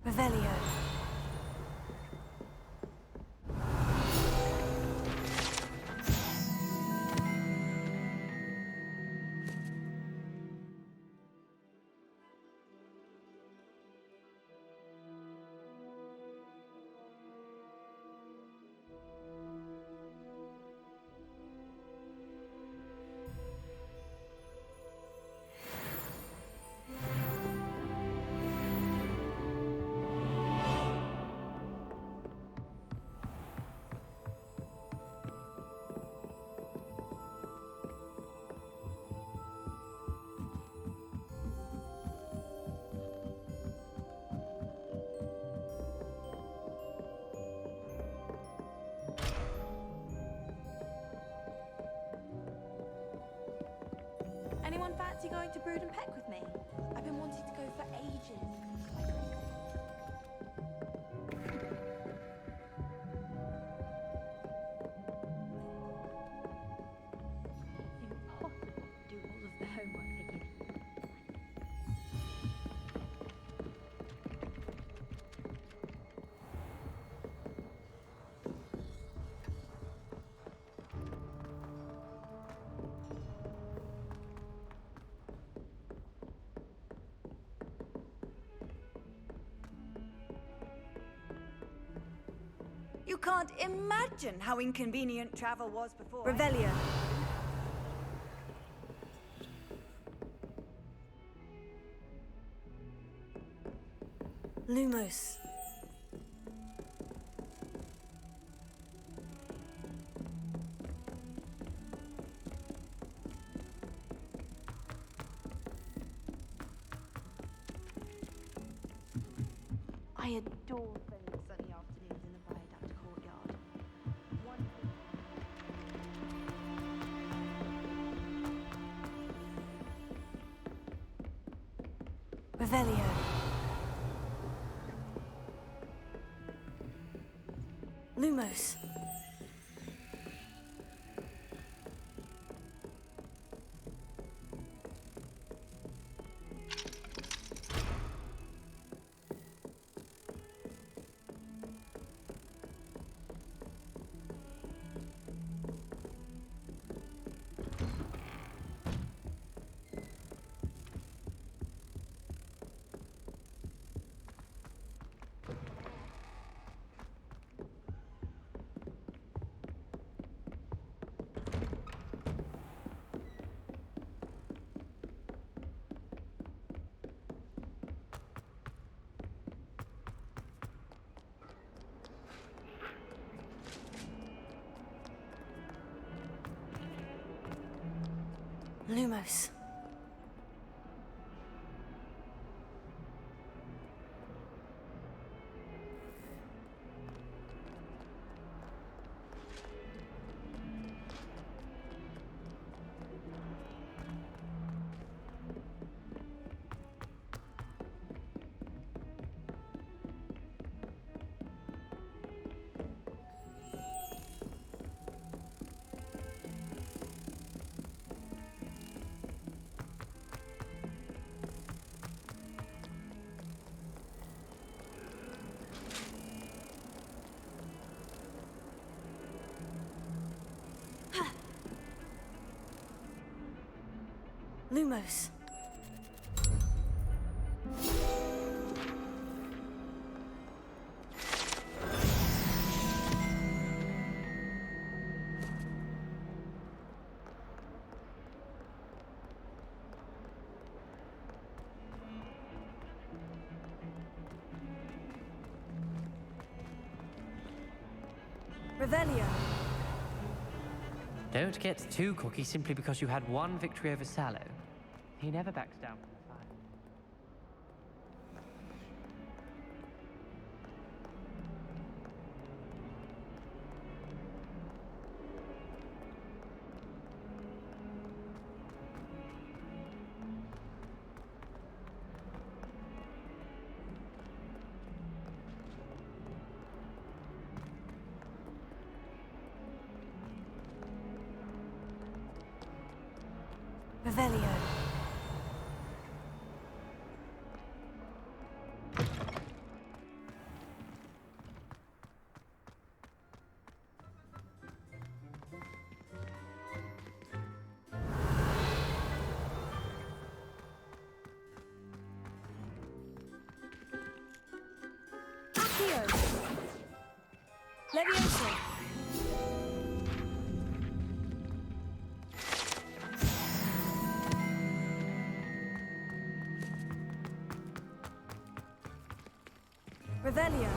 Revelio. Fancy going to Brood and Peck with me? I've been wanting to go for ages. Impossible to do all of the homework they give you. You can't imagine how inconvenient travel was before. Revelio. Lumos. I adore spending sunny afternoons in the viaduct courtyard. Revelio. Lumos. Lumos. Lumos. Revelio. Don't get too cocky simply because you had one victory over Sallow. He never backs down from the fight. Revelio. Accio. Levioso. Revelio.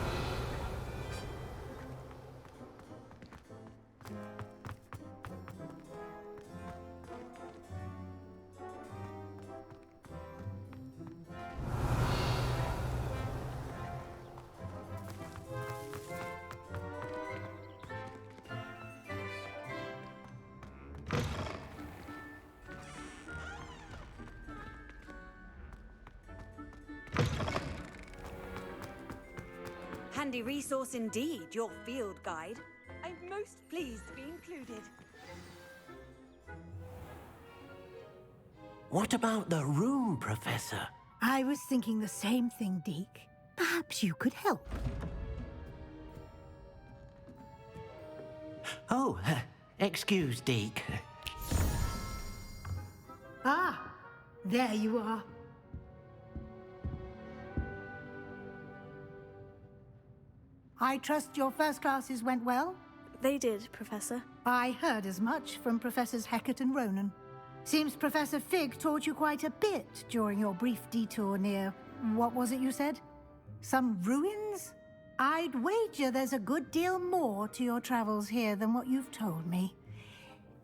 handy resource indeed, your field guide. I'm most pleased to be included. What about the room, Professor? I was thinking the same thing, Deke. Perhaps you could help. Oh, excuse, Deke. Ah, there you are. I trust your first classes went well? They did, Professor. I heard as much from Professors Hecat and Ronan. Seems Professor Fig taught you quite a bit during your brief detour near... what was it you said? Some ruins? I'd wager there's a good deal more to your travels here than what you've told me.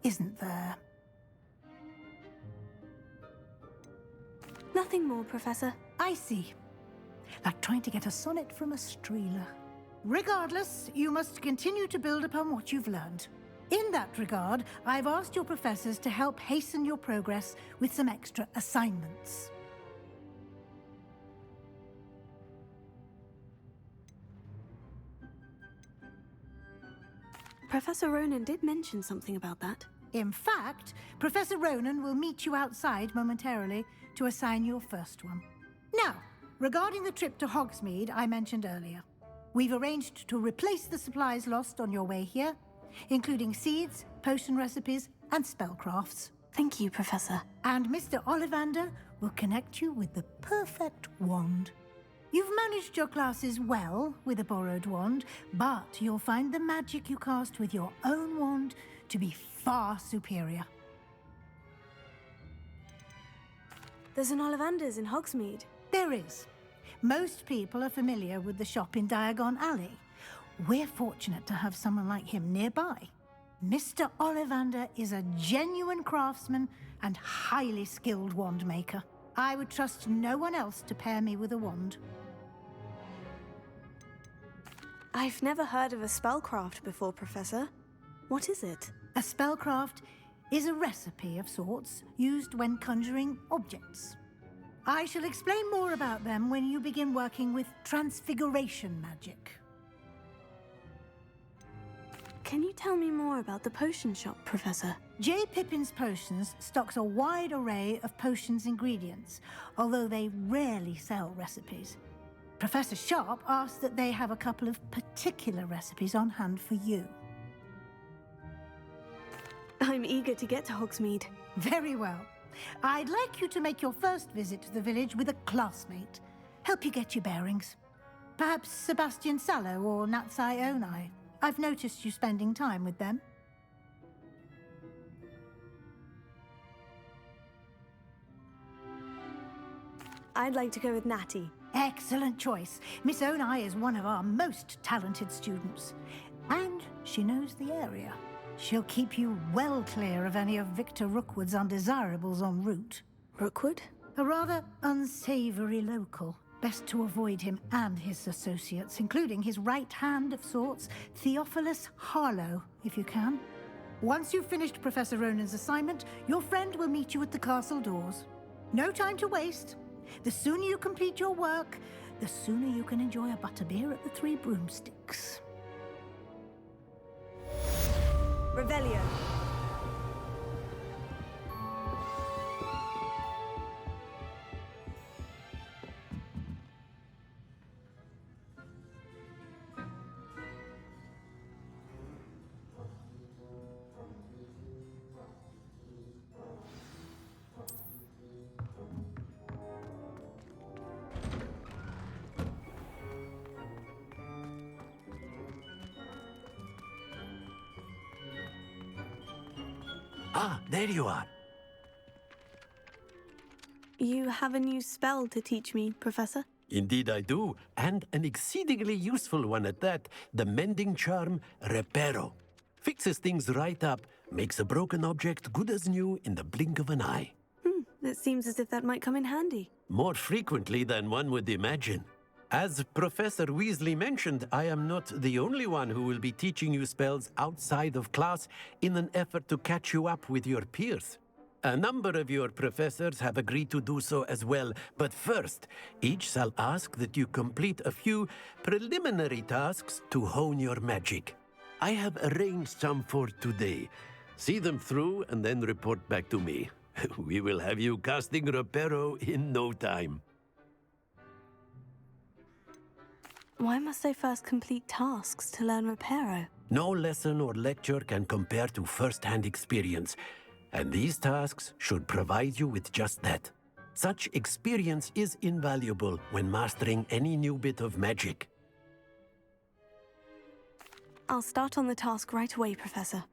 Isn't there? Nothing more, Professor. I see. Like trying to get a sonnet from a streeler. Regardless, you must continue to build upon what you've learned. In that regard, I've asked your professors to help hasten your progress with some extra assignments. Professor Ronan did mention something about that. In fact, Professor Ronan will meet you outside momentarily to assign your first one. Now, regarding the trip to Hogsmeade I mentioned earlier, we've arranged to replace the supplies lost on your way here, including seeds, potion recipes, and spellcrafts. Thank you, Professor. And Mr. Ollivander will connect you with the perfect wand. You've managed your classes well with a borrowed wand, but you'll find the magic you cast with your own wand to be far superior. There's an Ollivander's in Hogsmeade. There is. Most people are familiar with the shop in Diagon Alley. We're fortunate to have someone like him nearby. Mr. Ollivander is a genuine craftsman and highly skilled wand maker. I would trust no one else to pair me with a wand. I've never heard of a spellcraft before, Professor. What is it? A spellcraft is a recipe of sorts used when conjuring objects. I shall explain more about them when you begin working with transfiguration magic. Can you tell me more about the potion shop, Professor? J. Pippin's Potions stocks a wide array of potions ingredients, although they rarely sell recipes. Professor Sharp asked that they have a couple of particular recipes on hand for you. I'm eager to get to Hogsmeade. Very well. I'd like you to make your first visit to the village with a classmate. Help you get your bearings. Perhaps Sebastian Sallow or Natsai Onai. I've noticed you spending time with them. I'd like to go with Natty. Excellent choice. Miss Onai is one of our most talented students. And she knows the area. She'll keep you well clear of any of Victor Rookwood's undesirables en route. Rookwood? A rather unsavory local. Best to avoid him and his associates, including his right hand of sorts, Theophilus Harlow, if you can. Once you've finished Professor Ronan's assignment, your friend will meet you at the castle doors. No time to waste. The sooner you complete your work, the sooner you can enjoy a butterbeer at the Three Broomsticks. Revelio. Ah, there you are. You have a new spell to teach me, Professor? Indeed I do, and an exceedingly useful one at that, the mending charm Reparo. Fixes things right up, makes a broken object good as new in the blink of an eye. It seems as if that might come in handy. More frequently than one would imagine. As Professor Weasley mentioned, I am not the only one who will be teaching you spells outside of class in an effort to catch you up with your peers. A number of your professors have agreed to do so as well, but first, each shall ask that you complete a few preliminary tasks to hone your magic. I have arranged some for today. See them through and then report back to me. We will have you casting Reparo in no time. Why must I first complete tasks to learn Reparo? No lesson or lecture can compare to first-hand experience, and these tasks should provide you with just that. Such experience is invaluable when mastering any new bit of magic. I'll start on the task right away, Professor.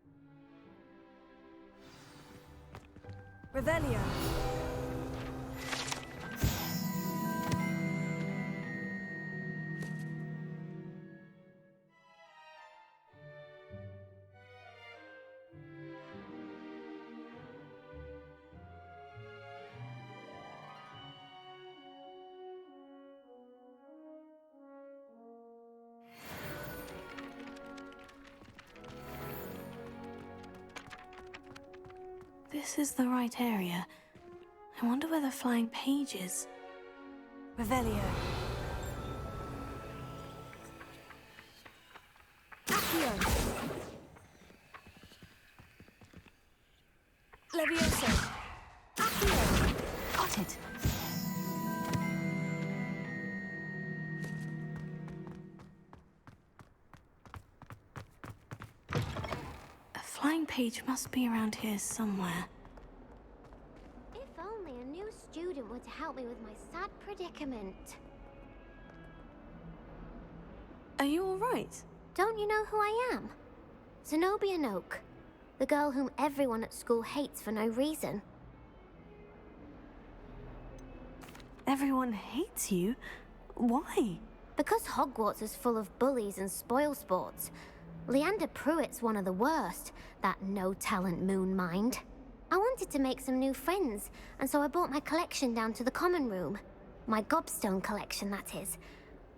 Revelio. This is the right area. I wonder where the flying page is. Revelio. Accio. Levioso. Accio. Got it. A flying page must be around here somewhere. If only a new student were to help me with my sad predicament. Are you all right? Don't you know who I am? Zenobia Noak, the girl whom everyone at school hates for no reason. Everyone hates you? Why? Because Hogwarts is full of bullies and spoilsports. Leander Pruitt's one of the worst, that no-talent moon mind. I wanted to make some new friends, and so I brought my collection down to the common room. My gobstone collection, that is.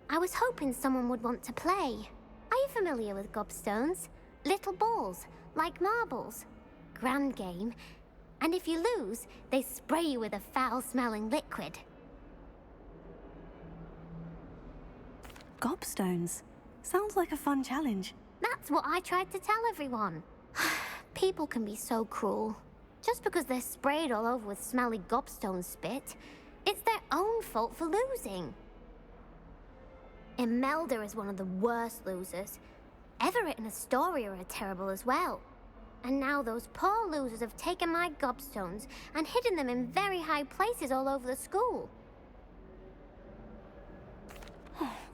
I was hoping someone would want to play. Are you familiar with gobstones? Little balls, like marbles. Grand game. And if you lose, they spray you with a foul-smelling liquid. Gobstones? Sounds like a fun challenge. That's what I tried to tell everyone. People can be so cruel. Just because they're sprayed all over with smelly gobstone spit, it's their own fault for losing. Imelda is one of the worst losers. Everett and Astoria are terrible as well. And now those poor losers have taken my gobstones and hidden them in very high places all over the school.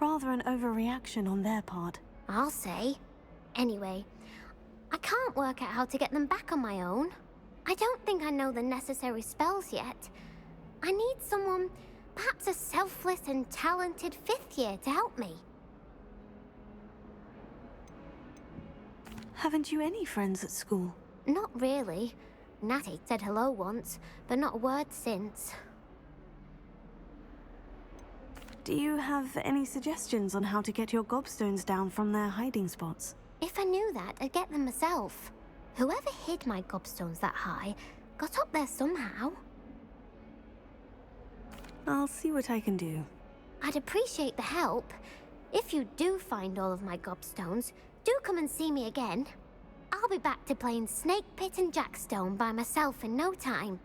Rather an overreaction on their part. I'll say. Anyway, I can't work out how to get them back on my own. I don't think I know the necessary spells yet. I need someone, perhaps a selfless and talented fifth year to help me. Haven't you any friends at school? Not really. Natty said hello once, but not a word since. Do you have any suggestions on how to get your gobstones down from their hiding spots? If I knew that, I'd get them myself. Whoever hid my gobstones that high got up there somehow. I'll see what I can do. I'd appreciate the help. If you do find all of my gobstones, do come and see me again. I'll be back to playing Snake Pit and Jackstone by myself in no time.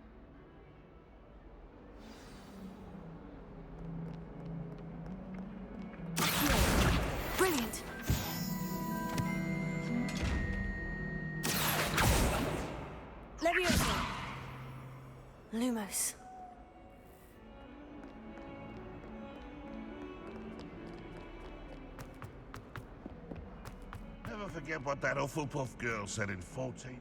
Brilliant! Levioso. Lumos. Never forget what that Hufflepuff girl said in 1420.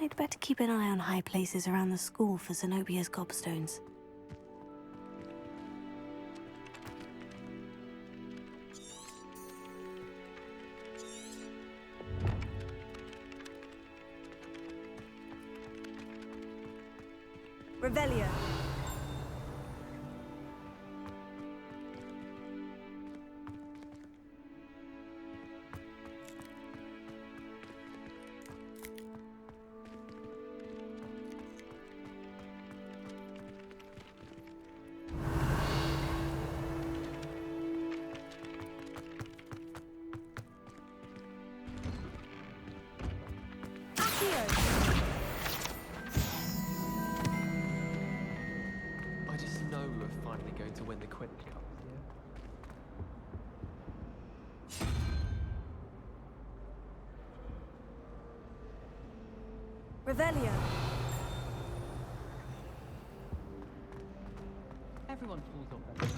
I'd better keep an eye on high places around the school for Zenobia's gobstones. Revelio. of finally going to win the Quidditch Cup this year. Revelio. Everyone falls off that.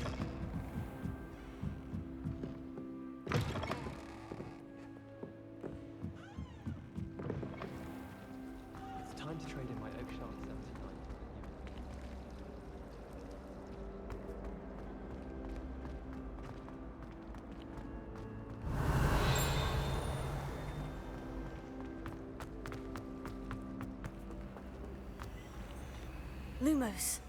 It's time to trade in my Oakshaft 79 for a Lumos.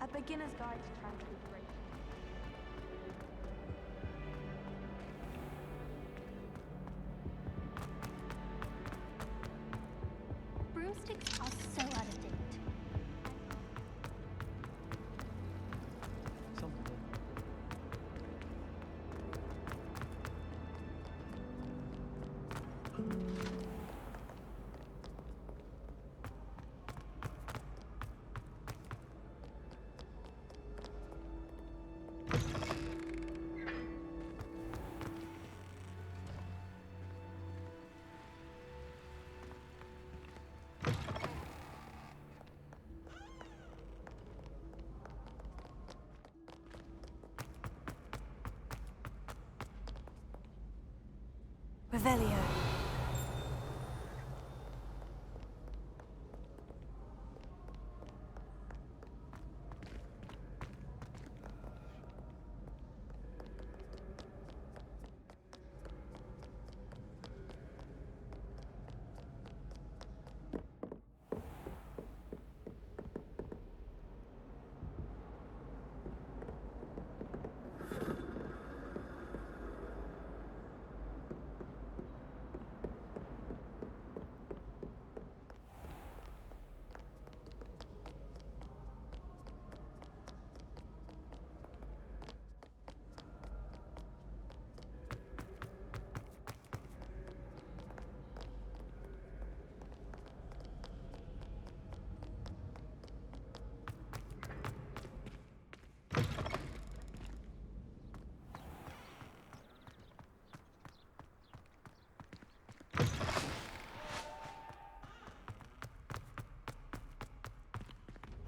A beginner's guide to transfiguration. Broomsticks are so out of date. Revelio.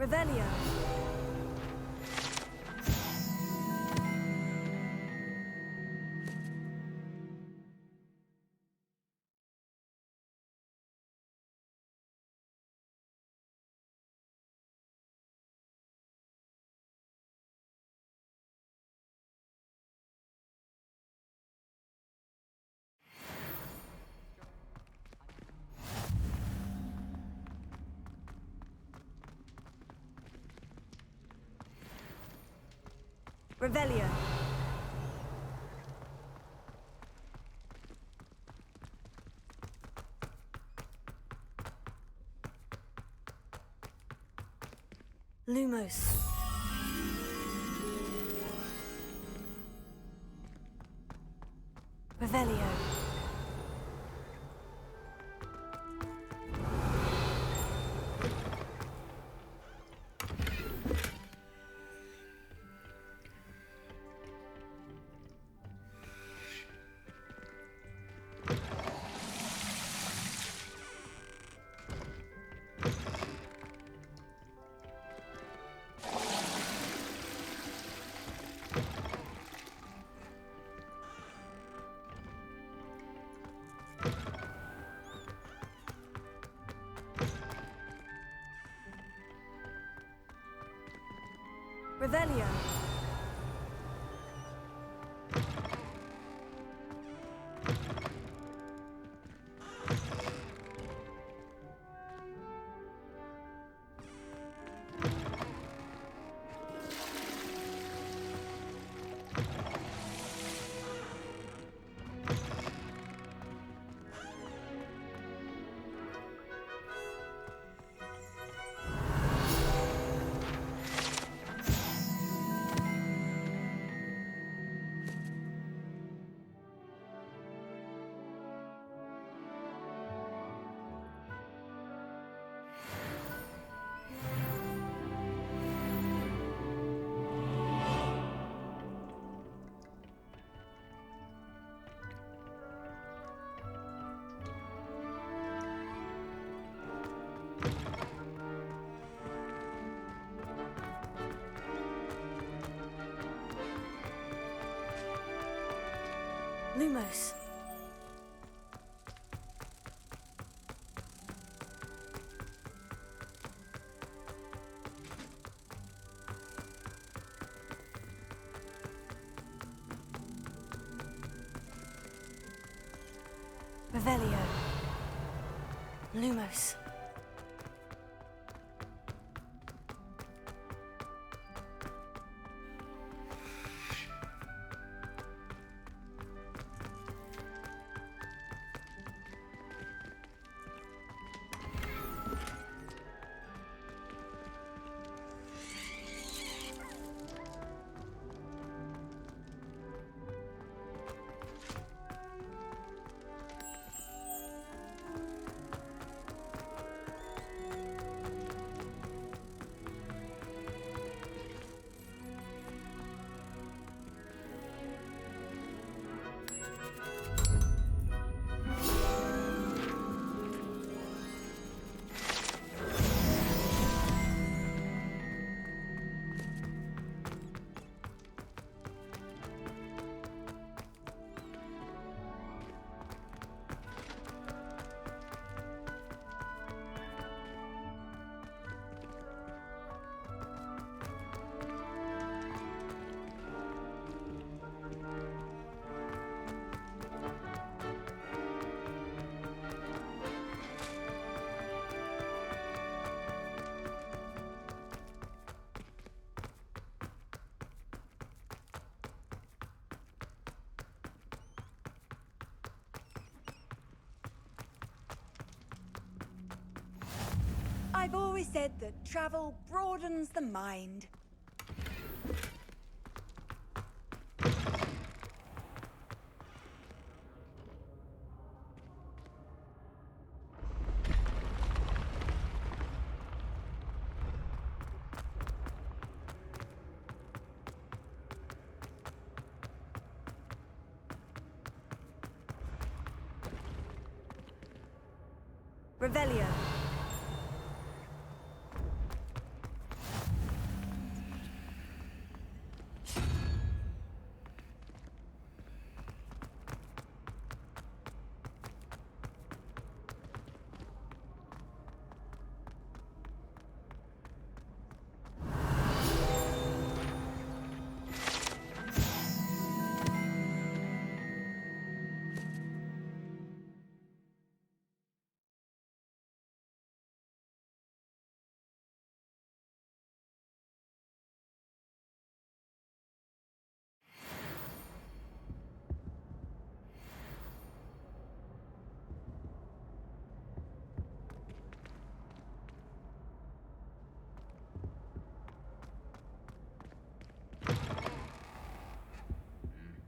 Revelio. Revelio. Lumos. Revelio. Revelio. Lumos. Revelio. Lumos. I've always said that travel broadens the mind. Revelio.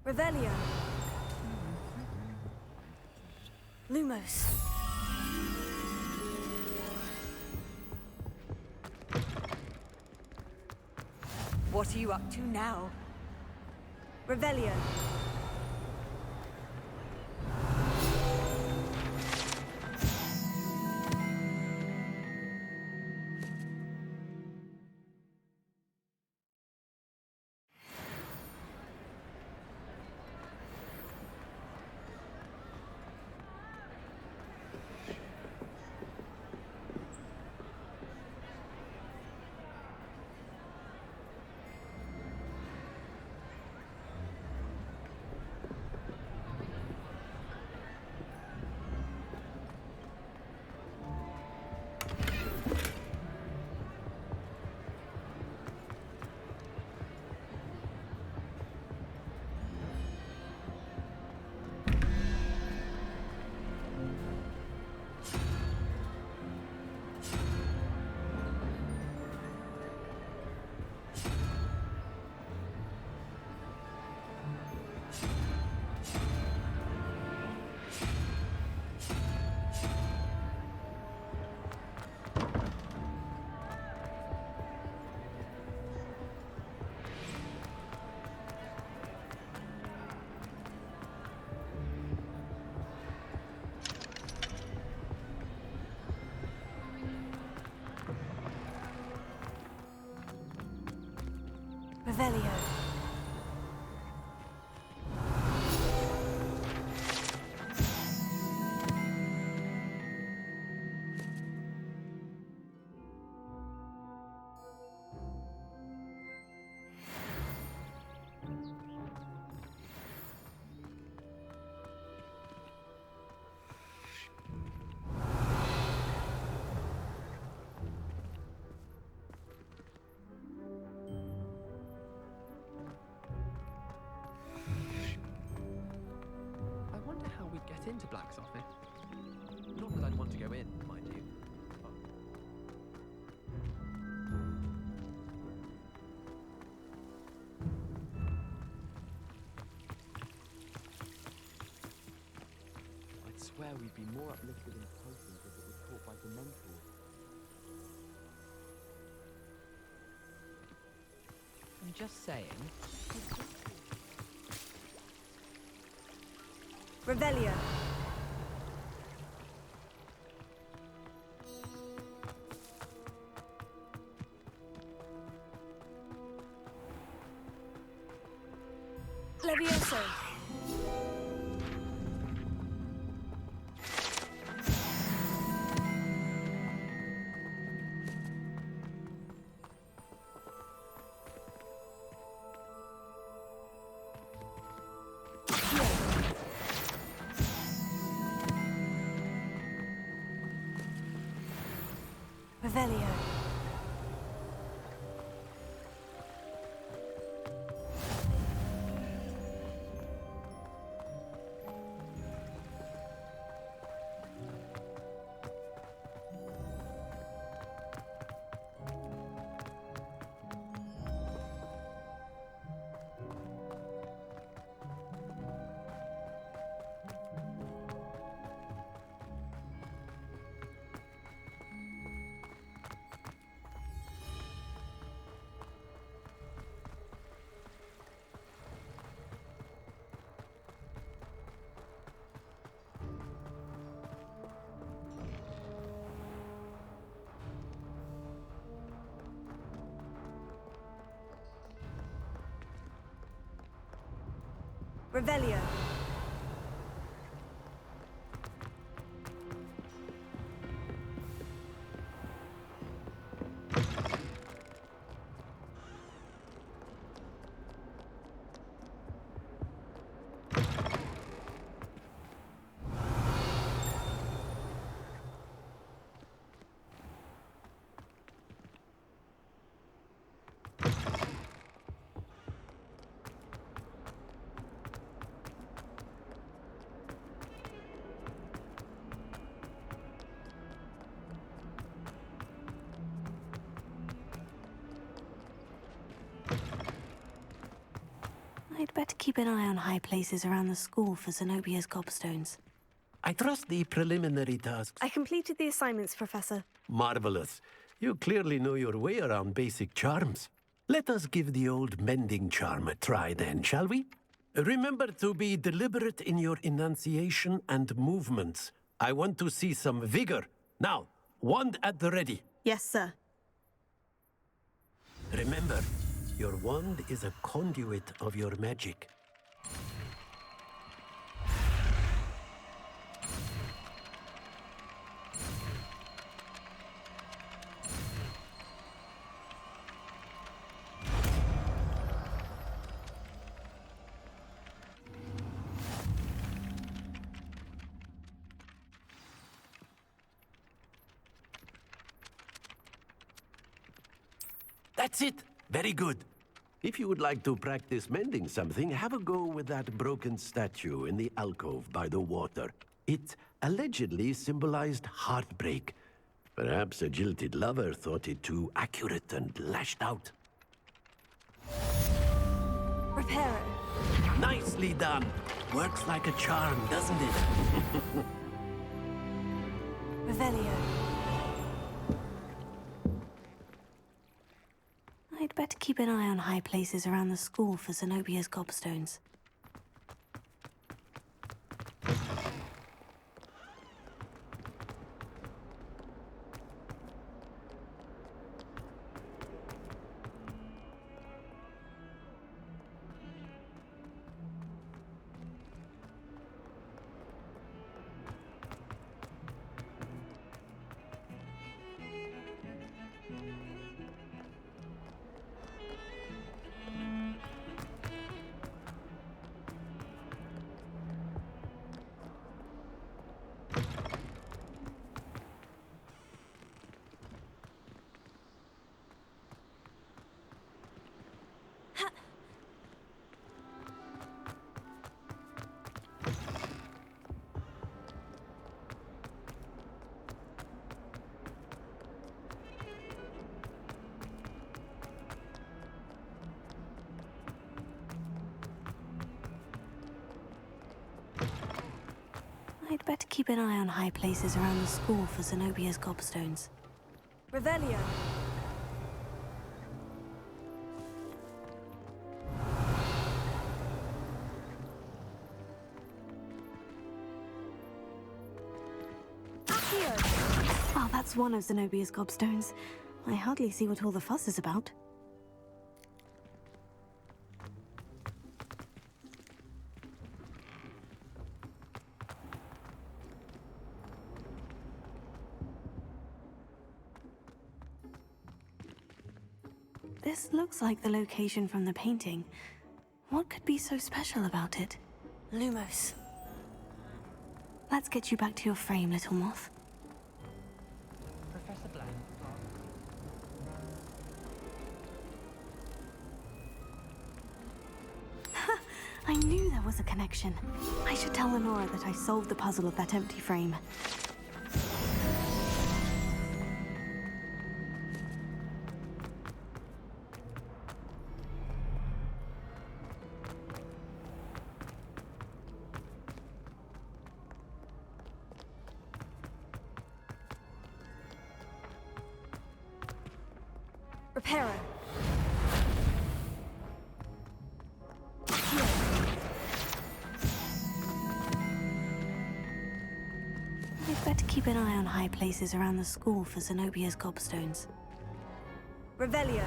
Revelio. Lumos. What are you up to now? Revelio. Revelio. been to Black's office. Not that I'd want to go in, mind you. I'd swear we'd be more uplifted in potions if it was taught by Dementors. I'm just saying. Revelio. Levioso. Revelio. Revelio. I'd better keep an eye on high places around the school for Zenobia's gobstones. I trust the preliminary tasks. I completed the assignments, Professor. Marvelous. You clearly know your way around basic charms. Let us give the old mending charm a try then, shall we? Remember to be deliberate in your enunciation and movements. I want to see some vigor. Now, wand at the ready. Yes, sir. Remember, your wand is a conduit of your magic. That's it! Very good. If you would like to practice mending something, have a go with that broken statue in the alcove by the water. It allegedly symbolized heartbreak. Perhaps a jilted lover thought it too accurate and lashed out. Reparo. Nicely done. Works like a charm, doesn't it? Revelio. I'd better keep an eye on high places around the school for Zenobia's gobstones. I'd better keep an eye on high places around the school for Zenobia's gobstones. Revelio. Well, that's one of Zenobia's gobstones. I hardly see what all the fuss is about. This looks like the location from the painting. What could be so special about it? Lumos. Let's get you back to your frame, little moth. Professor Blank. I knew there was a connection. I should tell Lenora that I solved the puzzle of that empty frame. Reparo. We'd better keep an eye on high places around the school for Zenobia's gobstones. Revelio.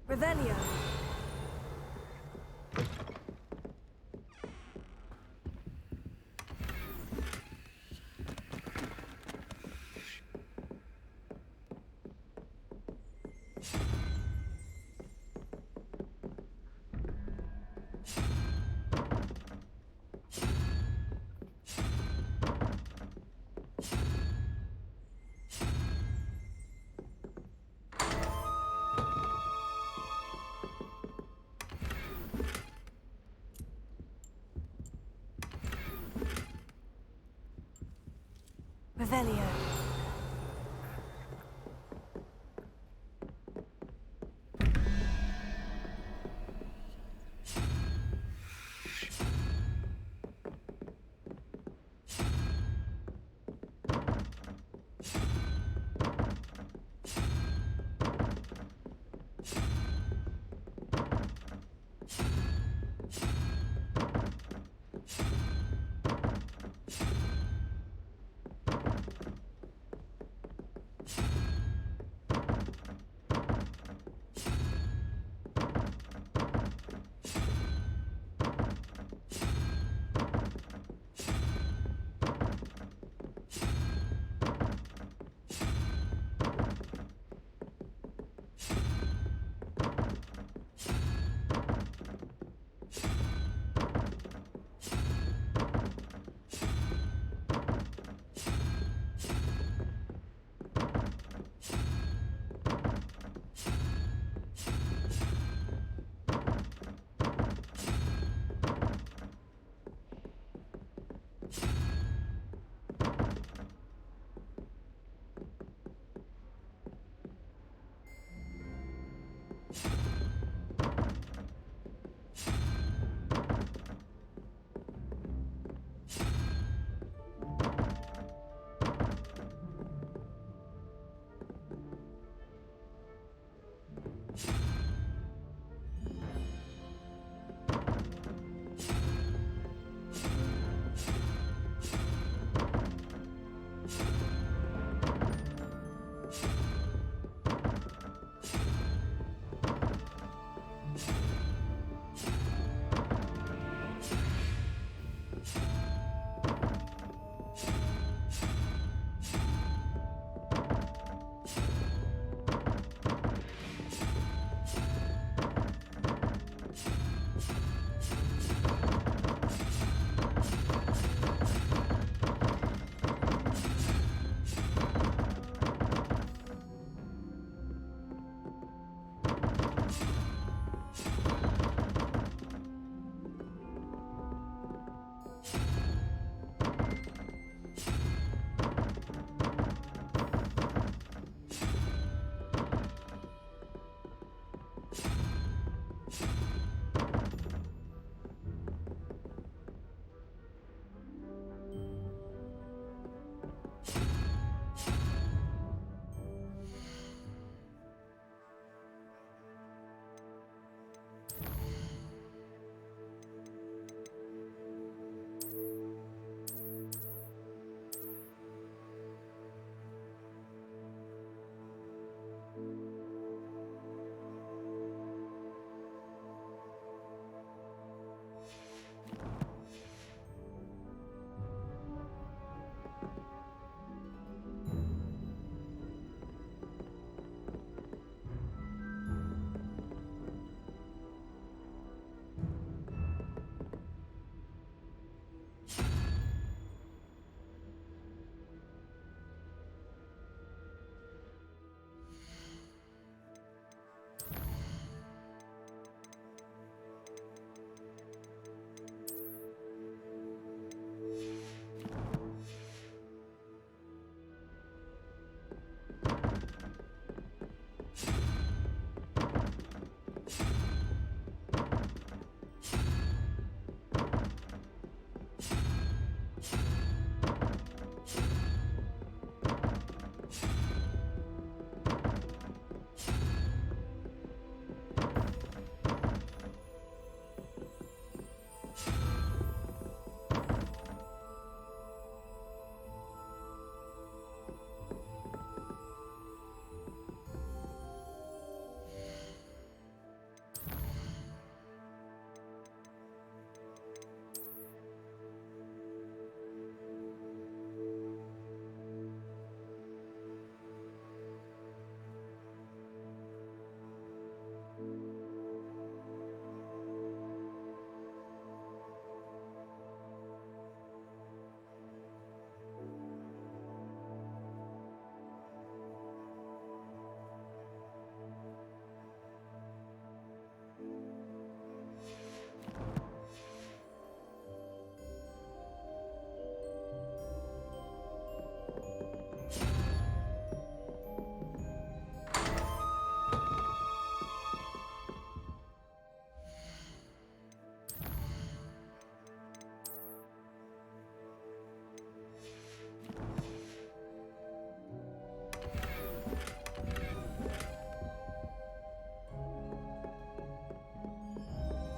Revelio. Revelio.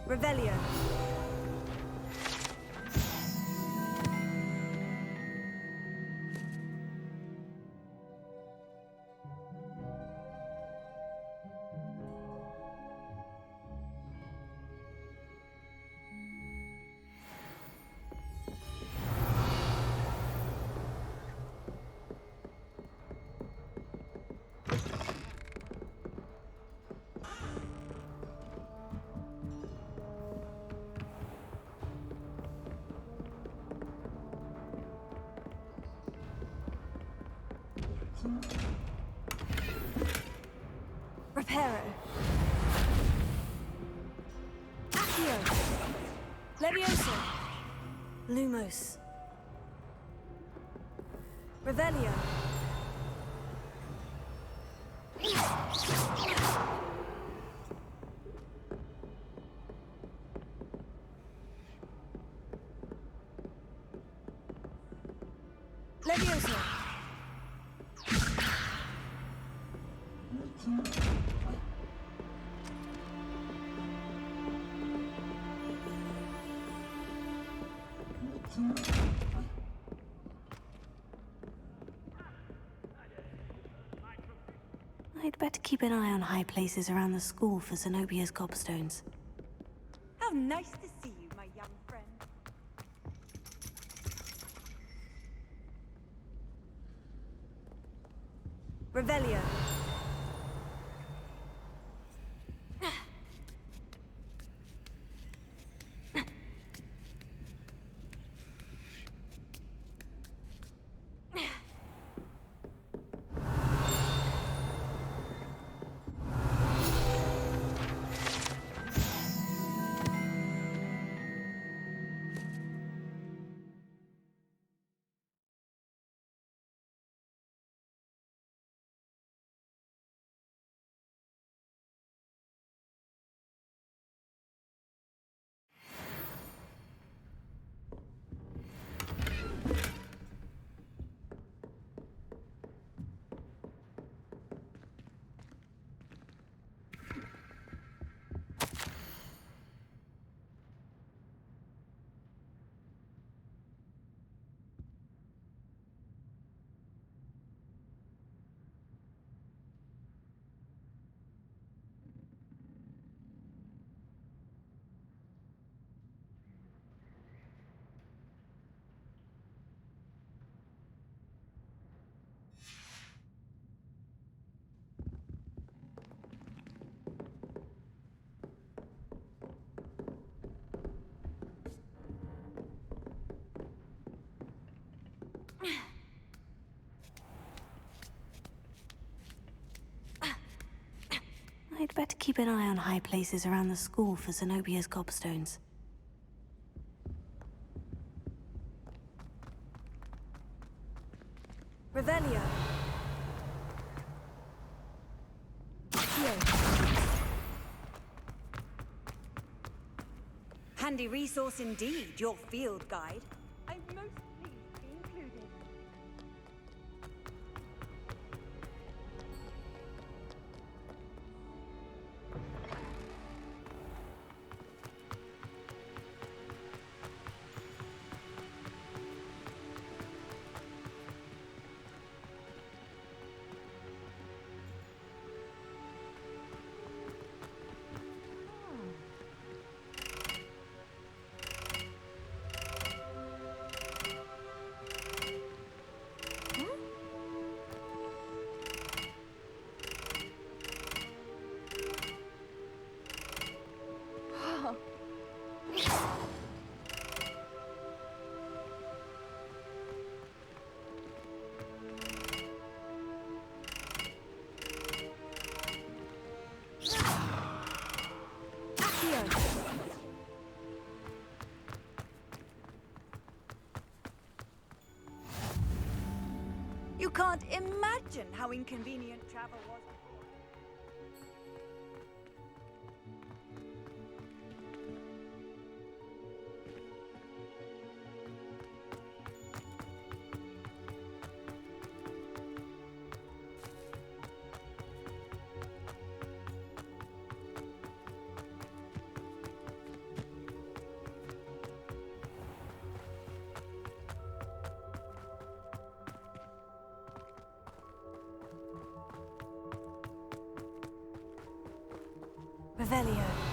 Revelio. Reparo. Accio. Levioso. Lumos. Revelio. Levioso. I'd better keep an eye on high places around the school for Zenobia's gobstones. How nice to see you, my young friend. Revelio. I'd better keep an eye on high places around the school for Zenobia's gobstones. Revelio. Handy resource indeed, your field guide. I'm most pleased to be included. You can't imagine how inconvenient travel was before. Revelio.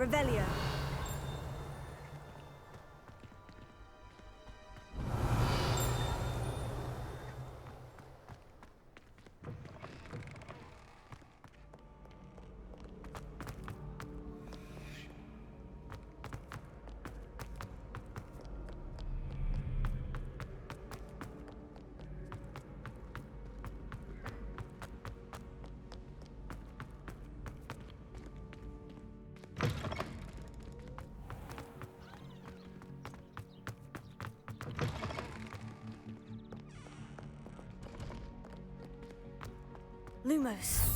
Revelio. Lumos.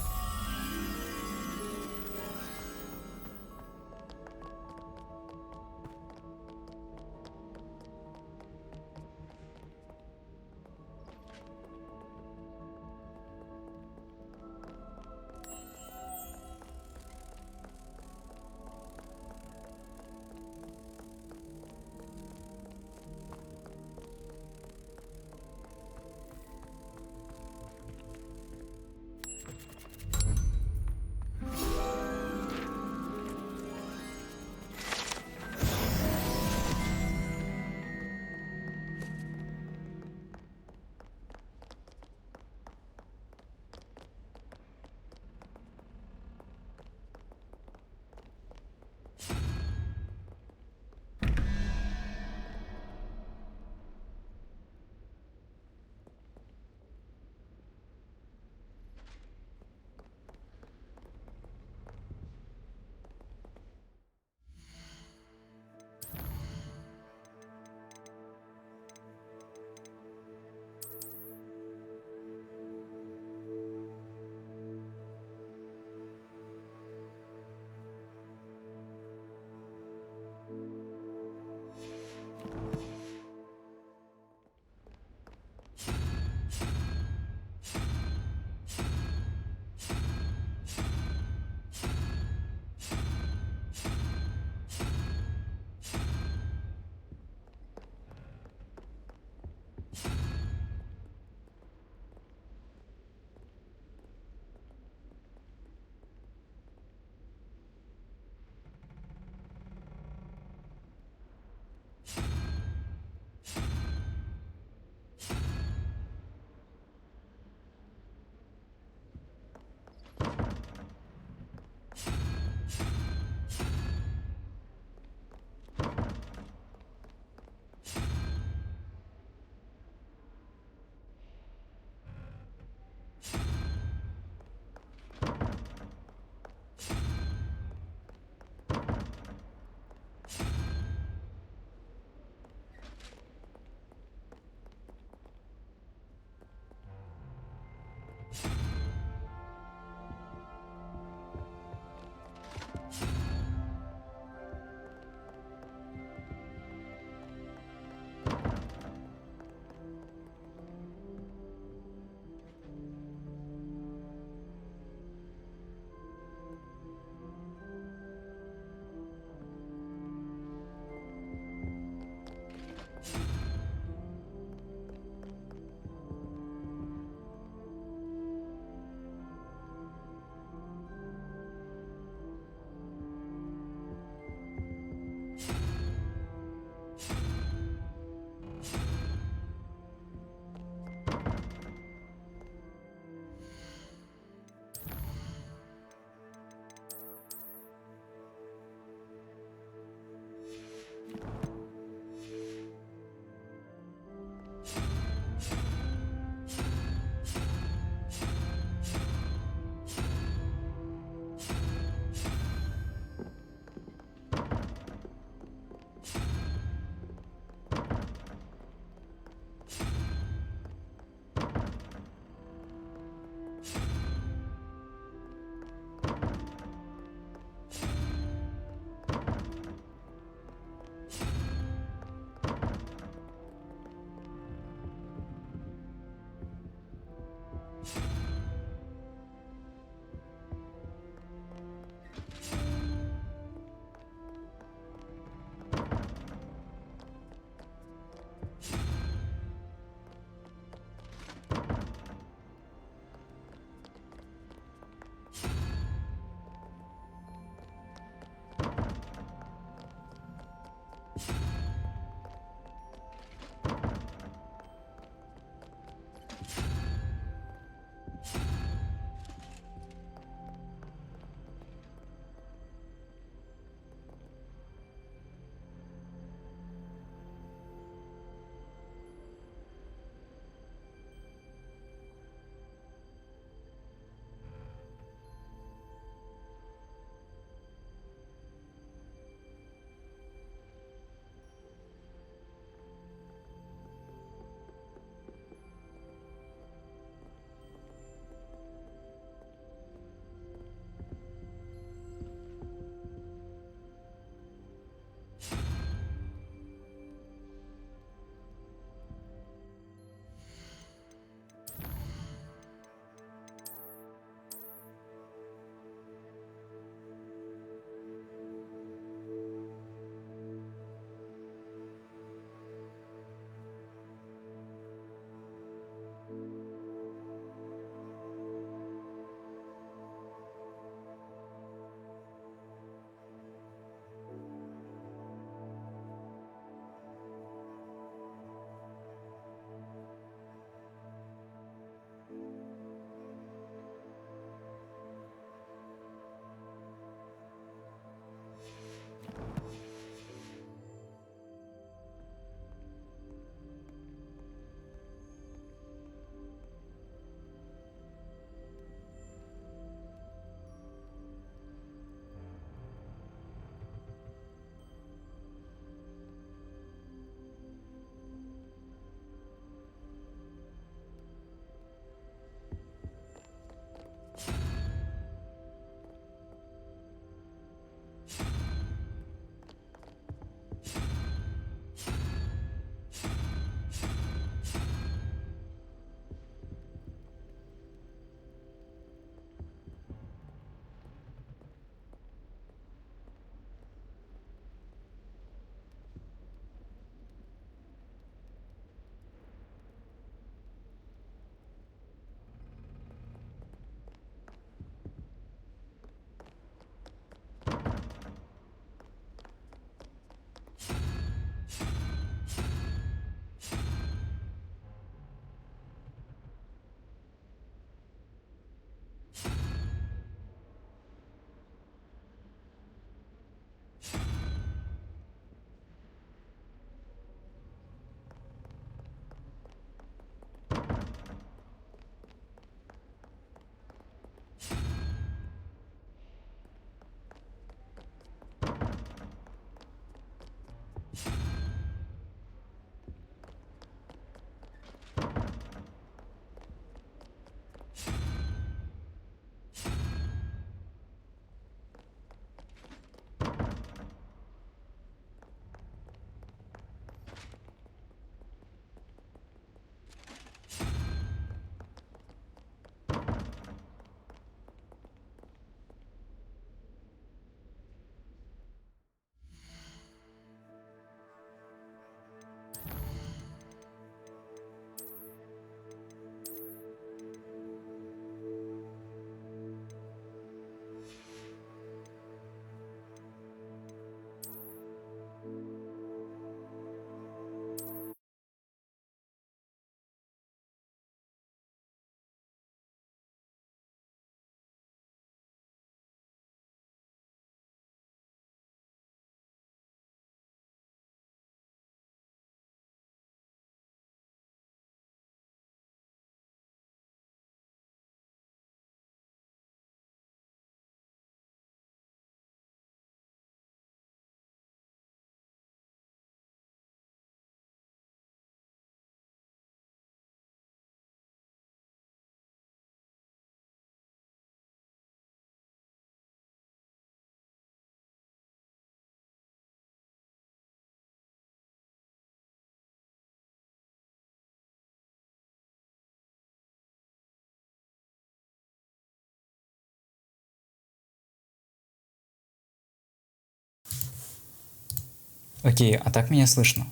Окей, а так меня слышно?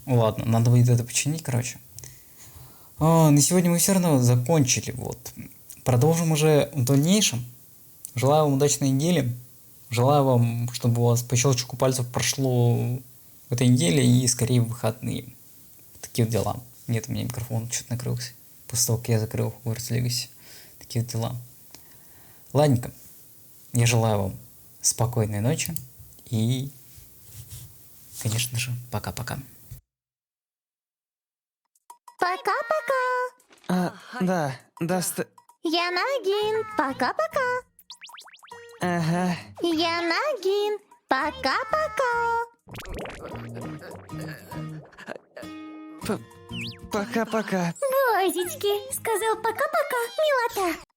Ладно, надо будет это починить, короче. На сегодня мы все равно закончили, вот. Продолжим уже в дальнейшем. Желаю вам удачной недели. Желаю вам, чтобы у вас по щелчку пальцев прошло в этой неделе и скорее в выходные. Такие вот дела. Нет, у меня микрофон что-то накрылся. После того, как я закрыл Hogwarts Legacy. Такие вот дела. Ладненько. Я желаю вам спокойной ночи. И, конечно же, пока-пока. Пока-пока. Да, Я Нагин. Пока-пока. Ага. Я Нагин. Пока-пока. Пока-пока. Глазички. Сказал пока-пока, милота.